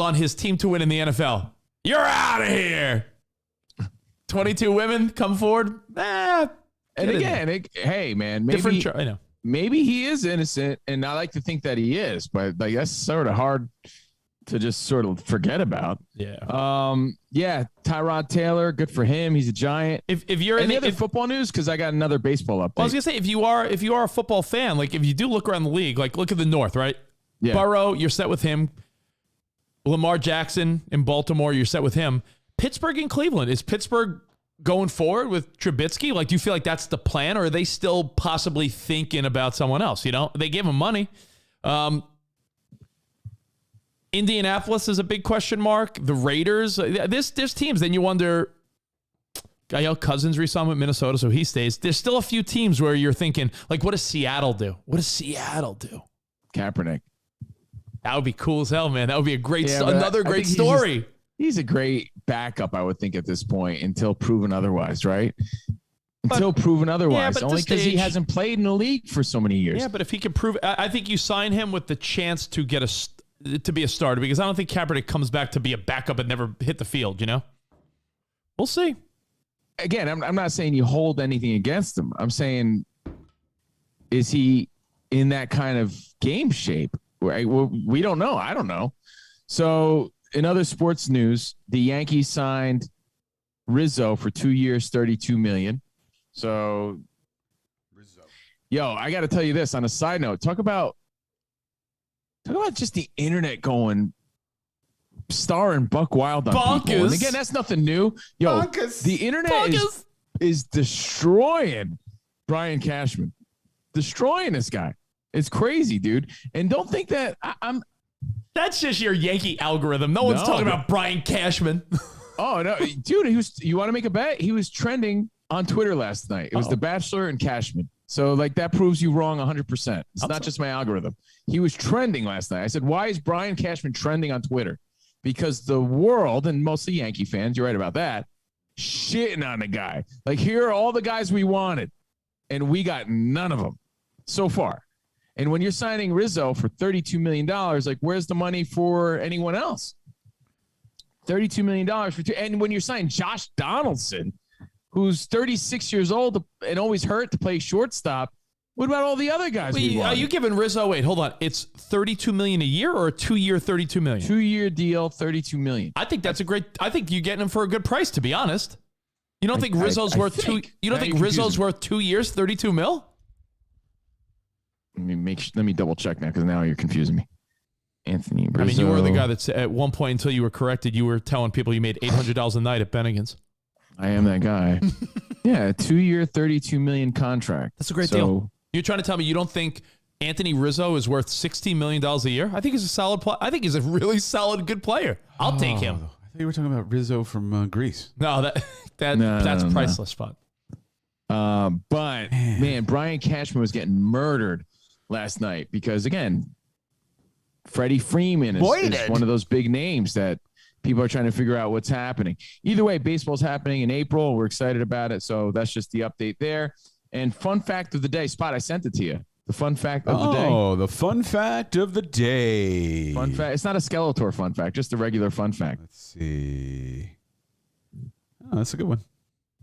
on his team to win in the NFL. You're out of here. 22 women come forward. And again, hey man, maybe he is innocent, and I like to think that he is, but that's sort of hard to just sort of forget about. Yeah. Tyrod Taylor, good for him. He's a Giant. If you're any other football news, because I got another baseball update. Well, I was gonna say if you are a football fan, like if you do look around the league, like look at the North, right? Yeah. Burrow, you're set with him. Lamar Jackson in Baltimore, you're set with him. Pittsburgh and Cleveland. Is Pittsburgh going forward with Trubisky? Like, do you feel like that's the plan, or are they still possibly thinking about someone else? You know, they gave him money. Indianapolis is a big question mark. The Raiders. There's teams. Then you wonder. Cousins re-signed with Minnesota, so he stays. There's still a few teams where you're thinking, like, what does Seattle do? What does Seattle do? Kaepernick. That would be cool as hell, man. That would be a great, another great story. He's a great backup, I would think, at this point, until proven otherwise, right? Until proven otherwise, but only because he hasn't played in the league for so many years. Yeah, but if he can prove, I think you sign him with the chance to get to be a starter, because I don't think Kaepernick comes back to be a backup and never hit the field. You know, we'll see. Again, I'm not saying you hold anything against him. I'm saying, is he in that kind of game shape? Right? Well, we don't know. I don't know. So, in other sports news, the Yankees signed Rizzo for 2 years, $32 million. So, yo, I got to tell you this on a side note. Talk about just the internet going star and buck wild on people. And again, that's nothing new. Yo, the internet is destroying Brian Cashman. Destroying this guy. It's crazy, dude. And don't think that I'm... That's just your Yankee algorithm. No one's talking about Brian Cashman. Oh, no. Dude, you want to make a bet? He was trending on Twitter last night. It was The Bachelor and Cashman. So, like, that proves you wrong 100%. It's not just my algorithm. He was trending last night. I said, why is Brian Cashman trending on Twitter? Because the world, and mostly Yankee fans, you're right about that, shitting on the guy. Like, here are all the guys we wanted, and we got none of them so far. And when you're signing Rizzo for $32 million, like, where's the money for anyone else? $32 million for two. And when you're signing Josh Donaldson, who's 36 years old and always hurt to play shortstop, what about all the other guys? Are you giving Rizzo? Wait, hold on. It's $32 million a year or a 2-year $32 million? 2-year deal, $32 million. I think that's a great. I think you're getting him for a good price. To be honest, you don't think Rizzo's worth two? You don't think Rizzo's worth 2 years, $32 million? Let me double check now, because now you're confusing me. Anthony Rizzo. I mean, you were the guy that's at one point, until you were corrected, you were telling people you made $800 a night at Bennigan's. I am that guy. Yeah, 2-year, $32 million contract. That's a great deal. You're trying to tell me you don't think Anthony Rizzo is worth $16 million a year? I think he's a solid player. I think he's a really solid, good player. I'll take him. I thought you were talking about Rizzo from Greece. No, that's priceless fun. But man, Brian Cashman was getting murdered last night because, again, Freddie Freeman is one of those big names that people are trying to figure out what's happening. Either way, baseball's happening in April. We're excited about it. So that's just the update there. And fun fact of the day, Spot, I sent it to you. The fun fact of the day. Oh, the fun fact of the day. Fun fact. It's not a Skeletor fun fact, just a regular fun fact. Let's see. Oh, that's a good one.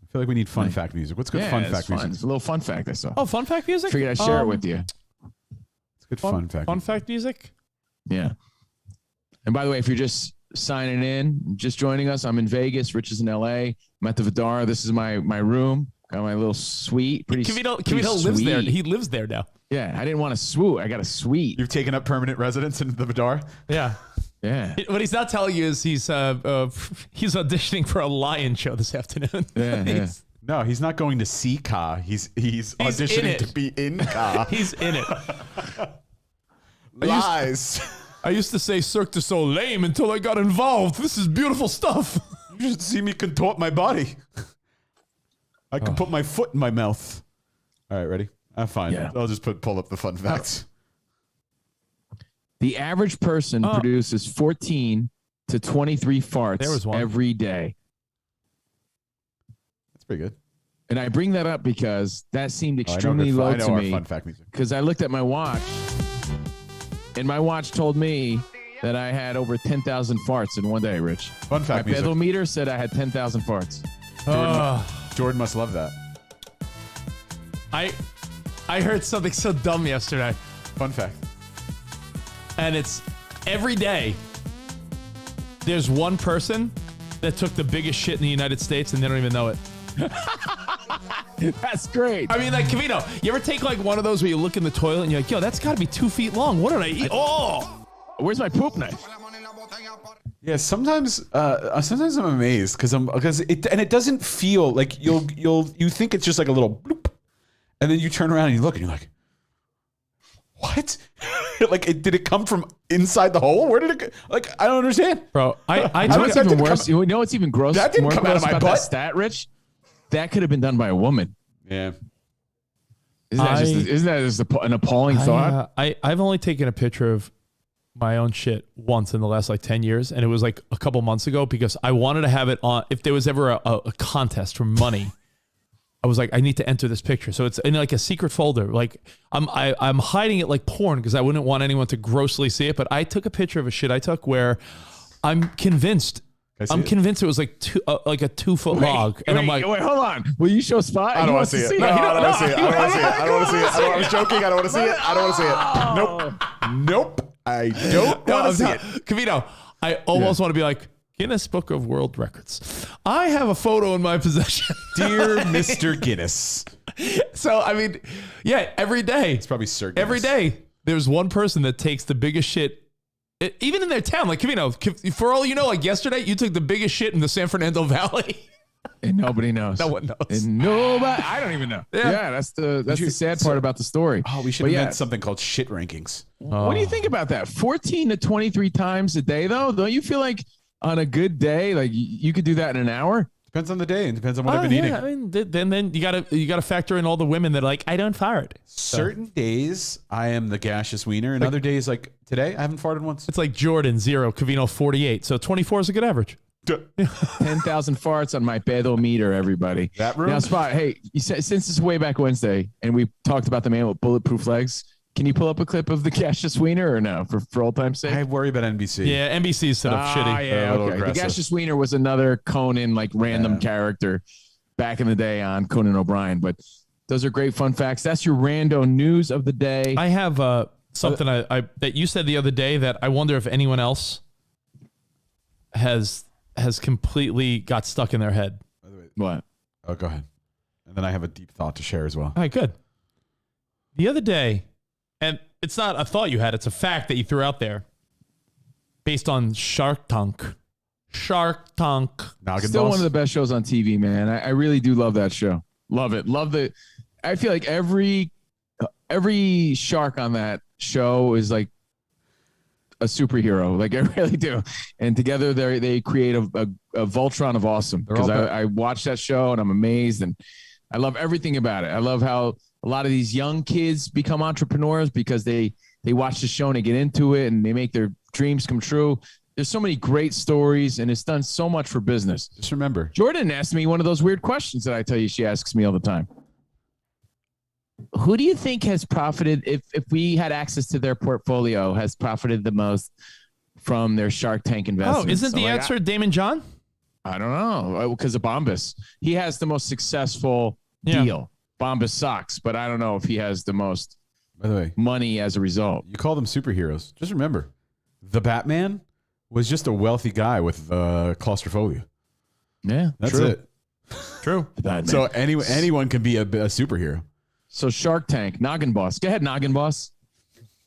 I feel like we need fun fact music. What's good fun fact music? It's a little fun fact I saw. Oh, fun fact music? Figured I'd share it with you. It's good fun fact. Fun fact music? Yeah. And by the way, if you're just signing in, just joining us, I'm in Vegas. Rich is in LA. I'm at the Vidar. This is my room. Got my little suite. Covino lives there. He lives there now. Yeah, I didn't want a swoot. I got a suite. You've taken up permanent residence in the Vidar? Yeah. Yeah. What he's not telling you is he's auditioning for a Lion show this afternoon. Yeah. No, he's not going to see Ka. He's auditioning to be in Ka. He's in it. Lies. I used to say Cirque du Soleil until I got involved. This is beautiful stuff. You should see me contort my body. I can put my foot in my mouth. All right, ready? I'm fine. Yeah. I'll just pull up the fun facts. The average person produces 14 to 23 farts every day. That's pretty good. And I bring that up because that seemed extremely low to me. Fun fact music. Because I looked at my watch, and my watch told me that I had over 10,000 farts in one day, Rich. Fun fact music. My pedometer said I had 10,000 farts. Jordan must love that. I heard something so dumb yesterday. Fun fact. And it's every day there's one person that took the biggest shit in the United States and they don't even know it. That's great. I mean, like, Covino, you ever take like one of those where you look in the toilet and you're like, yo, that's got to be 2 feet long. What did I eat? Where's my poop knife? Yeah, sometimes I'm amazed because it doesn't feel like you think it's just like a little bloop, and then you turn around and you look and you're like, what? Like, did it come from inside the hole? Where did it go? Like, I don't understand, bro. I You know what's that even didn't worse? You know what's even gross? That didn't more come out of gross my about butt. that stat, Rich? That could have been done by a woman. Yeah. Isn't that just an appalling thought? I've only taken a picture of my own shit once in the last like 10 years, and it was like a couple months ago because I wanted to have it on. If there was ever a contest for money, I was like, I need to enter this picture. So it's in like a secret folder. Like I'm hiding it like porn because I wouldn't want anyone to grossly see it. But I took a picture of a shit I took where I'm convinced. Convinced it was like a 2 foot log, and I'm like, wait, hold on. Will you show Spot? I don't want to see it. No, I don't want to see it. I don't want to see it. I don't want to see it. I was joking. I don't want to see it. I don't want to see it. Nope. I don't want to see it. Covino, I almost want to be like, Guinness Book of World Records. I have a photo in my possession. Dear Mr. Guinness. So, I mean, yeah, every day. It's probably Sir Guinness. Every day, there's one person that takes the biggest shit, even in their town. Like, Covino, for all you know, like yesterday, you took the biggest shit in the San Fernando Valley. And nobody knows. No one knows. And nobody. I don't even know. Yeah, that's the sad part about the story. Oh, we should invent something called shit rankings. What do you think about that? 14 to 23 times a day, though. Don't you feel like on a good day, like you could do that in an hour? Depends on the day and depends on what I've been eating. I mean, then you gotta factor in all the women that are like, I don't fart. Certain days I am the gaseous wiener, and other days like today I haven't farted once. It's like Jordan 0, Covino 48. So 24 is a good average. 10,000 farts on my pedometer, everybody. That room? Now, Spot, hey, you said, since it's way back Wednesday and we talked about the man with bulletproof legs, can you pull up a clip of the gaseous wiener or no, for old time's sake? I worry about NBC. Yeah, NBC's set up shitty. Yeah, okay. The gaseous wiener was another Conan, like random character back in the day on Conan O'Brien, but those are great fun facts. That's your rando news of the day. I have something I that you said the other day that I wonder if anyone else has completely got stuck in their head. By the way, what? Oh, go ahead. And then I have a deep thought to share as well. All right, good. The other day, and it's not a thought you had, it's a fact that you threw out there based on Shark Tank. Noggin Still Boss? one of the best shows on TV, man. I really do love that show. Love it. I feel like every shark on that show is like a superhero. Like I really do. And together they create a Voltron of awesome. Because I watch that show and I'm amazed and I love everything about it. I love how a lot of these young kids become entrepreneurs because they watch the show and they get into it and they make their dreams come true. There's so many great stories and it's done so much for business. Just remember, Jordan asked me one of those weird questions that I tell you she asks me all the time. Who do you think has profited, if we had access to their portfolio, has profited the most from their Shark Tank investments? Oh, isn't the answer Damon John? I don't know, because of Bombas. He has the most successful deal. Bombas sucks, but I don't know if he has the most by the way, money as a result. You call them superheroes. Just remember, the Batman was just a wealthy guy with claustrophobia. Yeah, that's true. it. True. So anyone can be a superhero. So Shark Tank, Noggin Boss. Go ahead, Noggin Boss.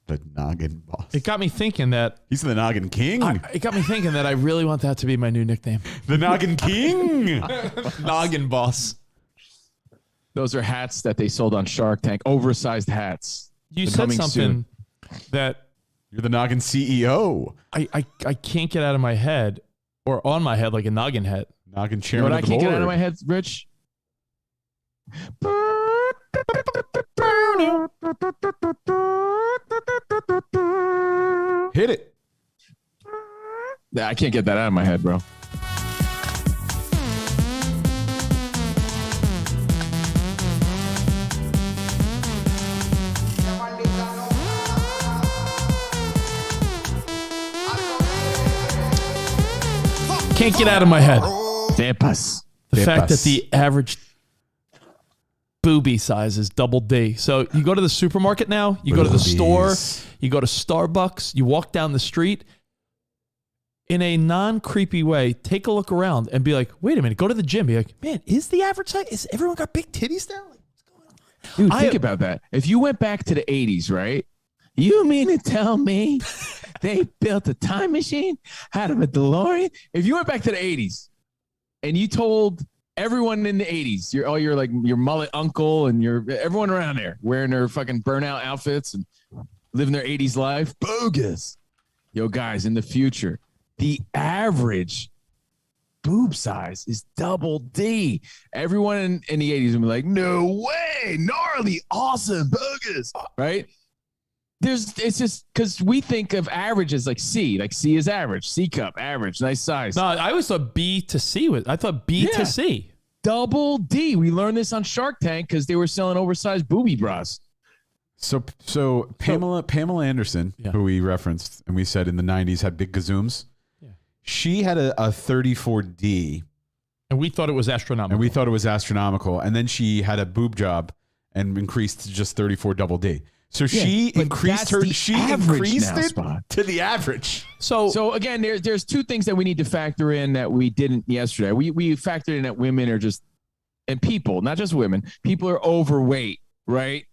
The Noggin Boss. It got me thinking that he's the Noggin King. It got me thinking that I really want that to be my new nickname. The Noggin King. Noggin Boss. Those are hats that they sold on Shark Tank. Oversized hats. You said something that you're the Noggin CEO. I can't get out of my head or on my head like a noggin head. Noggin chairman. What I can't get out of my head, Rich? Hit it. I can't get that out of my head, bro. Can't get out of my head. The fact that the average boobie size is double D. So you go to the supermarket now, you go to the store, you go to Starbucks, you walk down the street. In a non-creepy way, take a look around and be like, wait a minute, go to the gym. Be like, man, is the average size? Is everyone got big titties now? Like, what's going on? Dude, think about that. If you went back to the 80s, right? You mean to tell me They built a time machine out of a DeLorean. If you went back to the 80s and you told everyone in the 80s, your like your mullet uncle and everyone around there wearing their fucking burnout outfits and living their 80s life, bogus. Yo, guys, in the future, the average boob size is double D. Everyone in the 80s would be like, no way, gnarly, awesome, bogus, right? It's just because we think of average as like C is average, C cup, average, nice size. No, I always thought B to C I thought B to C. Double D. We learned this on Shark Tank because they were selling oversized booby bras. So Pamela Anderson, who we referenced and we said in the 90s had big gazooms. Yeah. She had a 34D. And we thought it was astronomical. And then she had a boob job and increased to just 34 double D. So she increased it to the average. So again, there's two things that we need to factor in that we didn't yesterday. We factored in that women are and people, not just women, people are overweight, right?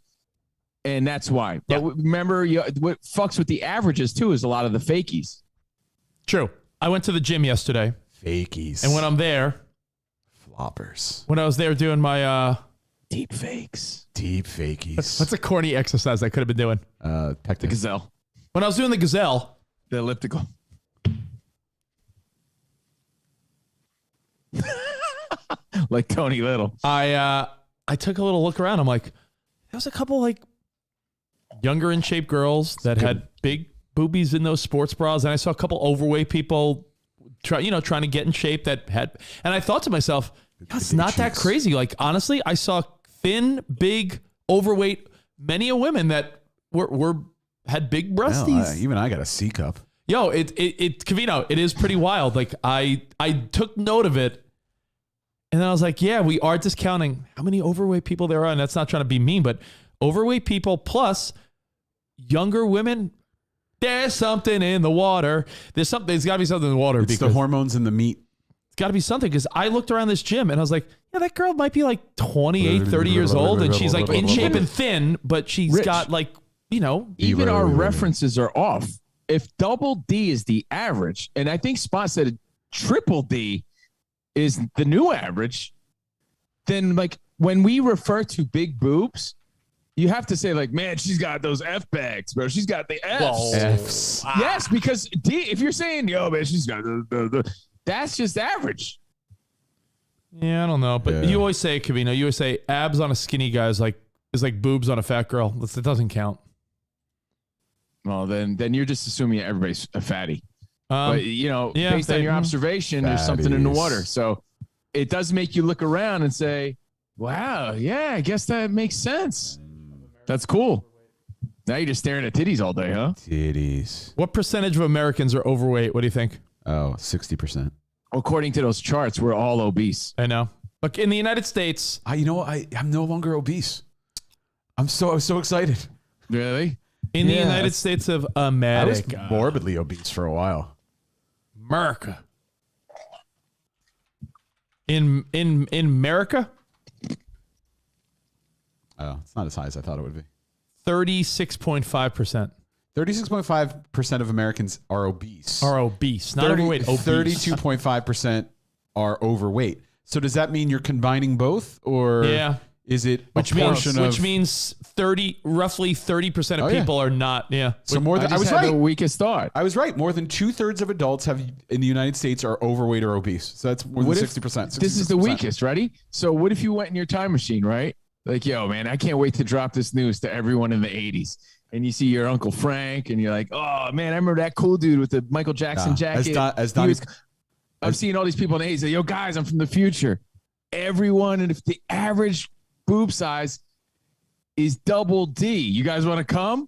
And that's why. But remember, what fucks with the averages too is a lot of the fakies. True. I went to the gym yesterday. Fakies. And when I'm there, floppers. When I was there doing my deep fakes. Deep fakies. What's a corny exercise I could have been doing? The gazelle. When I was doing the gazelle. The elliptical. Like Tony Little. I took a little look around. I'm like, there was a couple like younger in shape girls that had big boobies in those sports bras. And I saw a couple overweight people trying to get in shape that had, and I thought to myself, it's not that crazy. Like, honestly, I saw thin, big, overweight, many of women that had big breasties. Even I got a C cup. Yo, Covino, it is pretty wild. Like I took note of it. And then I was like, yeah, we are discounting how many overweight people there are. And that's not trying to be mean, but overweight people plus younger women, there's something in the water. There's got to be something in the water. It's the hormones in the meat. It's got to be something because I looked around this gym and I was like, yeah, that girl might be like 28, 30 years old. And she's like in shape and thin, but she's got like, Even our references are off. If double D is the average, and I think Spot said triple D is the new average, then like when we refer to big boobs, you have to say like, man, she's got those F bags, bro. She's got the Fs. Fs. Yes, because D, if you're saying, yo, man, she's got that's just average. Yeah, I don't know. But you always say, Covino, you always say abs on a skinny guy is like boobs on a fat girl. It doesn't count. Well, then you're just assuming everybody's a fatty. But, based on your observation, there's something in the water. So it does make you look around and say, wow, yeah, I guess that makes sense. That's cool. Now you're just staring at titties all day, huh? Titties. What percentage of Americans are overweight? What do you think? Oh, 60%. According to those charts, we're all obese. I know. Look, in the United States. I'm no longer obese. I'm so excited. Really? In the United States of America. I was morbidly obese for a while. America. In America? Oh, it's not as high as I thought it would be. 36.5%. 36.5% of Americans are obese. Not overweight. Obese. 32.5% are overweight. So does that mean you're combining both, or is it which means roughly 30% of people are not? Yeah. So more than I was right. The weakest thought. I was right. More than 2/3 of adults in the United States are overweight or obese. So that's more than 60%. This is the weakest. Ready? So what if you went in your time machine, right? Like, yo, man, I can't wait to drop this news to everyone in the 80s. And you see your Uncle Frank, and you're like, oh, man, I remember that cool dude with the Michael Jackson jacket. I'm seeing all these people in the 80s say, yo, guys, I'm from the future. Everyone, and if the average boob size is double D, you guys want to come?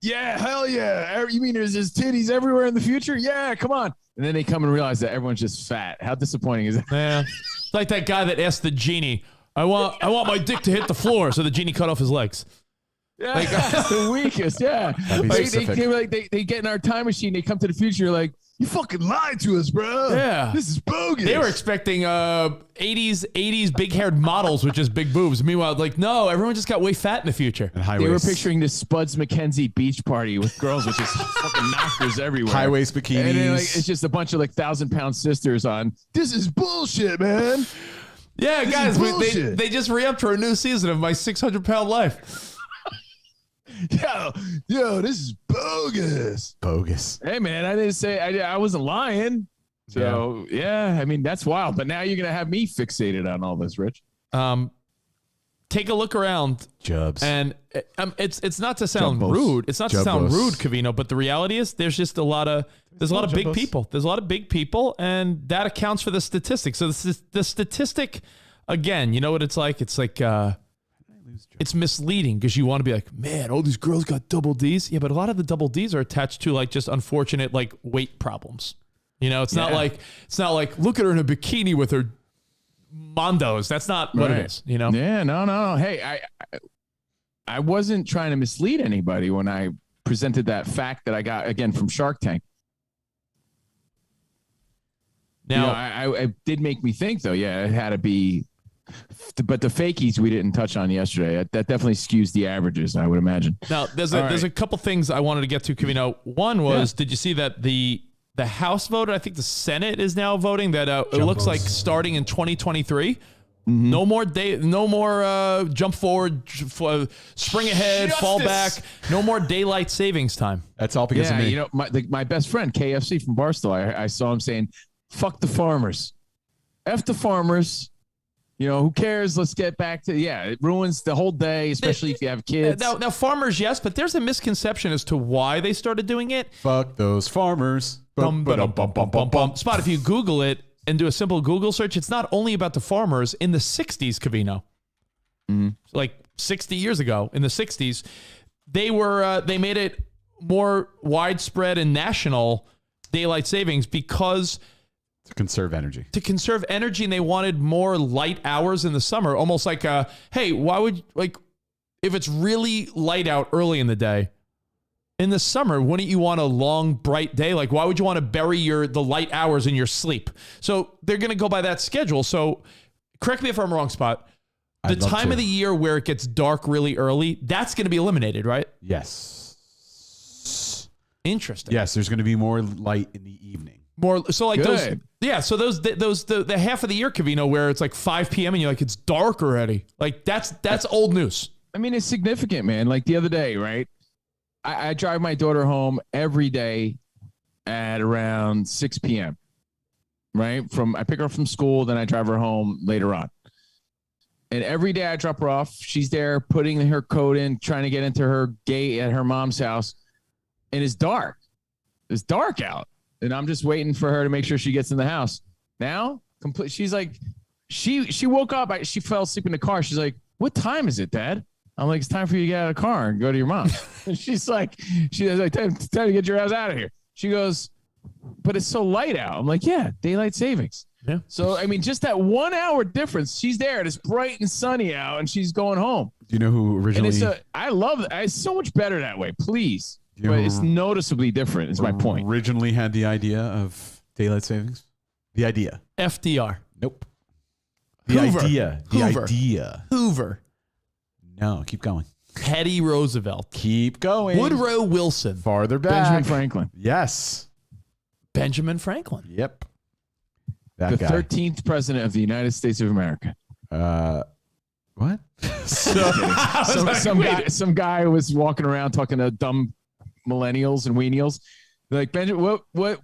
Yeah, hell yeah. You mean there's just titties everywhere in the future? Yeah, come on. And then they come and realize that everyone's just fat. How disappointing is that? Yeah. It's like that guy that asked the genie, I want my dick to hit the floor. So the genie cut off his legs. Yeah, like, that's the weakest. Yeah, they get in our time machine. They come to the future. Like, You fucking lied to us, bro. Yeah. This is bogus. They were expecting 80s big-haired models with just big boobs. Meanwhile, like, no, everyone just got way fat in the future. And high They were waist. picturing this Spuds McKenzie beach party with girls with just fucking knockers everywhere. High waist bikinis. And then, like, it's just a bunch of like 1,000-pound sisters on. This is bullshit, man. Yeah, This guys, is bullshit. they just re-upped for a new season of My 600-Pound Life. Yo, this is bogus. Bogus. Hey, man, I didn't say I wasn't lying. So yeah, I mean that's wild. But now you're gonna have me fixated on all this, Rich. Take a look around, Jubs. and it's not to sound Jumbos. rude. It's not to sound Jumbos. rude, Covino, but the reality is there's just a lot of big Jumbos. people. There's a lot of big people, and that accounts for the statistic. So the statistic, again, you know what it's like? It's like it's misleading because you want to be like, man, all these girls got double Ds. Yeah, but a lot of the double Ds are attached to like just unfortunate like weight problems. You know, it's not like look at her in a bikini with her Mondos. That's not what it is, you know? Yeah, no. Hey, I wasn't trying to mislead anybody when I presented that fact that I got again from Shark Tank. Now, it did make me think though. Yeah, it had to be, but the fakies we didn't touch on yesterday. That definitely skews the averages, I would imagine. now there's a couple things I wanted to get to, Covino. One was, did you see that the House voted? I think the Senate is now voting that it looks like starting in 2023. No more jump forward, spring ahead, fall back. No more daylight savings time. That's all because of me. You know, my best friend KFC from Barstow. I saw him saying, "Fuck the farmers, F the farmers." You know, who cares? Let's get back to, it ruins the whole day, especially if you have kids. Now, farmers, yes, but there's a misconception as to why they started doing it. Fuck those farmers. Spot, if you Google it and do a simple Google search, it's not only about the farmers. In the 60s, Covino, like 60 years ago, in the 60s, they made it more widespread and national daylight savings because To conserve energy. And they wanted more light hours in the summer, almost like hey, why would, like, if it's really light out early in the day, in the summer, wouldn't you want a long, bright day? Like, why would you want to bury the light hours in your sleep? So they're going to go by that schedule. So correct me if I'm wrong, Spot. The time of the year where it gets dark really early, that's going to be eliminated, right? Yes. Interesting. Yes, there's going to be more light in the evening. More so like Good. the half of the year, Covino, where it's like 5 p.m. and you're like, it's dark already. Like that's old news. I mean, it's significant, man. Like the other day, right? I drive my daughter home every day at around 6 p.m. Right? I pick her up from school, then I drive her home later on. And every day I drop her off, she's there putting her coat in, trying to get into her gate at her mom's house. And it's dark. It's dark out. And I'm just waiting for her to make sure she gets in the house. Now, she's like, she woke up. She fell asleep in the car. She's like, "What time is it, Dad?" I'm like, "It's time for you to get out of the car and go to your mom." And she's like, time to get your ass out of here. She goes, "But it's so light out." I'm like, "Yeah, daylight savings." Yeah. So, I mean, just that 1 hour difference. She's there. It's bright and sunny out, and she's going home. Do you know who originally? And I love it. It's so much better that way. Please. But it's noticeably different, is my point. Originally had the idea of daylight savings? The idea. FDR. Nope. Hoover. The idea. Hoover. No, keep going. Teddy Roosevelt. Keep going. Woodrow Wilson. Farther back. Benjamin Franklin. Yes. Benjamin Franklin. Yep. The 13th president of the United States of America. What? Some guy was walking around talking to dumb millennials and weenials. They're like, Benjamin, what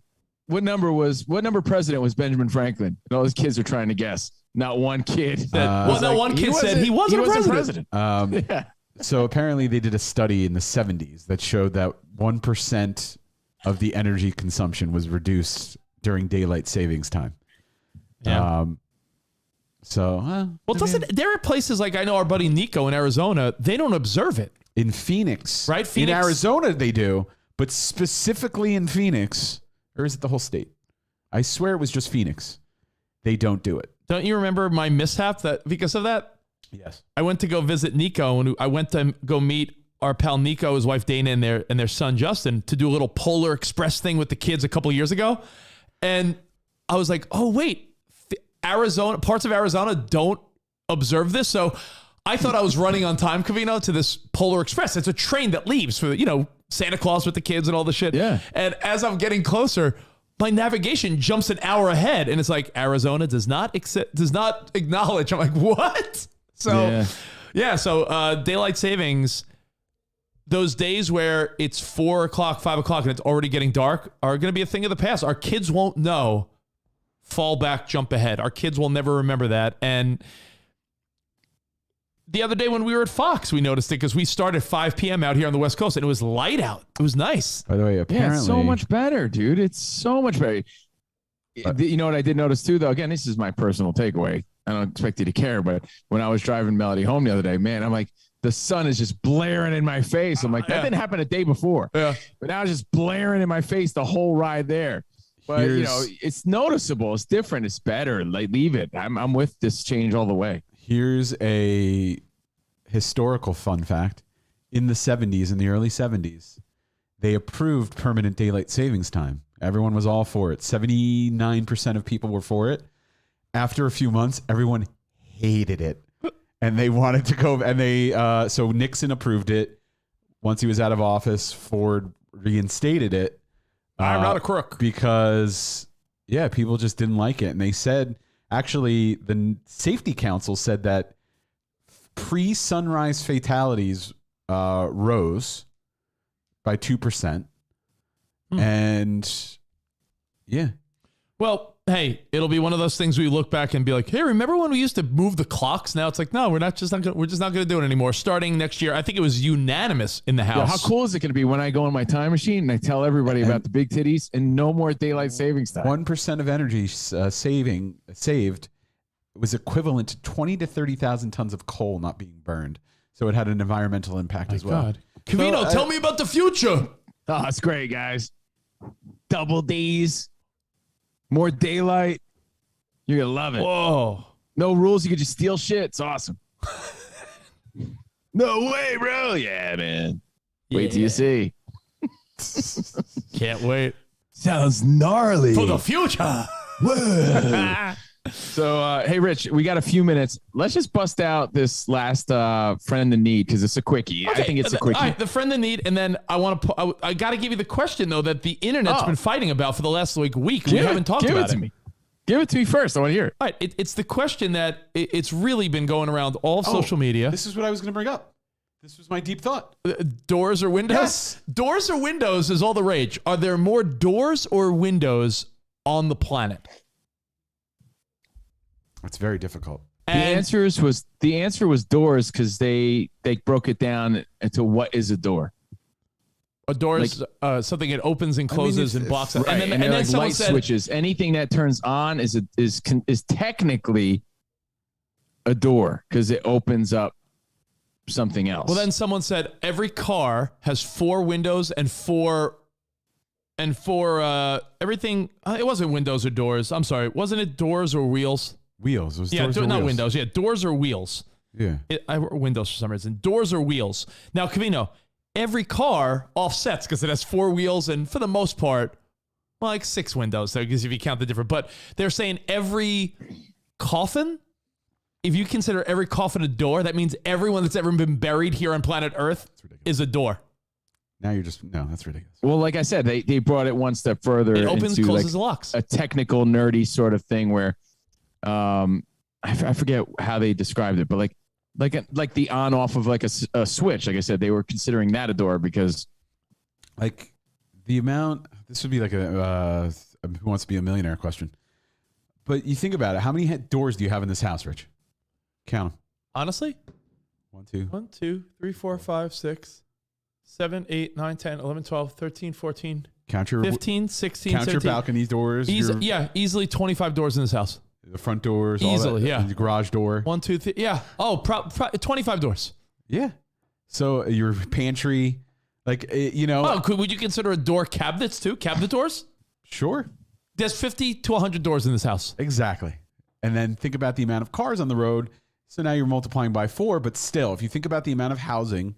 number president was Benjamin Franklin? And all those kids are trying to guess. Not one kid. One kid said he wasn't president. Yeah. So apparently they did a study in the 70s that showed that 1% of the energy consumption was reduced during daylight savings time. Yeah. There are places like, I know our buddy Nico in Arizona, they don't observe it. In Phoenix. Right? In Arizona they do, but specifically in Phoenix, or is it the whole state? I swear it was just Phoenix. They don't do it. Don't you remember my mishap because of that? Yes. I went to go visit Nico and I went to go meet our pal Nico, his wife Dana, and their son Justin to do a little Polar Express thing with the kids a couple years ago. And I was like, oh, wait, parts of Arizona don't observe this. So I thought I was running on time, Covino, to this Polar Express. It's a train that leaves for, Santa Claus with the kids and all the shit. Yeah. And as I'm getting closer, my navigation jumps an hour ahead. And it's like, Arizona does not acknowledge. I'm like, what? So, so daylight savings, those days where it's 4 o'clock, 5 o'clock, and it's already getting dark are going to be a thing of the past. Our kids won't know fall back, jump ahead. Our kids will never remember that. And the other day when we were at Fox, we noticed it because we started 5 p.m. out here on the West Coast, and it was light out. It was nice. By the way, apparently... it's so much better, dude. It's so much better. You know what I did notice, too, though? Again, this is my personal takeaway. I don't expect you to care, but when I was driving Melody home the other day, man, I'm like, the sun is just blaring in my face. I'm like, that didn't happen a day before. Yeah. But now it's just blaring in my face the whole ride there. But, it's noticeable. It's different. It's better. Like, leave it. I'm with this change all the way. Here's a historical fun fact. In the 70s, in the early 70s, they approved permanent daylight savings time. Everyone was all for it. 79% of people were for it. After a few months, everyone hated it. And they wanted to go, and so Nixon approved it. Once he was out of office, Ford reinstated it. I'm not a crook. Because, people just didn't like it. And they said, actually, the Safety Council said that pre-sunrise fatalities rose by 2%. And, Well, hey, it'll be one of those things where you look back and be like, hey, remember when we used to move the clocks? Now it's like, no, we're just not going to do it anymore. Starting next year, I think it was unanimous in the House. Yeah, how cool is it going to be when I go in my time machine and I tell everybody about the big titties and no more daylight savings time? 1% of energy saved was equivalent to 20 to 30,000 tons of coal not being burned. So it had an environmental impact as well. God. Covino, tell me about the future. Oh, it's great, guys. Double D's. More daylight. You're going to love it. Whoa. No rules. You can just steal shit. It's awesome. No way, bro. Yeah, man. Wait till you see. Can't wait. Sounds gnarly. For the future. Whoa. So, hey, Rich, we got a few minutes. Let's just bust out this last friend in need because it's a quickie. Okay, I think it's a quickie. All right, the friend in need, and then I got to give you the question though that the internet's been fighting about for the last week. We haven't talked about it. Give it to me. Give it to me first. I want to hear it. All right, it's the question that it's really been going around all of social media. This is what I was going to bring up. This was my deep thought. Doors or windows? Yes. Doors or windows is all the rage. Are there more doors or windows on the planet? It's very difficult. The answer was doors because they broke it down into what is a door. A door is something that opens and closes and blocks. Right. And then like someone light said, switches. Anything that turns on is technically a door because it opens up something else. Well, then someone said every car has 4 windows and four everything. It wasn't windows or doors. I'm sorry. Wasn't it doors or wheels? Wheels. It was Yeah, doors or not wheels. windows. Yeah, doors or wheels. Yeah. I wrote windows for some reason. Doors or wheels. Now, Covino, every car offsets because it has 4 wheels and for the most part, well, like 6 windows. So because if you count the different, but they're saying every coffin, if you consider every coffin a door, that means everyone that's ever been buried here on planet Earth is a door. Now you're just, no, that's ridiculous. Well, like I said, they brought it one step further. It opens, into closes, locks. A technical, nerdy sort of thing where, I forget how they described it, but like the on off of like a switch. Like I said, they were considering that a door because, like, the amount. This would be like a Who Wants to Be a Millionaire question. But you think about it. How many doors do you have in this house, Rich? Count them. Honestly? 1, 2. 1, 2, 3, 4, 5, 6, 7, 8, 9, 10, 11, 12, 13, 14, Count your 15, 16, count 17. your balcony doors. Easily 25 doors in this house. The front doors. Easily, all that, yeah. The garage door. 1, 2, 3. Yeah. Oh, 25 doors. Yeah. So your pantry, like, Oh, would you consider a door cabinets too? Cabinet doors? Sure. There's 50 to 100 doors in this house. Exactly. And then think about the amount of cars on the road. So now you're multiplying by 4, but still, if you think about the amount of housing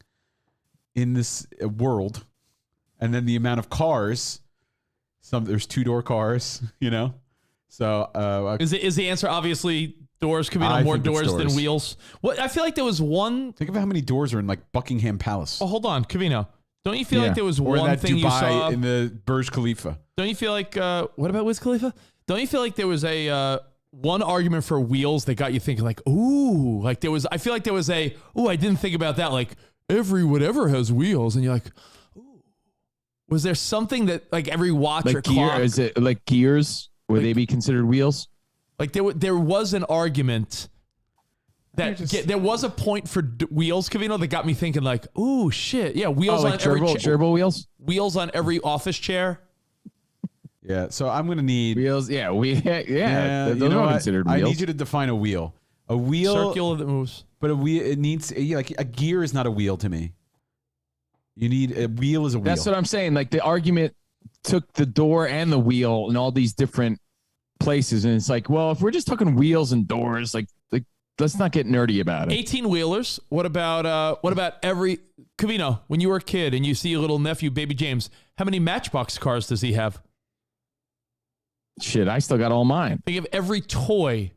in this world, and then the amount of cars. There's 2-door cars, you know. So is the answer obviously doors? Could be no more doors than wheels. What I feel like there was one. Think about how many doors are in like Buckingham Palace. Oh, hold on, Covino. Don't you feel like there was or one that thing Dubai you saw in the Burj Khalifa? Don't you feel like what about Wiz Khalifa? Don't you feel like there was a one argument for wheels that got you thinking like, ooh, like there was? I feel like there was I didn't think about that. Like every whatever has wheels, and you're like, ooh. Was there something that like every watch like or clock? Is it like gears? Would they be considered wheels? Like there was an argument that there was a point for wheels, Covino, that got me thinking like, ooh, shit. Yeah, wheels on every gerbil wheels? Wheels on every office chair. Yeah, so I'm going to need... Wheels, yeah. Those you know are what? considered wheels. I need you to define a wheel. A wheel... Circular that moves. But a wheel, it needs... like a gear is not a wheel to me. You need... A wheel is a wheel. That's what I'm saying. Like the argument took the door and the wheel in all these different places. And it's like, well, if we're just talking wheels and doors, like let's not get nerdy about it. 18-wheelers. What about every Covino? When you were a kid and you see your little nephew, baby James, how many Matchbox cars does he have? Shit, I still got all mine. Think of every toy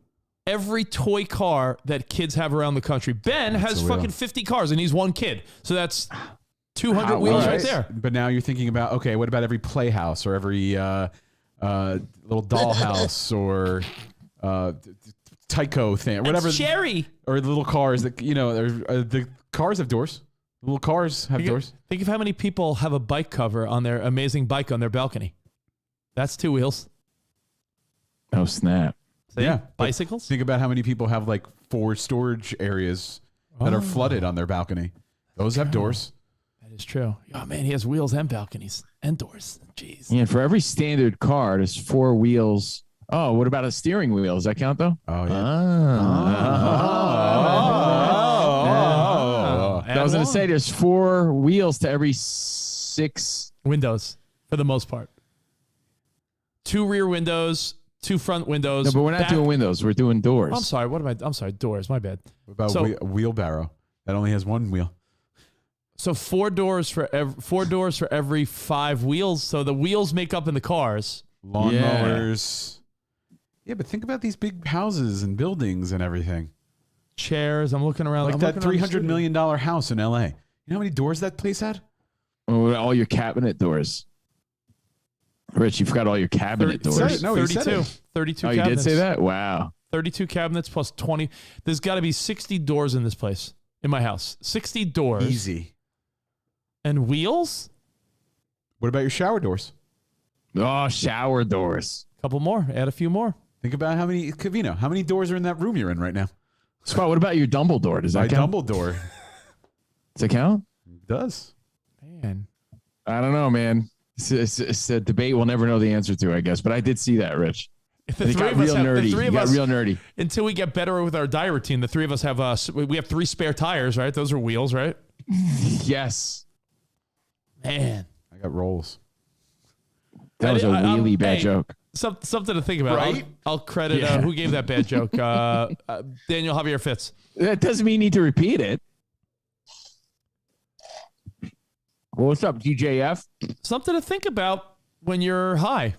car that kids have around the country. Ben has fucking 50 cars, and he's one kid, so that's 200 wheels right there. But now you're thinking about, okay, what about every playhouse or every little dollhouse or Tyco thing, or whatever. That's Cherry. Or the little cars that, you know, the cars have doors. The little cars have doors. Think of how many people have a bike cover on their amazing bike on their balcony. That's 2 wheels. Oh, snap. See? Yeah. Bicycles. Think about how many people have like 4 storage areas that are flooded on their balcony. Those have doors. That is true. Oh, man, he has wheels and balconies and doors. Jeez. Yeah, for every standard car, there's 4 wheels. Oh, what about a steering wheel? Does that count, though? Oh, yeah. I was going to say there's 4 wheels to every 6 windows, for the most part. 2 rear windows, 2 front windows. No, but we're not doing windows. We're doing doors. I'm sorry. I'm sorry. Doors. My bad. What about a wheelbarrow? That only has 1 wheel. So 4 doors for every 5 wheels. So the wheels make up in the cars. Lawnmowers. Yeah, but think about these big houses and buildings and everything. Chairs. I'm looking around. Like that $300 million house in LA. You know how many doors that place had? Oh, all your cabinet doors. Rich, you forgot all your cabinet doors. No, 32. 32 oh, cabinets. You did say that? Wow. 32 cabinets plus 20. There's got to be 60 doors in this place, in my house. 60 doors. Easy. And wheels? What about your shower doors? Oh, shower doors. Couple more. Add a few more. Think about how many doors are in that room you're in right now? Spot, what about your Dumbledore? Does that count? Dumbledore. Does it count? It does. Man. I don't know, man. It's a debate we'll never know the answer to, I guess. But I did see that, Rich. The three of us have, nerdy. You got real nerdy. Until we get better with our diet routine, the 3 of us have we have 3 spare tires, right? Those are wheels, right? Yes. Man. I got rolls. That was a really bad joke. Something to think about. Right? I'll credit who gave that bad joke. Daniel Javier Fitz. That doesn't mean you need to repeat it. Well, what's up, DJF? Something to think about when you're high.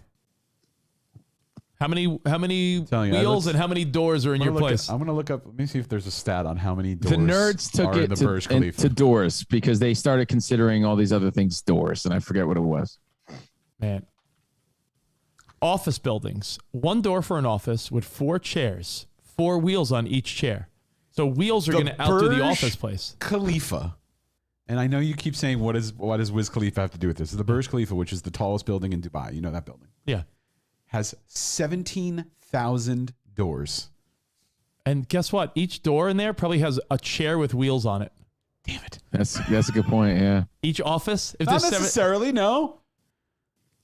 How many wheels and how many doors are in your place? I'm gonna look up. Let me see if there's a stat on how many doors. The nerds took it to doors because they started considering all these other things doors, and I forget what it was. Man. Office buildings. 1 door for an office with 4 chairs, 4 wheels on each chair. So wheels are going to outdo the office place. Khalifa. And I know you keep saying, what does Wiz Khalifa have to do with this? The Burj Khalifa, which is the tallest building in Dubai. You know that building. Yeah. Has 17,000 doors. And guess what? Each door in there probably has a chair with wheels on it. Damn it. That's a good point, yeah. Each office? If Not necessarily, no.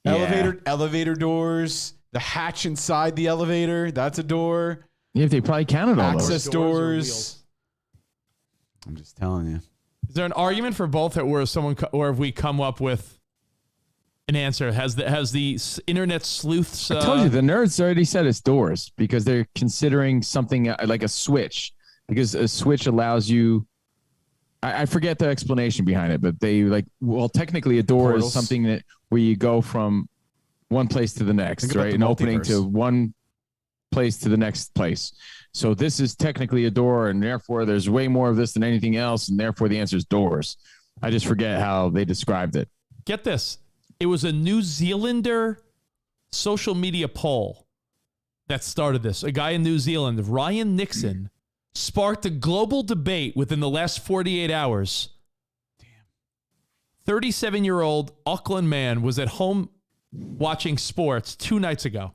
Yeah. Elevator doors, the hatch inside the elevator, that's a door. Yeah, they probably counted all Access those. doors. I'm just telling you. Is there an argument for both, or have we come up with an answer? Has the internet sleuths? I told you the nerds already said it's doors because they're considering something like a switch, because a switch allows you. I forget the explanation behind it, but they technically a door Portals. is something that where you go from one place to the next, Think about right? the An opening multiverse. to one place to the next place. So this is technically a door, and therefore there's way more of this than anything else, and therefore the answer is doors. I just forget how they described it. Get this. It was a New Zealander social media poll that started this. A guy in New Zealand, Ryan Nixon, sparked a global debate within the last 48 hours. Damn. 37-year-old Auckland man was at home watching sports 2 nights ago.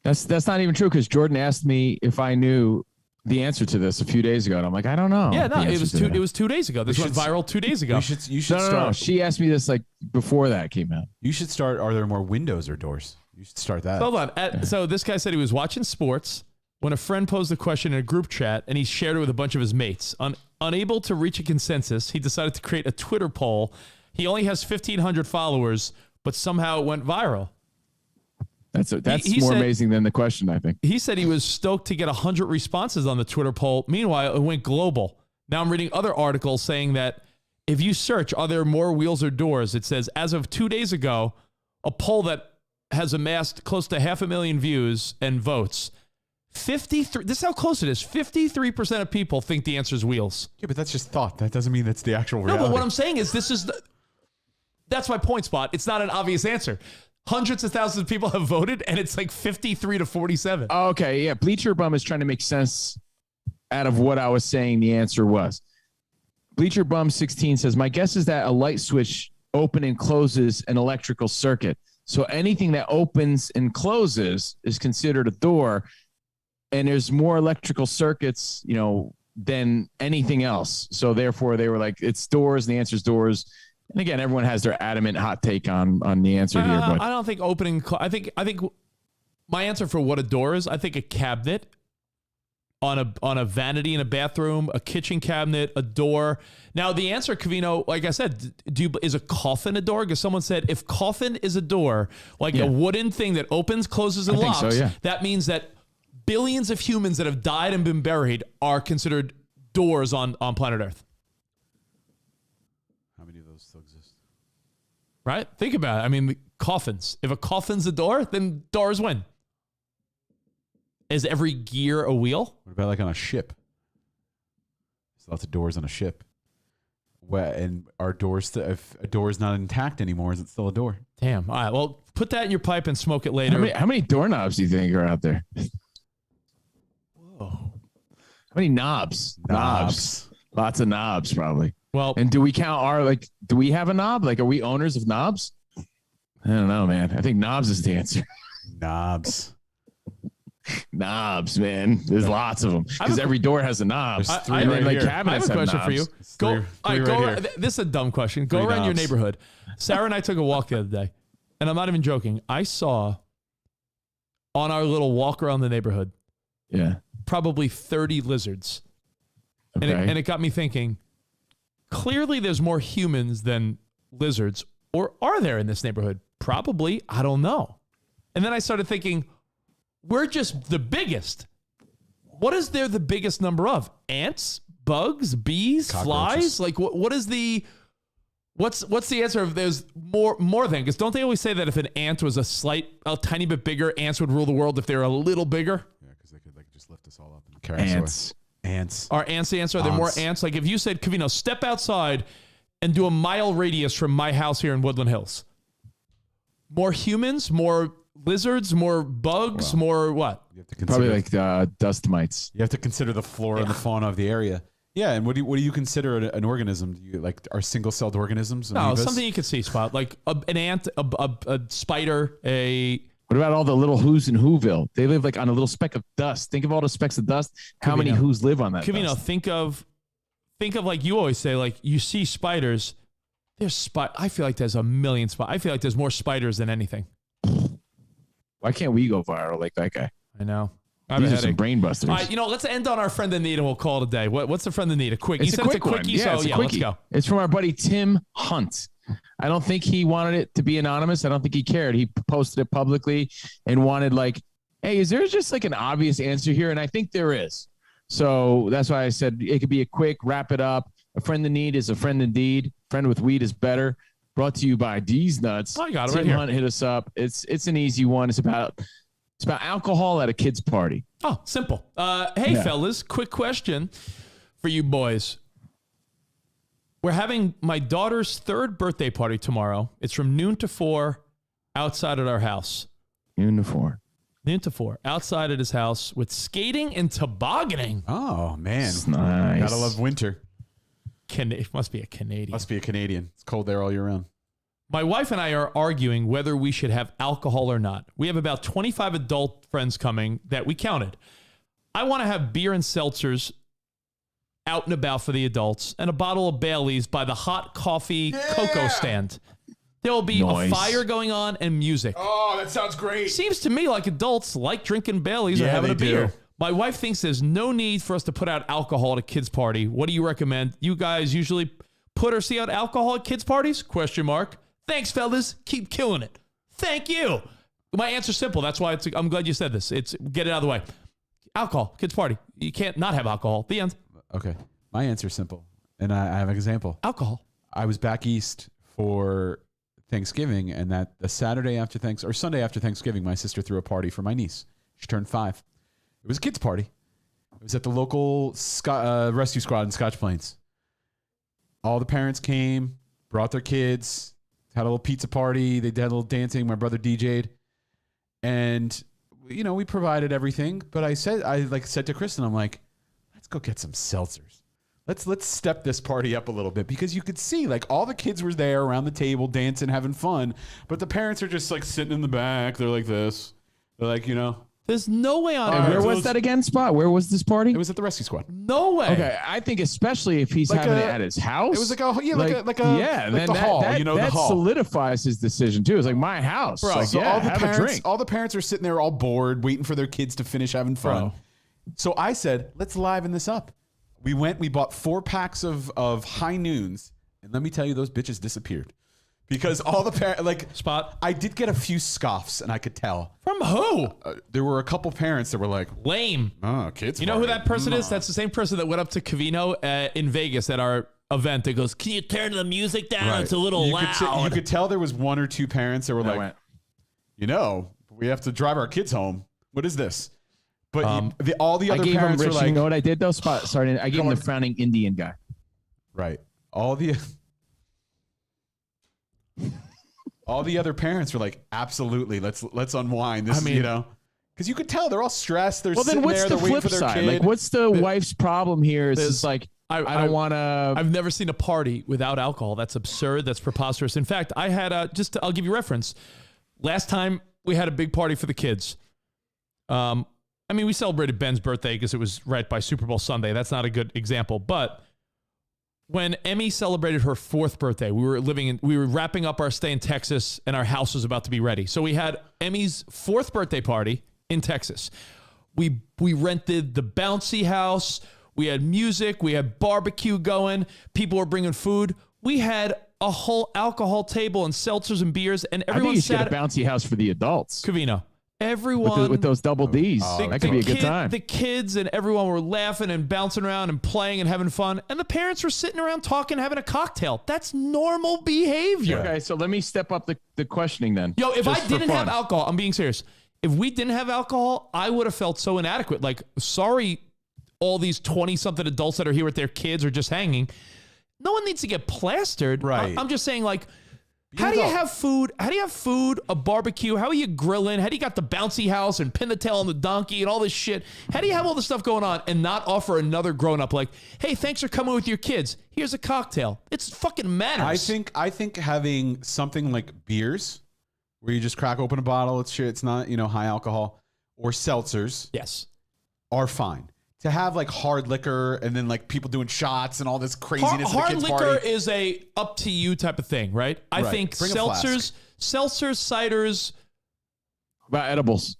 That's not even true, because Jordan asked me if I knew the answer to this a few days ago, and I'm like, I don't know. Yeah, no, the it was answer to two. that. It was 2 days ago. This went viral 2 days ago. You should No. start. She asked me this like before that came out. You should start. Are there more windows or doors? You should start that. Hold on. So this guy said he was watching sports when a friend posed a question in a group chat, and he shared it with a bunch of his mates. Unable to reach a consensus, he decided to create a Twitter poll. He only has 1,500 followers, but somehow it went viral. That's He more said- amazing than the question, I think. He said he was stoked to get 100 responses on the Twitter poll. Meanwhile, it went global. Now I'm reading other articles saying that if you search, are there more wheels or doors? It says, as of 2 days ago, a poll that has amassed close to 500,000 views and votes. 53. This is how close it is. 53% of people think the answer is wheels. Yeah, but that's just thought. That doesn't mean that's the actual No, reality. but what I'm saying is that's my point, Spot. It's not an obvious answer. Hundreds of thousands of people have voted, and it's like 53 to 47. Oh, okay, yeah. Bleacher Bum is trying to make sense out of what I was saying the answer was. Bleacher Bum 16 says, my guess is that a light switch open and closes an electrical circuit. So anything that opens and closes is considered a door, and there's more electrical circuits, than anything else. So therefore they were like, it's doors, and the answer is doors. And again, everyone has their adamant hot take on the answer here. But I don't think opening. I think my answer for what a door is. I think a cabinet on a vanity in a bathroom, a kitchen cabinet, a door. Now the answer, Covino, like I said, is a coffin a door? Because someone said if coffin is a door, like a wooden thing that opens, closes, and I think locks, so, yeah. that means that billions of humans that have died and been buried are considered doors on planet Earth. How many of those still exist? Right? Think about it. I mean, coffins. If a coffin's a door, then doors win. Is every gear a wheel? What about like on a ship? There's lots of doors on a ship. And are doors if a door is not intact anymore, is it still a door? Damn. All right. Well, put that in your pipe and smoke it later. how many doorknobs do you think are out there? Whoa. How many knobs? Knobs. Lots of knobs, probably. Well, And do we count do we have a knob? Like, are we owners of knobs? I don't know, man. I think knobs is the answer. Knobs. Knobs, man. There's lots of them because every door has a knob. There's three And right then, like, here. I have cabinets a question for you. It's Go. three All right, right go. here. This is a dumb question. Go Three around your knobs. neighborhood. Sarah and I took a walk the other day, and I'm not even joking. I saw on our little walk around the neighborhood Yeah. probably 30 lizards, Okay. and it got me thinking. Clearly, there's more humans than lizards, or are there in this neighborhood? Probably. I don't know. And then I started thinking, we're just the biggest. What is there the biggest number of? Ants, bugs, bees, Cockroaches. flies? Like what is the what's the answer if there's more than? Because don't they always say that if an ant was a tiny bit bigger, ants would rule the world if they were a little bigger? Yeah, because they could just lift us all up and carry us away. Ants. Ants. Are ants the answer? Are there more Ants. ants? Like if you said, Covino, step outside and do a mile radius from my house here in Woodland Hills. More humans, more lizards, more bugs, more what? You have to consider, Probably like dust mites. you have to consider the flora and the fauna of the area. Yeah, and what do you consider an organism? Do you are single-celled organisms? No, amoebas? something you could see, Spot. Like an ant, a spider, What about all the little who's in Whoville? They live like on a little speck of dust. Think of all the specks of dust. How many Covino. who's live on that Covino, dust? think of like you always say, like you see spiders. I feel like there's a million spiders. I feel like there's more spiders than anything. Why can't we go viral like that guy? I know. I have These a are some headache. brain busters. All right, let's end on our friend in need and we'll call it a day. What's the friend in need? A quick. It's You a said quick it's a one. quickie, Yeah, so it's a let's quickie. go. It's from our buddy Tim Hunt. I don't think he wanted it to be anonymous. I don't think he cared. He posted it publicly and wanted like, hey, is there just like an obvious answer here? And I think there is. So that's why I said it could be a quick wrap it up. A friend in need is a friend indeed. Friend with weed is better. Brought to you by D's Nuts. Oh, I got it Tim right here. Hunt hit us up. It's an easy one. It's about alcohol at a kid's party. Oh, simple. Hey, fellas, quick question for you boys. We're having my daughter's 3rd birthday party tomorrow. It's from noon to 4 outside at our house. Noon to 4. Noon to 4 outside at his house with skating and tobogganing. Oh, man. It's nice. Gotta love winter. It must be a Canadian. Must be a Canadian. It's cold there all year round. My wife and I are arguing whether we should have alcohol or not. We have about 25 adult friends coming that we counted. I want to have beer and seltzers out and about for the adults and a bottle of Bailey's by the hot coffee cocoa stand. There will be a fire going on and music. Oh, that sounds great. Seems to me like adults like drinking Bailey's or Yeah, having they a beer. do. My wife thinks there's no need for us to put out alcohol at a kid's party. What do you recommend? You guys usually put or see out alcohol at kids' parties? Question mark. Thanks, fellas. Keep killing it. Thank you. My answer's simple. That's why I'm glad you said this. It's get it out of the way. Alcohol, kids' party. You can't not have alcohol. The end. Okay. My answer's simple. And I have an example. Alcohol. I was back east for Thanksgiving, and that the Saturday after Sunday after Thanksgiving, my sister threw a party for my niece. She turned 5. It was a kids' party. It was at the local rescue squad in Scotch Plains. All the parents came, brought their kids, had a little pizza party. They did a little dancing. My brother DJ'd. And, we provided everything. But I said to Kristen, I'm like, let's go get some seltzers. Let's step this party up a little bit, because you could see all the kids were there around the table dancing, having fun. But the parents are just sitting in the back. They're like this. They're like, There's no way on And earth. where was that again, Spot? Where was this party? It was at the rescue squad. No way. Okay, I think especially if he's having it at his house. It was then the hall. That, the that hall. solidifies his decision too. It's like my house. Bro, Like, so yeah, all the have a parents, drink. all the parents are sitting there all bored, waiting for their kids to finish having fun. Bro. So I said, let's liven this up. We bought 4 packs of High Noons, and let me tell you, those bitches disappeared. Because all the parents, Spot. I did get a few scoffs, and I could tell. From who? There were a couple parents that were like, Lame. oh, kids. You know who party. that person is? That's the same person that went up to Covino in Vegas at our event. That goes, can you turn the music down? Right. It's a little loud. You could tell there was 1 or 2 parents that were I like, went. we have to drive our kids home. What is this? But all the I other gave him parents Rich. were like, You know what I did though, Spot? Sorry, I gave him the frowning Indian guy. right. All the other parents were like, absolutely, let's unwind. This, because you could tell they're all stressed. They're Well, then sitting what's there, the they're waiting flip for their side? kid. Like, what's the wife's problem here? It's There's- just like I I don't want to. I've never seen a party without alcohol. That's absurd. That's preposterous. In fact, I had I'll give you reference. Last time we had a big party for the kids. We celebrated Ben's birthday because it was right by Super Bowl Sunday. That's not a good example. But when Emmy celebrated her 4th birthday, we were wrapping up our stay in Texas, and our house was about to be ready. So we had Emmy's 4th birthday party in Texas. We rented the bouncy house. We had music. We had barbecue going. People were bringing food. We had a whole alcohol table and seltzers and beers, and I think everyone you should sat get a bouncy house for the adults Covino. Everyone with those double D's. That could be a good time. The kids and everyone were laughing and bouncing around and playing and having fun, and the parents were sitting around talking, having a cocktail. That's normal behavior. Okay, so let me step up the questioning then. Yo, if Just I for didn't have fun. alcohol, I'm being serious. If we didn't have alcohol, I would have felt so inadequate. Like, sorry, all these 20-something adults that are here with their kids or just hanging. No one needs to get plastered. Right. I'm just saying, like, how do you have food? How do you have food, a barbecue? How are you grilling? How do you got the bouncy house and pin the tail on the donkey and all this shit? How do you have all this stuff going on and not offer another grown-up like, hey, thanks for coming with your kids. Here's a cocktail. It's fucking manners. I think having something like beers, where you just crack open a bottle, it's not high alcohol, or seltzers, yes, are fine. To have like hard liquor and then like people doing shots and all this craziness. Hard at the kids' liquor party. is a up to you type of thing, right? I Right. think Bring a seltzers, ciders. About edibles.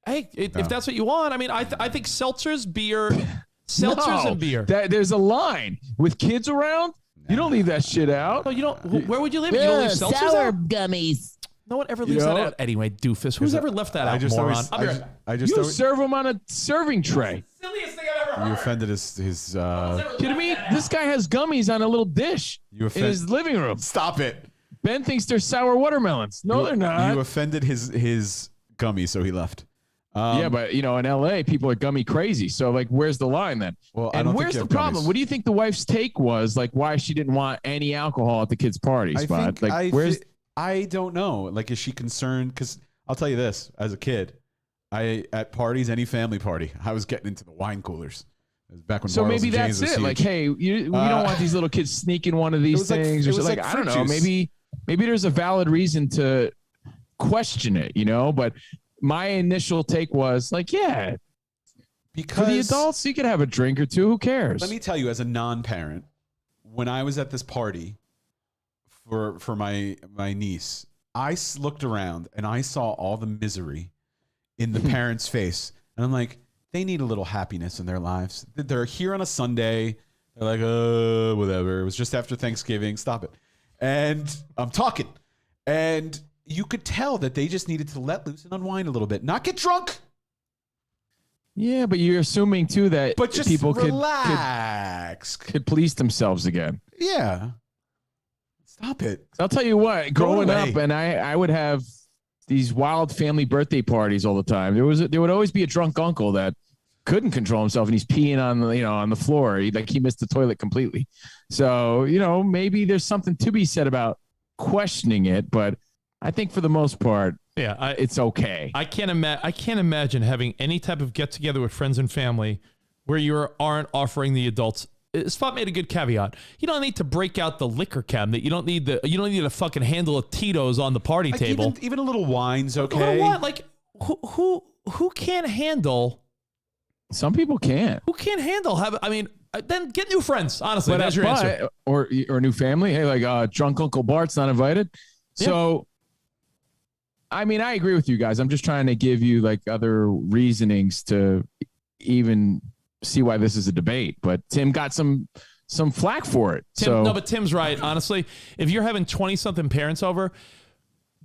Hey, if that's what you want, I think seltzers, beer, and beer. There's a line with kids around. You don't leave that shit out. No, you don't. Where would you leave it? You don't leave seltzers sour out? gummies. No one ever leaves that out. Anyway, doofus. Who's ever left that out, moron? I just You serve them on a serving tray. Silliest thing I've ever You offended his. Kidding me? This guy has gummies on a little dish You in his living room. Stop it. Ben thinks they're sour watermelons. No, they're not. You offended his gummy, so he left. Yeah, but in LA, people are gummy crazy. So like, where's the line then? Well, I and don't think where's you the have problem? gummies. What do you think the wife's take was? Like, why she didn't want any alcohol at the kids' party spot? I don't know. Like, is she concerned? Because I'll tell you this: as a kid, at parties, any family party, I was getting into the wine coolers. It was back when. So Bartles maybe and James that's was it. huge. Like, hey, we don't want these little kids sneaking one of these things. it was like like I don't fruit know. juice. Maybe there's a valid reason to question it. But my initial take was like, yeah, because for the adults, you could have a drink or two. Who cares? Let me tell you, as a non-parent, when I was at this party for my niece, I looked around and I saw all the misery in the parents' face, and I'm like, they need a little happiness in their lives. They're here on a Sunday. They're like, whatever. It was just after Thanksgiving. Stop it. And I'm talking, and you could tell that they just needed to let loose and unwind a little bit, not get drunk. Yeah, but you're assuming too that But just people relax. could police themselves again. Yeah. Stop it. I'll tell you what, Go growing away. up, and I would have these wild family birthday parties all the time. There would always be a drunk uncle that couldn't control himself, and he's peeing on the floor. He missed the toilet completely. So maybe there's something to be said about questioning it, but I think for the most part, it's okay. I can't imagine having any type of get together with friends and family where you aren't offering the adults. Spot made a good caveat. You don't need to break out the liquor cabinet. You don't need a fucking handle of Tito's on the party table. Even a little wine's okay. A little wine, like who can't handle? Some people can't. Who can't handle? Then get new friends. Honestly, that's your answer. Or new family. Hey, like drunk Uncle Bart's not invited. Yeah. So, I agree with you guys. I'm just trying to give you like other reasonings to even see why this is a debate. But Tim got some flack for it. But Tim's right. Honestly, if you're having 20-something parents over,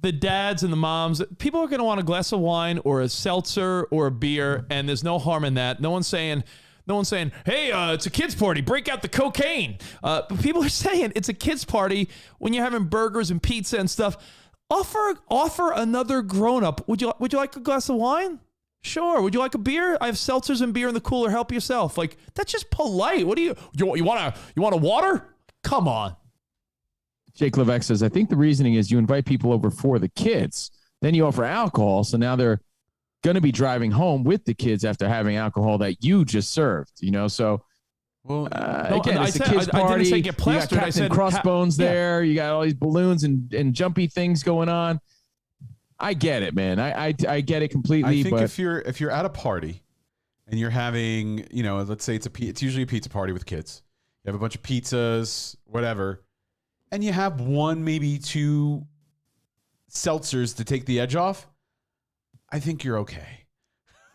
the dads and the moms, people are going to want a glass of wine or a seltzer or a beer, and there's no harm in that. No one's saying, hey, it's a kid's party, break out the cocaine. But people are saying it's a kid's party when you're having burgers and pizza and stuff. Offer another grown-up. Would you like a glass of wine? Sure. Would you like a beer? I have seltzers and beer in the cooler. Help yourself. Like, that's just polite. What do you want a water? Come on. Jake Levesque says, I think the reasoning is you invite people over for the kids. Then you offer alcohol. So now they're going to be driving home with the kids after having alcohol that you just served, So, well, again, it's a kid's party. I didn't say get plastered. You got Captain Crossbones there. You got all these balloons and jumpy things going on. I get it, man. I get it completely. I think but if you're at a party and you're having, let's say it's usually a pizza party with kids. You have a bunch of pizzas, whatever, and you have one, maybe two seltzers to take the edge off. I think you're okay.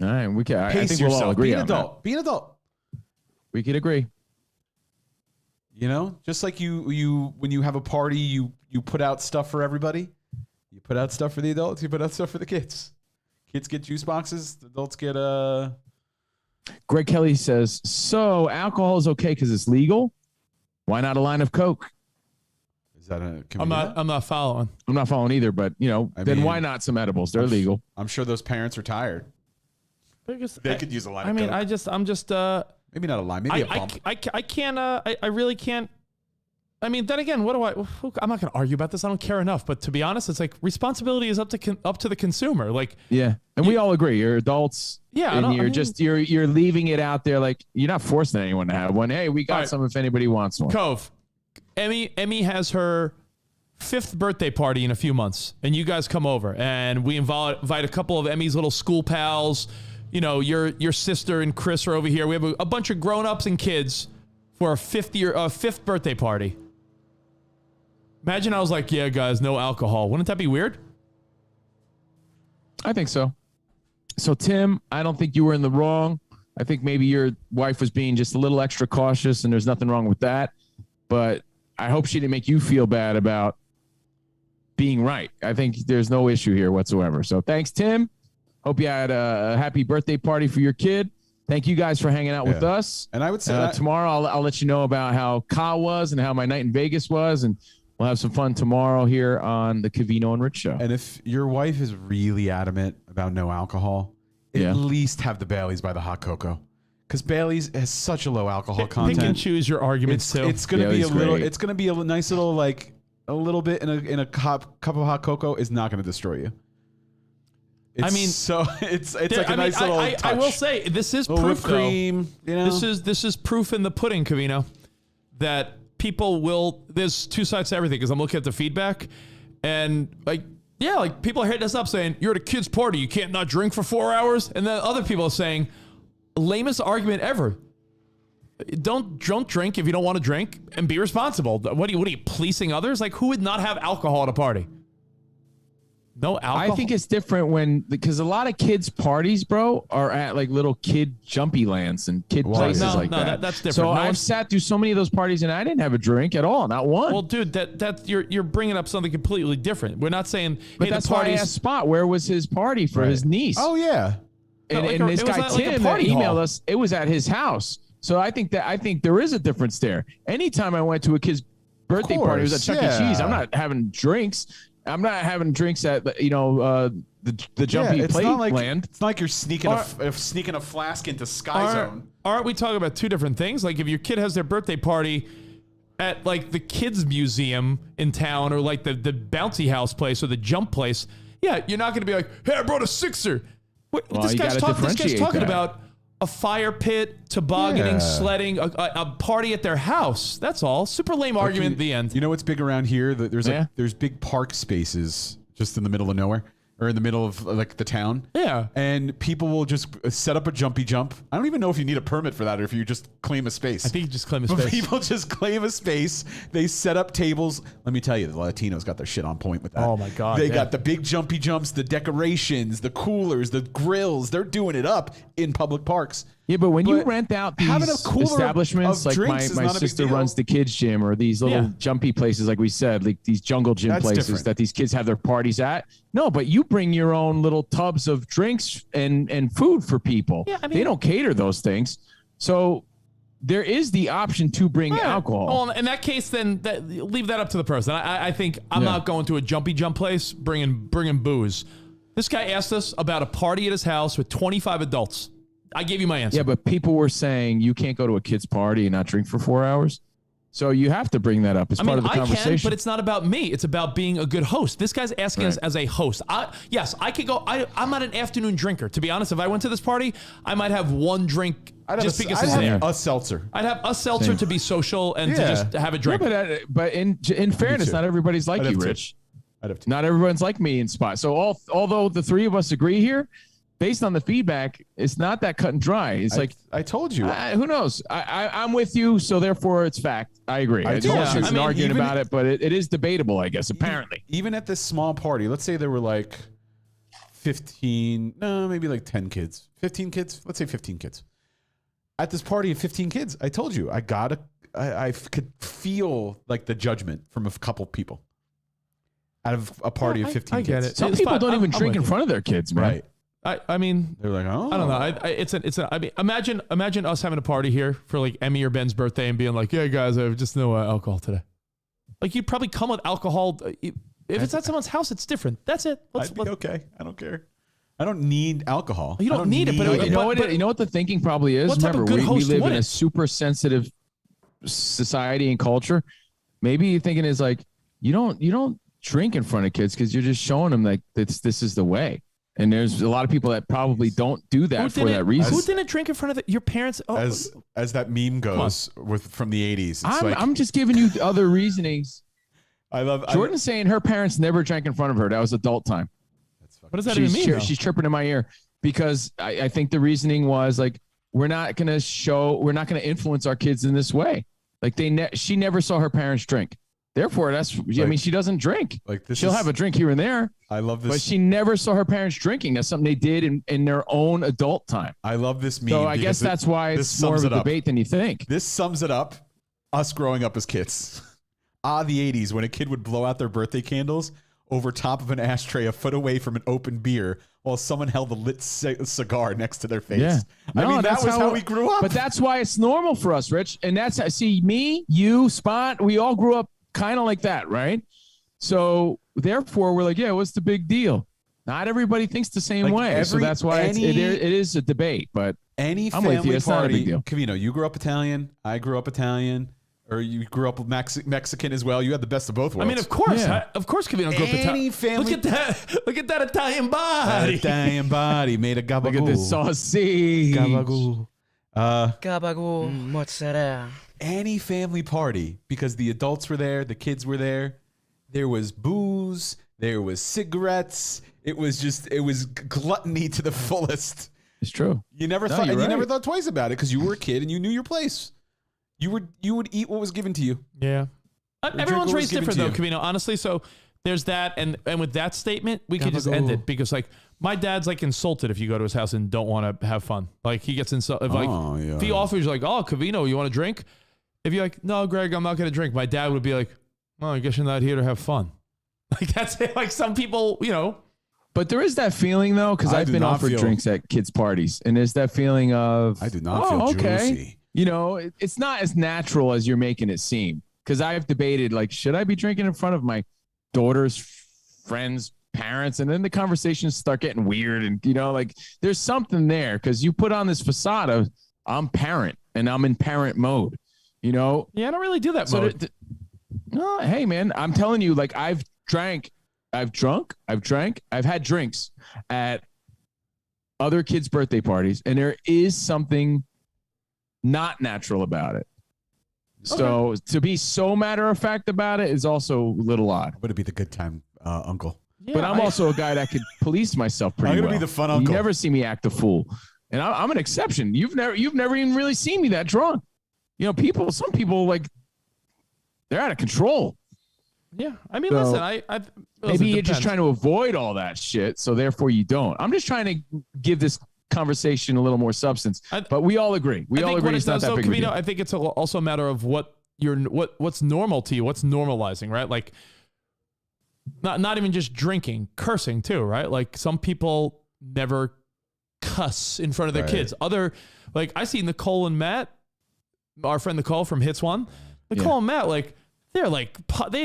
All right, we can. I Pace think yourself. we'll all agree Be an on adult. that. Be an adult. We could agree. Just like you when you have a party, you put out stuff for everybody. You put out stuff for the adults. You put out stuff for the kids. Kids get juice boxes. Adults get Greg Kelly says, so alcohol is okay because it's legal. Why not a line of Coke? Is that a? I'm not following. I'm not following either, but then why not some edibles? They're legal. I'm sure those parents are tired. They could use a line. I'm just. Maybe not a line. Maybe a bump. I can't. I really can't. Then again, what do I'm not going to argue about this. I don't care enough. But to be honest, it's like responsibility is up to the consumer. Like, yeah, and we all agree. You're adults. Yeah, and you're leaving it out there. Like, you're not forcing anyone to have one. Hey, we got some if anybody wants one. Cove, Emmy has her 5th birthday party in a few months, and you guys come over, and we invite a couple of Emmy's little school pals. Your sister and Chris are over here. We have a bunch of grown-ups and kids for a 5th birthday party. Imagine I was like, yeah, guys, no alcohol. Wouldn't that be weird? I think so. So, Tim, I don't think you were in the wrong. I think maybe your wife was being just a little extra cautious, and there's nothing wrong with that. But I hope she didn't make you feel bad about being right. I think there's no issue here whatsoever. So, thanks, Tim. Hope you had a happy birthday party for your kid. thank you guys for hanging out with us. And I would say tomorrow I'll let you know about how Kyle was and how my night in Vegas was, and we'll have some fun tomorrow here on the Covino and Rich Show. And if your wife is really adamant about no alcohol, at least have the Baileys by the hot cocoa. Because Bailey's has such a low alcohol content. Pick and choose your arguments too. It's gonna be a little. It's gonna be a nice little a little bit in a cup of hot cocoa is not gonna destroy you. It's like a nice little touch. I will say this is proof, cream. Though, you know? This is proof in the pudding, Covino, that people will. There's two sides to everything. Because I'm looking at the feedback, and people are hitting us up saying you're at a kid's party, you can't not drink for 4 hours, and then other people are saying. Lamest argument ever. Don't drink if you don't want to drink, and be responsible. What are you policing others? Like, who would not have alcohol at a party? No alcohol. I think it's different because a lot of kids' parties, bro, are at like little kid jumpy lands and kid places like that. That's different. So I've sat through so many of those parties and I didn't have a drink at all, not one. Well, dude, that you're bringing up something completely different. We're not saying, but that's why I asked Spot where was his party for his niece. Oh yeah. And this guy Tim that emailed us, it was at his house. So I think there is a difference there. Anytime I went to a kid's birthday party, it was at Chuck E. Cheese. I'm not having drinks. I'm not having drinks at the jumpy plate land. It's not like you're sneaking a flask into Sky Zone. Aren't we talking about two different things? Like if your kid has their birthday party at like the kids museum in town or like the bouncy house place or the jump place, yeah, you're not going to be like, hey, I brought a sixer. This guy's talking about a fire pit, tobogganing, sledding, a party at their house. That's all. Super lame argument at the end. You know what's big around here? There's big park spaces just in the middle of nowhere. Or in the middle of like the town. Yeah. And people will just set up a jumpy jump. I don't even know if you need a permit for that or if you just claim a space. I think you just claim a But space. people just claim a space. They set up tables. Let me tell you, the Latinos got their shit on point with that. Oh my God. They got the big jumpy jumps, the decorations, the coolers, the grills. They're doing it up in public parks. Yeah, but when you rent out these establishments, like my sister runs the kids gym or these little jumpy places, like we said, like these jungle gym places that these kids have their parties at. No, but you bring your own little tubs of drinks and food for people. Yeah, I mean, they don't cater those things. So there is the option to bring alcohol. Well, in that case, then leave that up to the person. I think I'm not going to a jumpy jump place bringing booze. This guy asked us about a party at his house with 25 adults. I gave you my answer. Yeah, but people were saying you can't go to a kid's party and not drink for 4 hours. So you have to bring that up as part of the conversation. I can, but it's not about me. It's about being a good host. This guy's asking us as a host. Yes, I could go. I'm not an afternoon drinker. To be honest, if I went to this party, I might have one drink because it's there. A seltzer. I'd have a seltzer to be social and to just have a drink. Yeah, but in fairness, not everybody's like you, Rich. Not everyone's like me in Spot. So although the three of us agree here, based on the feedback, it's not that cut and dry. It's like I told you. Who knows? I'm with you, so therefore it's fact. I agree. I don't want to argue about it, but it is debatable, I guess. Apparently, even at this small party, let's say there were like 15, no, maybe like 10 kids, 15 kids. Let's say 15 kids. At this party of 15 kids, I told you I could feel like the judgment from a couple people out of a party of 15 kids. I get it. Some people don't even drink in front of their kids, man. Right. I mean, they're like, oh, I don't know. I mean, imagine us having a party here for like Emmy or Ben's birthday and being like, yeah, guys, I have just no alcohol today. Like you'd probably come with alcohol. If it's at someone's house, it's different. That's it. I'd be okay. I don't care. I don't need alcohol. You don't need it, but you know what the thinking probably is? Remember, we live in a super sensitive society and culture. Maybe you're thinking is like, you don't drink in front of kids because you're just showing them like this is the way. And there's a lot of people that probably don't do that for that reason. Who didn't drink in front of your parents? Oh. As that meme goes from the 80s. I'm just giving you other reasonings. I love Jordan's saying her parents never drank in front of her. That was adult time. What does that even mean? She's chirping in my ear because I think the reasoning was like, we're not going to influence our kids in this way. Like she never saw her parents drink. Therefore, she doesn't drink. Like she'll have a drink here and there. I love this. But she never saw her parents drinking. That's something they did in their own adult time. I love this meme. So I guess that's why it's more of a debate than you think. This sums it up. Us growing up as kids. The 80s when a kid would blow out their birthday candles over top of an ashtray a foot away from an open beer while someone held a lit cigar next to their face. Yeah. I No, mean, that that's was how we grew up. But that's why it's normal for us, Rich. And that's, see, me, you, Spot, we all grew up kind of like that, right? So therefore, we're like, yeah, what's the big deal? Not everybody thinks the same way. So that's why it is a debate. But any I'm with family you. It's not a big party, deal. Covino, you grew up Italian. I grew up Italian. Or you grew up Mexican as well. You had the best of both worlds. I mean, of course. Yeah. Of course, Covino grew up Any Italian. family- Look at that Italian That body. Italian body made a gabagool. look at this sausage. Gabagool. Gabagool, mozzarella. Any family party, because the adults were there, the kids were there. There was booze. There was cigarettes. It was gluttony to the fullest. It's true. You never No, thought, you're and you never right. thought twice about it because you were a kid and you knew your place. You would eat what was given to you. Yeah. drink Everyone's what was raised given different, to though, Covino. Honestly, so there's that. And with that statement, we could just end it because, like, my dad's, like, insulted if you go to his house and don't want to have fun. Like, he gets insulted. If he offers, like, oh, Covino, you want to drink? If you're like, no, Greg, I'm not going to drink. My dad would be like, well, I guess you're not here to have fun. Like, that's it. Like, some people, you know. But there is that feeling, though, because I've been offered drinks at kids' parties. And there's that feeling of, I do not feel juicy. You know, it's not as natural as you're making it seem. Because I've debated, like, should I be drinking in front of my daughter's friends, parents? And then the conversations start getting weird. And, you know, like, there's something there because you put on this facade of, I'm parent and I'm in parent mode, you know? Yeah, I don't really do that mode. No, hey, man, I'm telling you, like, I've had drinks at other kids' birthday parties, and there is something not natural about it. So to be so matter of fact about it is also a little odd. I'm gonna be the good time uncle. Yeah, but I'm also a guy that could police myself pretty well. I'm gonna be the fun uncle. You never see me act a fool, and I'm an exception. You've never even really seen me that drunk. You know, some people like they're out of control. Yeah, I mean, So, listen, maybe you're just trying to avoid all that shit, so therefore you don't. I'm just trying to give this conversation a little more substance, but we all agree. We all agree it's not that big of a deal. I think it's also a matter of what's normal to you, what's normalizing, right? Like, not even just drinking, cursing too, right? Like, some people never cuss in front of their kids. Like, I see Nicole and Matt, our friend Nicole from Hits One. Nicole and Matt, like, they're like they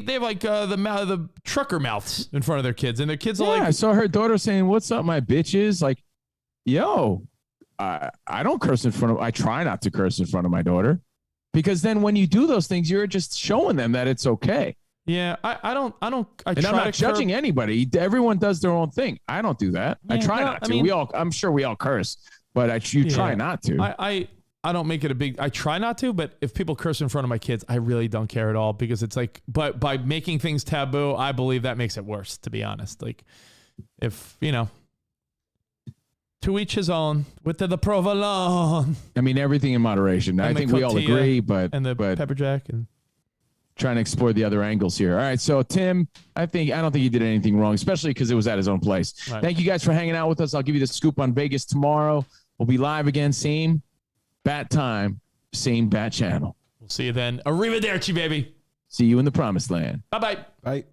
have like the trucker mouths in front of their kids, and their kids are like. I saw her daughter saying, "What's up, my bitches?" Like, yo, I don't curse in front of. I try not to curse in front of my daughter, because then when you do those things, you're just showing them that it's okay. Yeah, I don't. And I'm not judging anybody. Everyone does their own thing. I don't do that. I try not to. I'm sure we all curse, but you try not to. I don't make it a big. I try not to, but if people curse in front of my kids, I really don't care at all because it's like. But by making things taboo, I believe that makes it worse. To be honest, like, if you know, to each his own. With the provolone. I mean, everything in moderation. I think we all agree, but pepper jack and trying to explore the other angles here. All right, so Tim, I don't think he did anything wrong, especially because it was at his own place. Right. Thank you guys for hanging out with us. I'll give you the scoop on Vegas tomorrow. We'll be live again, same bat time, same bat channel. We'll see you then. Arrivederci, baby. See you in the promised land. Bye-bye. Bye.